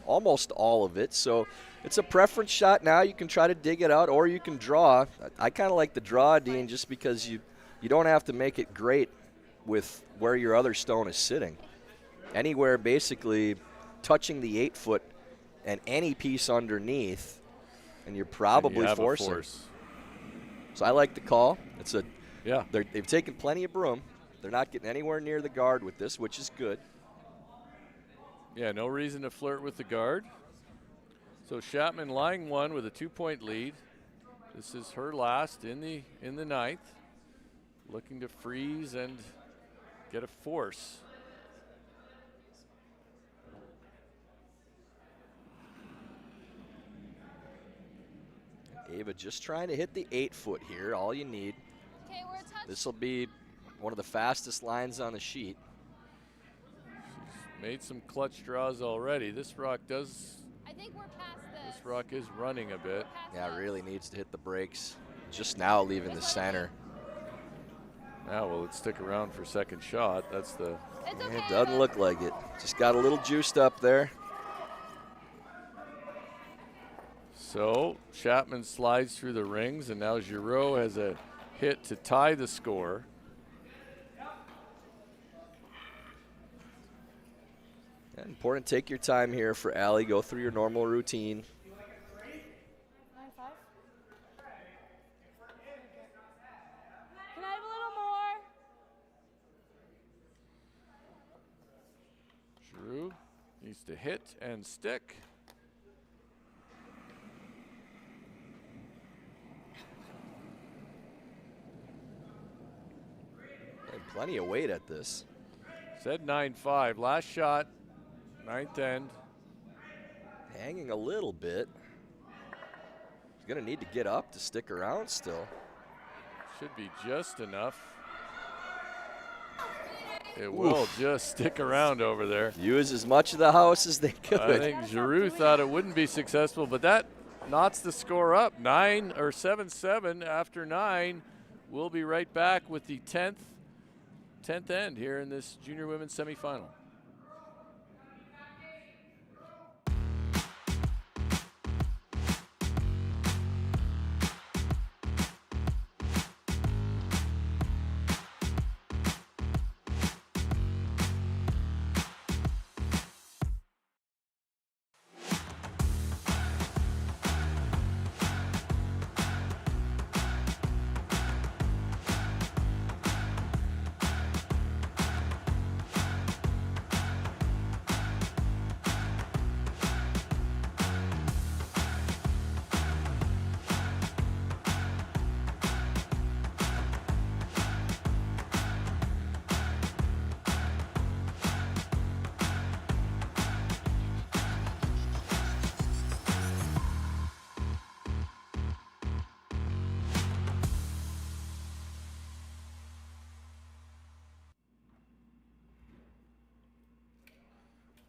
almost all of it. So it's a preference shot now. You can try to dig it out, or you can draw. I kind of like the draw, Dean, just because you don't have to make it great with where your other stone is sitting. Anywhere basically touching the 8-foot and any piece underneath, and you're probably and you have forcing. A force. So I like the call. Yeah. They've taken plenty of broom. They're not getting anywhere near the guard with this, which is good. Yeah, no reason to flirt with the guard. So Schapman lying 1 with a 2-point lead. This is her last in the 9th. Looking to freeze and get a force. Ava just trying to hit the 8-foot here, all you need. Okay, we're a touch. This will be one of the fastest lines on the sheet. She's made some clutch draws already. This rock does, I think we're past this. this rock is running a bit. Yeah, really needs to hit the brakes. Just now leaving the center. Now will it stick around for second shot? That's the, It's okay. It doesn't look like it. Just got a little juiced up there. So Schapman slides through the rings, and now Giroux has a hit to tie the score. Yeah, important. Take your time here for Allie. Go through your normal routine. 9-5. Can I have a little more? Giroux needs to hit and stick. And plenty of weight at this. Said 9-5. Last shot, ninth end. Hanging a little bit. He's going to need to get up to stick around still. Should be just enough. It will just stick around over there. Use as much of the house as they could. I think Giroux thought it wouldn't be successful, but that knots the score up. 7-7 after 9. We'll be right back with the 10th end here in this junior women's semifinal.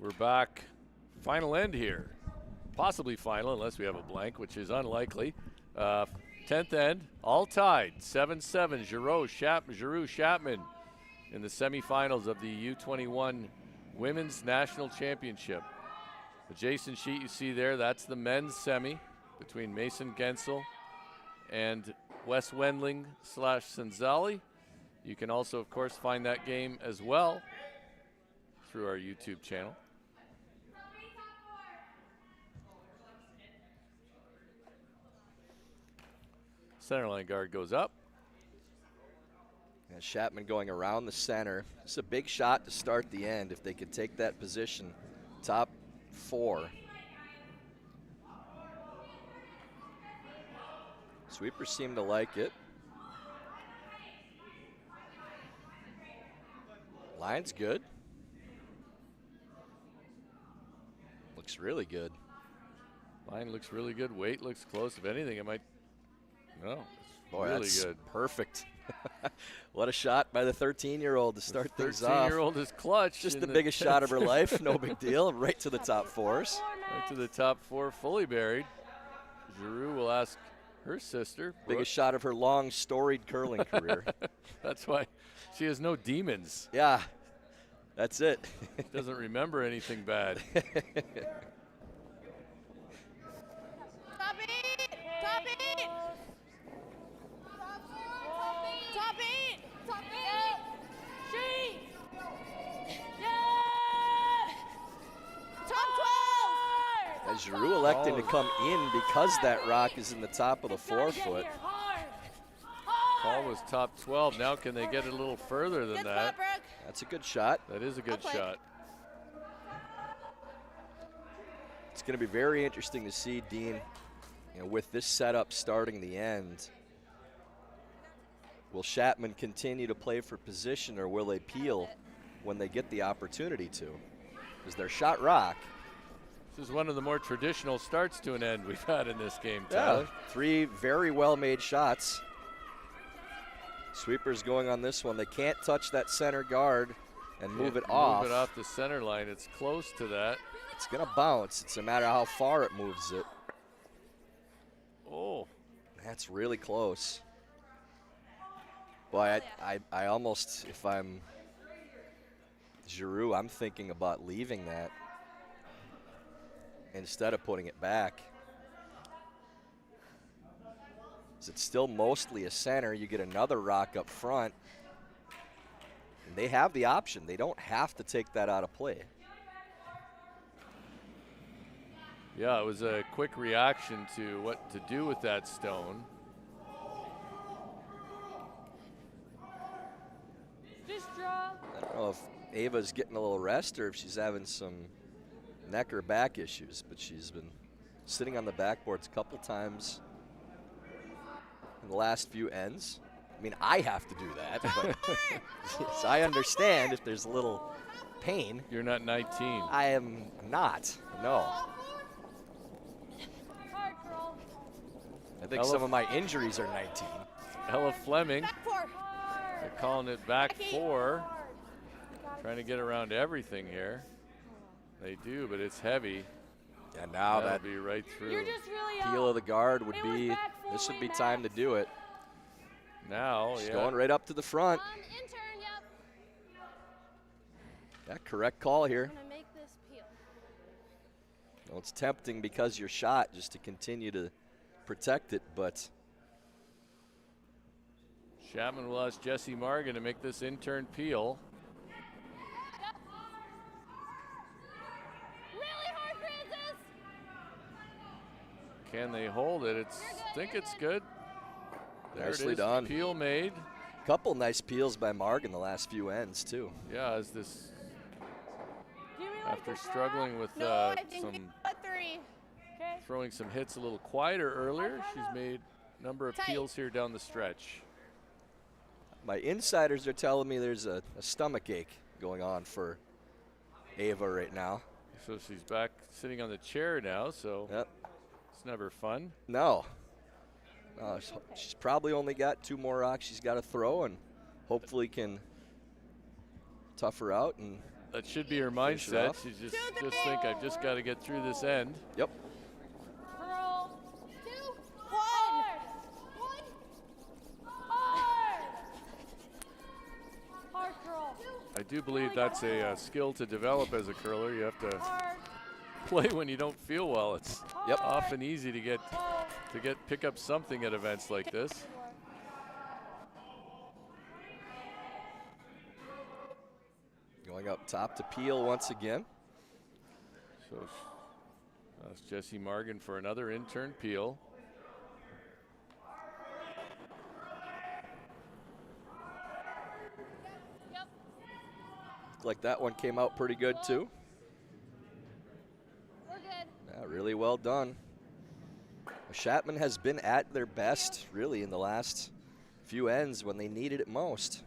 We're back. Final end here. Possibly final unless we have a blank, which is unlikely. 10th end, all tied. 7-7. Giroux Schapman in the semifinals of the U21 Women's National Championship. Adjacent sheet you see there, that's the men's semi between Mason Gensel and Wes Wendling / Senzali. You can also, of course, find that game as well through our YouTube channel. Centerline guard goes up. And Schapman going around the center. It's a big shot to start the end if they could take that position. Top 4. Sweepers seem to like it. Line's good. Looks really good. Line looks really good. Weight looks close. If anything, it might. No, Boy, really that's good. Perfect. What a shot by the 13-year-old to start things off. 13-year-old is clutch. Just the biggest shot of her life. No big deal. Right to the top 4s. Right to the top 4, fully buried. Giroux will ask her sister. Biggest shot of her long, storied curling career. That's why she has no demons. Yeah, that's it. Doesn't remember anything bad. Top 8! Top 8! Top 8! Top 8! Sheet! Yeah! Top 12! As Giroux electing to come in because that rock is in the top of the forefoot. Ball was top 12. Now can they get it a little further than Good that? spot, Brooke. That's a good shot. That is a good I'll play. shot. It's going to be very interesting to see, Dean, with this setup starting the end. Will Schapman continue to play for position, or will they peel when they get the opportunity to? Because they're shot rock. This is one of the more traditional starts to an end we've had in this game, Tyler. Yeah, 3 very well-made shots. Sweepers going on this one. They can't touch that center guard and move it off. Move it off the center line. It's close to that. It's going to bounce. It's a matter how far it moves it. Oh. That's really close. Boy, I almost, if I'm Giroux, I'm thinking about leaving that instead of putting it back. It's still mostly a center. You get another rock up front. And they have the option. They don't have to take that out of play. Yeah, it was a quick reaction to what to do with that stone. Just draw. I don't know if Ava's getting a little rest or if she's having some neck or back issues, but she's been sitting on the backboards a couple times in the last few ends. I mean, I have to do that, but so I understand if there's a little pain. You're not 19. I am not, no. Hard, girl. I think some of my injuries are 19. Ella Fleming, Back 4. they're calling it back 4. Trying to get around everything here. They do, but it's heavy. And now That'll that be right through. You're just really peel of the guard would It was be, back 4 this would way be back. time to do it. Now, She's yeah. going right up to the front. Intern, yep. Yeah, correct call here. I'm gonna make this peel. Well, it's tempting because you're shot just to continue to protect it, but Schapman will ask Jesse Morgan to make this intern peel. Yep. Really hard, Francis. Can they hold it? It's, I think it's good. There nicely it is. done. Peel made. Couple nice peels by Marg in the last few ends too. Yeah, as this, Do you mean like after this, struggling with No, I think we some got 3. Okay. throwing some hits a little quieter earlier, she's made a number of Tight. peels here down the stretch. My insiders are telling me there's a stomach ache going on for Ava right now. So she's back sitting on the chair now, so Yep. it's never fun. No. She's probably only got 2 more rocks she's got to throw and hopefully can tough her out. And That should be her Finish it mindset. off. She's just think I've just got to get through this end. yep. Girl. 2, 1. Hard. Hard. Hard, girl. I do believe that's a skill to develop as a curler. You have to Hard. play when you don't feel well. It's Yep. often easy to get Oh. pick up something at events like this. Going up top to peel once again. So that's Jesse Morgan for another intern peel. Yep. Looked like that one came out pretty good too. We're good. Yeah, really well done. Schapman has been at their best really in the last few ends when they needed it most.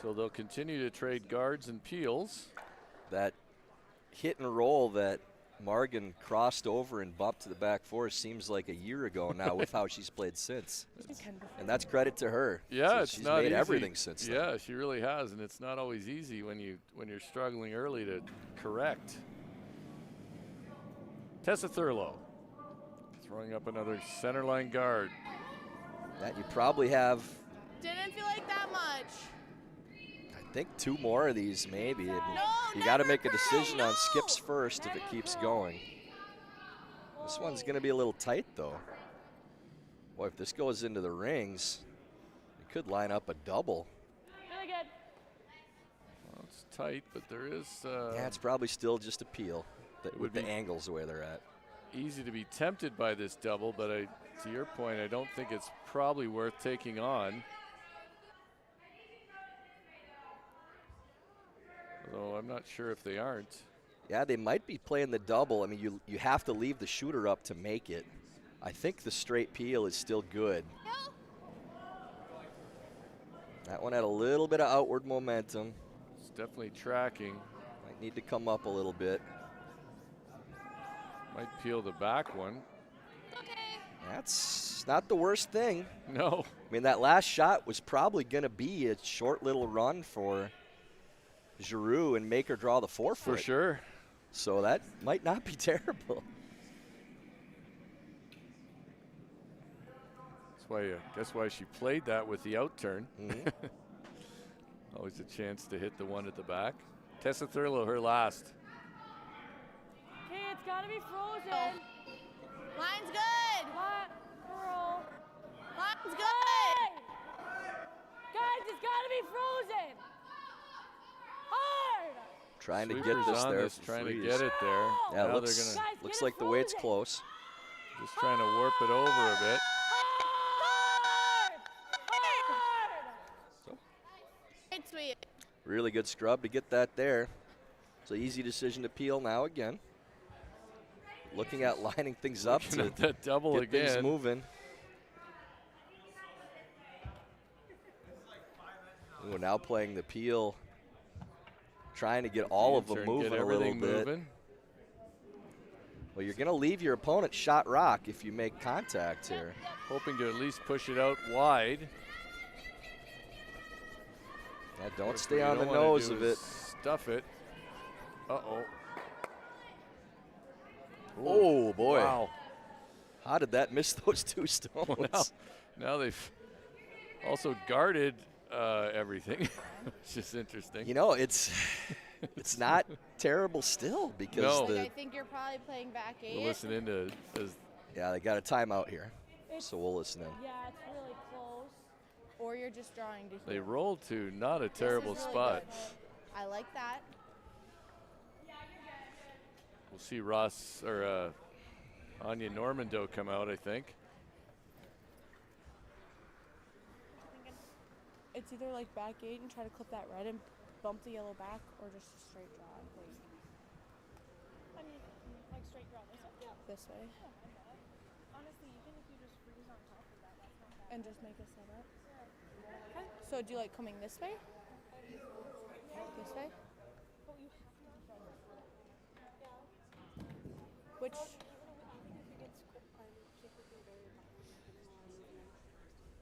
So they'll continue to trade guards and peels. That hit and roll that Morgan crossed over and bumped to the back 4 seems like a year ago now with how she's played since. And that's credit to her. Yeah, So it's she's not made easy. everything since then. Yeah, she really has, and it's not always easy when you're struggling early to correct. Tessa Thurlow throwing up another center line guard. That you probably have, Didn't feel like that much. I think 2 more of these maybe. And No, you got to never make a girl, decision on no. skips first if it keeps going. This one's going to be a little tight though. Boy, if this goes into the rings, it could line up a double. Really good. Well, it's tight, but there is Yeah, it's probably still just a peel would with the be- angles the way they're at. easy to be tempted by this double, but to your point, I don't think it's probably worth taking on. Although I'm not sure if they aren't. Yeah, they might be playing the double. I mean, you have to leave the shooter up to make it. I think the straight peel is still good. That one had a little bit of outward momentum. It's definitely tracking. Might need to come up a little bit. Might peel the back one. Okay. That's not the worst thing. No. I mean, that last shot was probably going to be a short little run for Giroux and make her draw the 4-foot. For sure. So that might not be terrible. That's why she played that with the out turn. Mhm. Always a chance to hit the one at the back. Tessa Thurlow, her last. Okay, it's gotta be frozen. Line's good. Line. Trying to get Sweepers this on there. this, for trying to freeze. get it there. Yeah, Now looks, they're gonna looks like the weight's close. just trying to warp it over a bit. It's sweet. Really good scrub to get that there. It's an easy decision to peel now again. Looking at lining things up Looking to at that double get again. things moving. We're now playing the peel, trying to get all of them Turn, moving get a little everything bit. moving. Well, you're going to leave your opponent shot rock if you make contact here. Hoping to at least push it out wide. Yeah, don't What stay you on the don't wanna nose do of is it. Stuff it. Uh-oh. Oh, boy. Wow. How did that miss those two stones? Well, now they've also guarded everything. It's just interesting. You know, it's not terrible still because No. the I think you're probably playing back 8. We're listening to yeah, they got a timeout here, so we'll listen in. Yeah, it's really close. Or you're just drawing to they here. rolled to not a terrible This is really spot. good. I like that. We'll see Ross or Anya Normando come out, I think. It's either like back 8 and try to clip that red and bump the yellow back, or just a straight draw. I mean, like straight draw this way? Yeah. This way. Honestly, even if you just freeze on top of that, that's not bad. And just make a setup. Okay. So do you like coming this way? This way? But you have to be better. Which?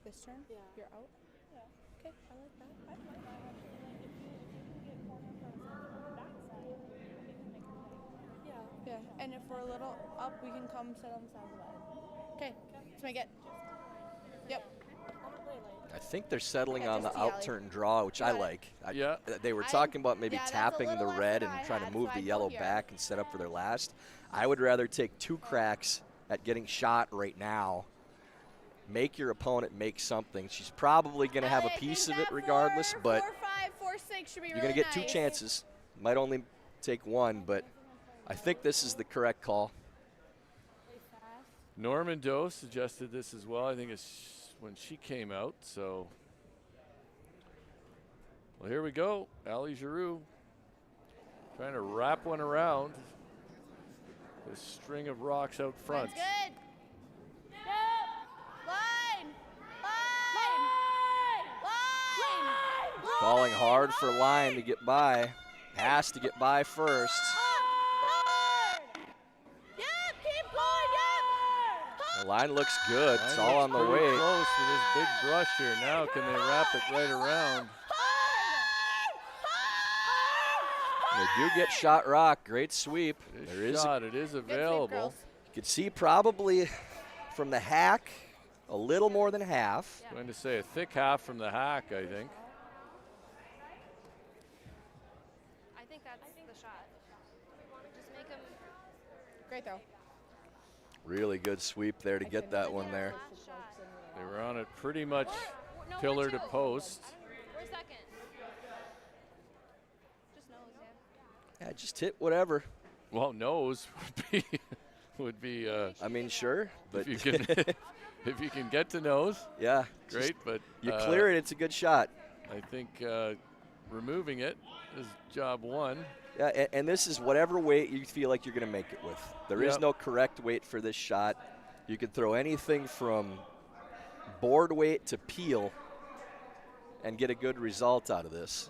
This turn? Yeah. You're out? Yeah. Okay, I like that. I like that actually. Like if you can get corner from the backside, you can make a play. Yeah. Yeah, and if we're a little up, we can come sit on the side of the line. Okay, let's make it. Yep. I think they're settling Okay, on the just the alley. out-turn draw, which I Got it. like. Yeah. They were I'm- talking about maybe yeah, that's a tapping the little less red than and I trying to had, move so the I'd yellow go here. back and set up for their last. I would rather take 2 cracks at getting shot right now. Make your opponent make something. She's probably going to have a Allie, I piece think of it that regardless, 4, but 4, 5, 4, 6 should be you're really going to get 2 nice. chances. Might only take 1, but I think this is the correct call. Norman Doe suggested this as well. I think it's when she came out. So, well, here we go. Allie Giroux trying to wrap one around this string of rocks out front. Line's good. Line. Line. Calling hard for line to get by. Has to get by first. Yep, keep going, yep. The line looks good. It's all on the Pretty way. close with this big brush here. Now can they wrap it right around? They do get shot rock. Great sweep. It There is is. shot. It is Good sweep, available. girls. You could see probably from the hack a little more than half. Going to say a thick half from the hack, I think. I think that's the shot. Just make them. Great throw. Really good sweep there to get that one there. Last shot. They were on it pretty much No, pillar we're to two. post. We're second. Just nose, yeah. Yeah, just hit whatever. Well, nose would be I mean, sure, but if you can if you can get to nose, yeah, great. But you clear it. It's a good shot. I think removing it is job 1. Yeah, and this is whatever weight you feel like you're going to make it with. There is Yep. no correct weight for this shot. You can throw anything from board weight to peel and get a good result out of this.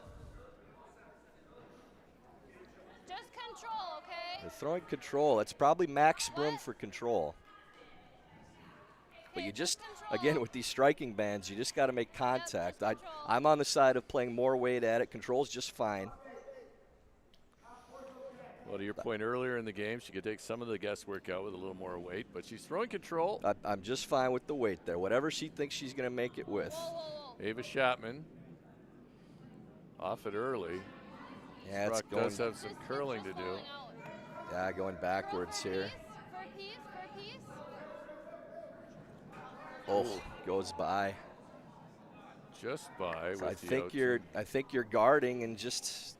Just control, okay? They're throwing control. That's probably max room for control. But you just, again, with these striking bands, you just got to make contact. I'm on the side of playing more weight at it. Control's just fine. Well, to your point earlier in the game, she could take some of the guesswork out with a little more weight, but she's throwing control. I'm just fine with the weight there. Whatever she thinks she's going to make it with. Ava Schapman off it early. Yeah, it's Brock going. does have some curling to do. Yeah, going backwards here. For a piece, for a piece. Oh, goes by. Just by. So with the out two. I think you're guarding and just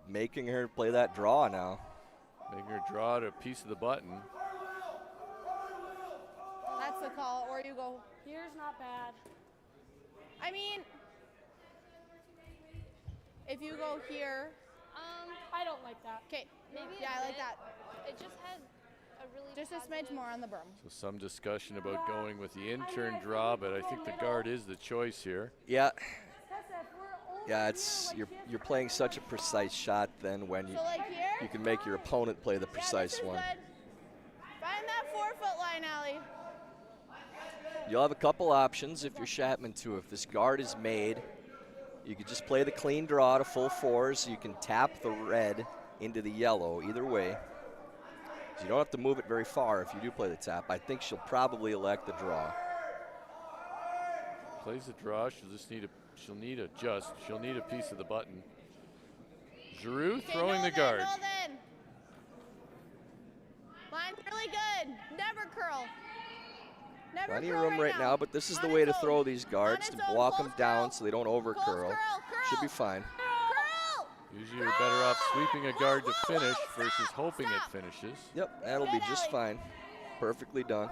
making her play that draw now. Making her draw to a piece of the button. That's the call, or you go. Here's not bad. I mean, if you go here. I don't like that. Okay. Maybe Yeah, I like that. It just had a really Just a smidge more on the berm. So some discussion about going with the in-turn draw, but I think the guard is the choice here. Yeah. Yeah, it's you're playing such a precise shot then when you So like here? you can make your opponent play the precise one. Good. Find that 4-foot line, Allie. You'll have a couple options if you're Schapman too. If this guard is made, you could just play the clean draw to full fours. You can tap the red into the yellow, either way. So you don't have to move it very far if you do play the tap. I think she'll probably elect the draw. Plays the draw. She'll need a piece of the button. Giroux throwing the guard. Line's really good. Never curl. Never Plenty of curl room right now, but this is the way to throw these guards, to block them down so they don't over curl. Should be fine. Curl! Usually you're better off sweeping a guard to finish versus hoping it finishes. Yep, that'll be just fine. Perfectly done.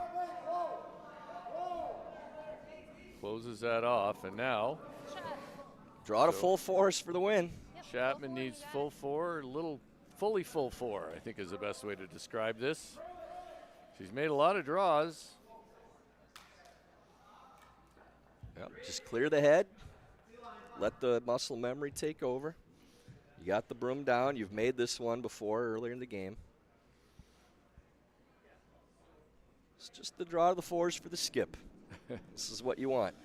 Closes that off, and now Draw to full force for the win. Schapman needs full four, fully full four, I think is the best way to describe this. She's made a lot of draws. Yep, just clear the head. Let the muscle memory take over. You got the broom down. You've made this one before earlier in the game. It's just the draw to the fours for the skip. This is what you want.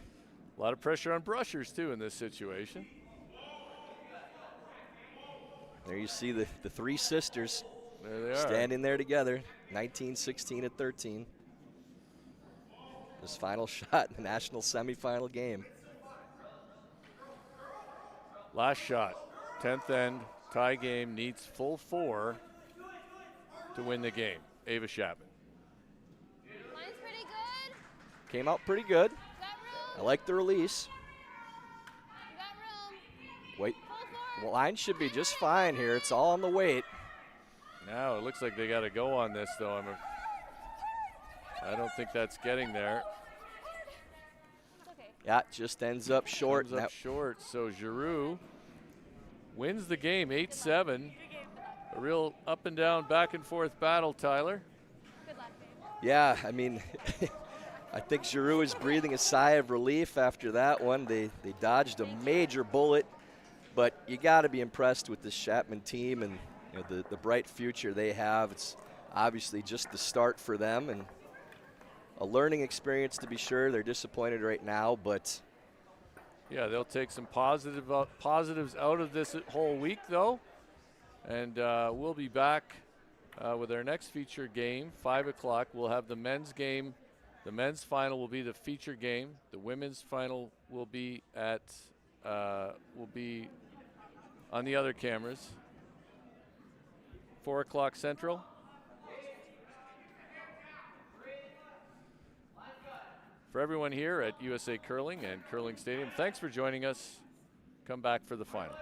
A lot of pressure on brushers, too, in this situation. There you see the three sisters There they are. standing there together, 19, 16, and 13. This final shot in the national semifinal game. Last shot, 10th end, tie game, needs full four to win the game. Ava Schapman. Line's pretty good. Came out pretty good. Got room. I like the release. Got room. Wait, Full forward. well, line should be just fine here. It's all on the weight. Now it looks like they got to go on this, though. I don't think that's getting there. It's okay. Yeah, just ends up short. Ends up short. So Giroux wins the game 8-7. A real up and down, back and forth battle, Tyler. Good luck, babe. Yeah, I mean, I think Giroux is breathing a sigh of relief after that one. They dodged a major bullet, but you got to be impressed with this Schapman team and the bright future they have. It's obviously just the start for them and a learning experience to be sure. They're disappointed right now, but Yeah, they'll take some positives out of this whole week, though. And we'll be back with our next feature game, 5 o'clock. We'll have the men's game. The men's final will be the feature game. The women's final will be on the other cameras. 4 o'clock Central. For everyone here at USA Curling and Curling Stadium, thanks for joining us. Come back for the final.